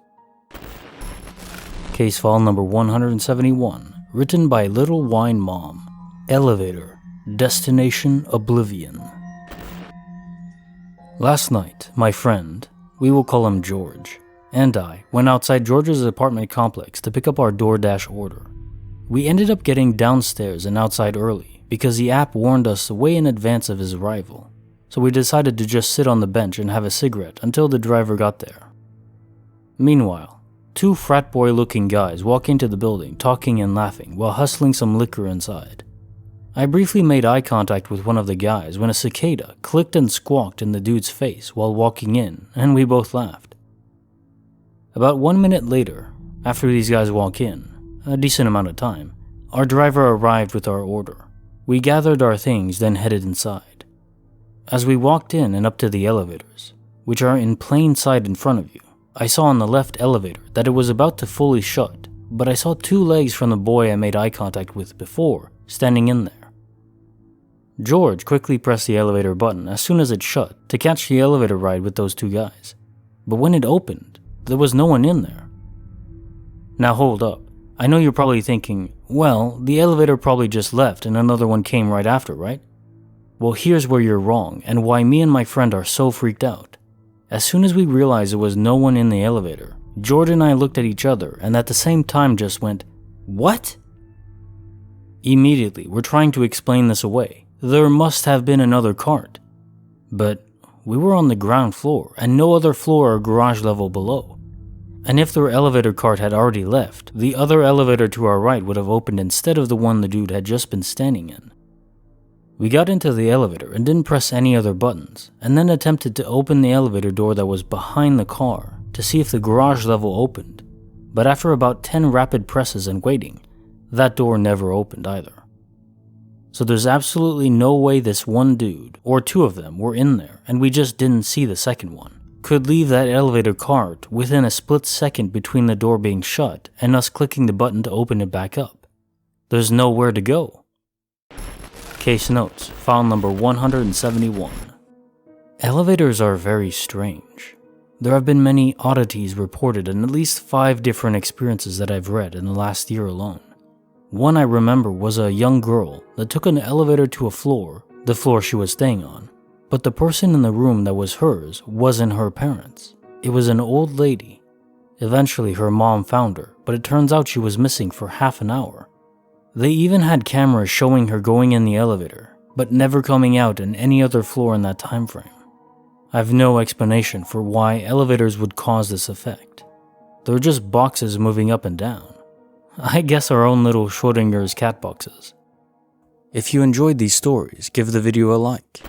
Case file number 171, written by Little Wine Mom. Elevator, Destination Oblivion. Last night, my friend, we will call him George, and I went outside George's apartment complex to pick up our DoorDash order. We ended up getting downstairs and outside early because the app warned us way in advance of his arrival, so we decided to just sit on the bench and have a cigarette until the driver got there. Meanwhile, 2 frat boy looking guys walk into the building talking and laughing while hustling some liquor inside. I briefly made eye contact with one of the guys when a cicada clicked and squawked in the dude's face while walking in, and we both laughed. About 1 minute later, after these guys walk in, a decent amount of time, our driver arrived with our order. We gathered our things, then headed inside. As we walked in and up to the elevators, which are in plain sight in front of you, I saw on the left elevator that it was about to fully shut, but I saw 2 legs from the boy I made eye contact with before, standing in there. George quickly pressed the elevator button as soon as it shut to catch the elevator ride with those 2 guys, but when it opened, there was no one in there. Now hold up, I know you're probably thinking, well, the elevator probably just left and another one came right after, right? Well, here's where you're wrong and why me and my friend are so freaked out. As soon as we realized there was no one in the elevator, George and I looked at each other and at the same time just went, "What?" Immediately, we're trying to explain this away. There must have been another cart. But we were on the ground floor and no other floor or garage level below. And if their elevator cart had already left, the other elevator to our right would have opened instead of the one the dude had just been standing in. We got into the elevator and didn't press any other buttons, and then attempted to open the elevator door that was behind the car to see if the garage level opened. But after about 10 rapid presses and waiting, that door never opened either. So there's absolutely no way this one dude, or two of them, were in there, and we just didn't see the second one, could leave that elevator cart within a split second between the door being shut and us clicking the button to open it back up. There's nowhere to go. Case notes, file number 171. Elevators are very strange. There have been many oddities reported in at least 5 different experiences that I've read in the last year alone. One I remember was a young girl that took an elevator to a floor, the floor she was staying on, but the person in the room that was hers wasn't her parents. It was an old lady. Eventually her mom found her, but it turns out she was missing for half an hour. They even had cameras showing her going in the elevator, but never coming out in any other floor in that time frame. I have no explanation for why elevators would cause this effect. They're just boxes moving up and down. I guess our own little Schrodinger's cat boxes. If you enjoyed these stories, give the video a like.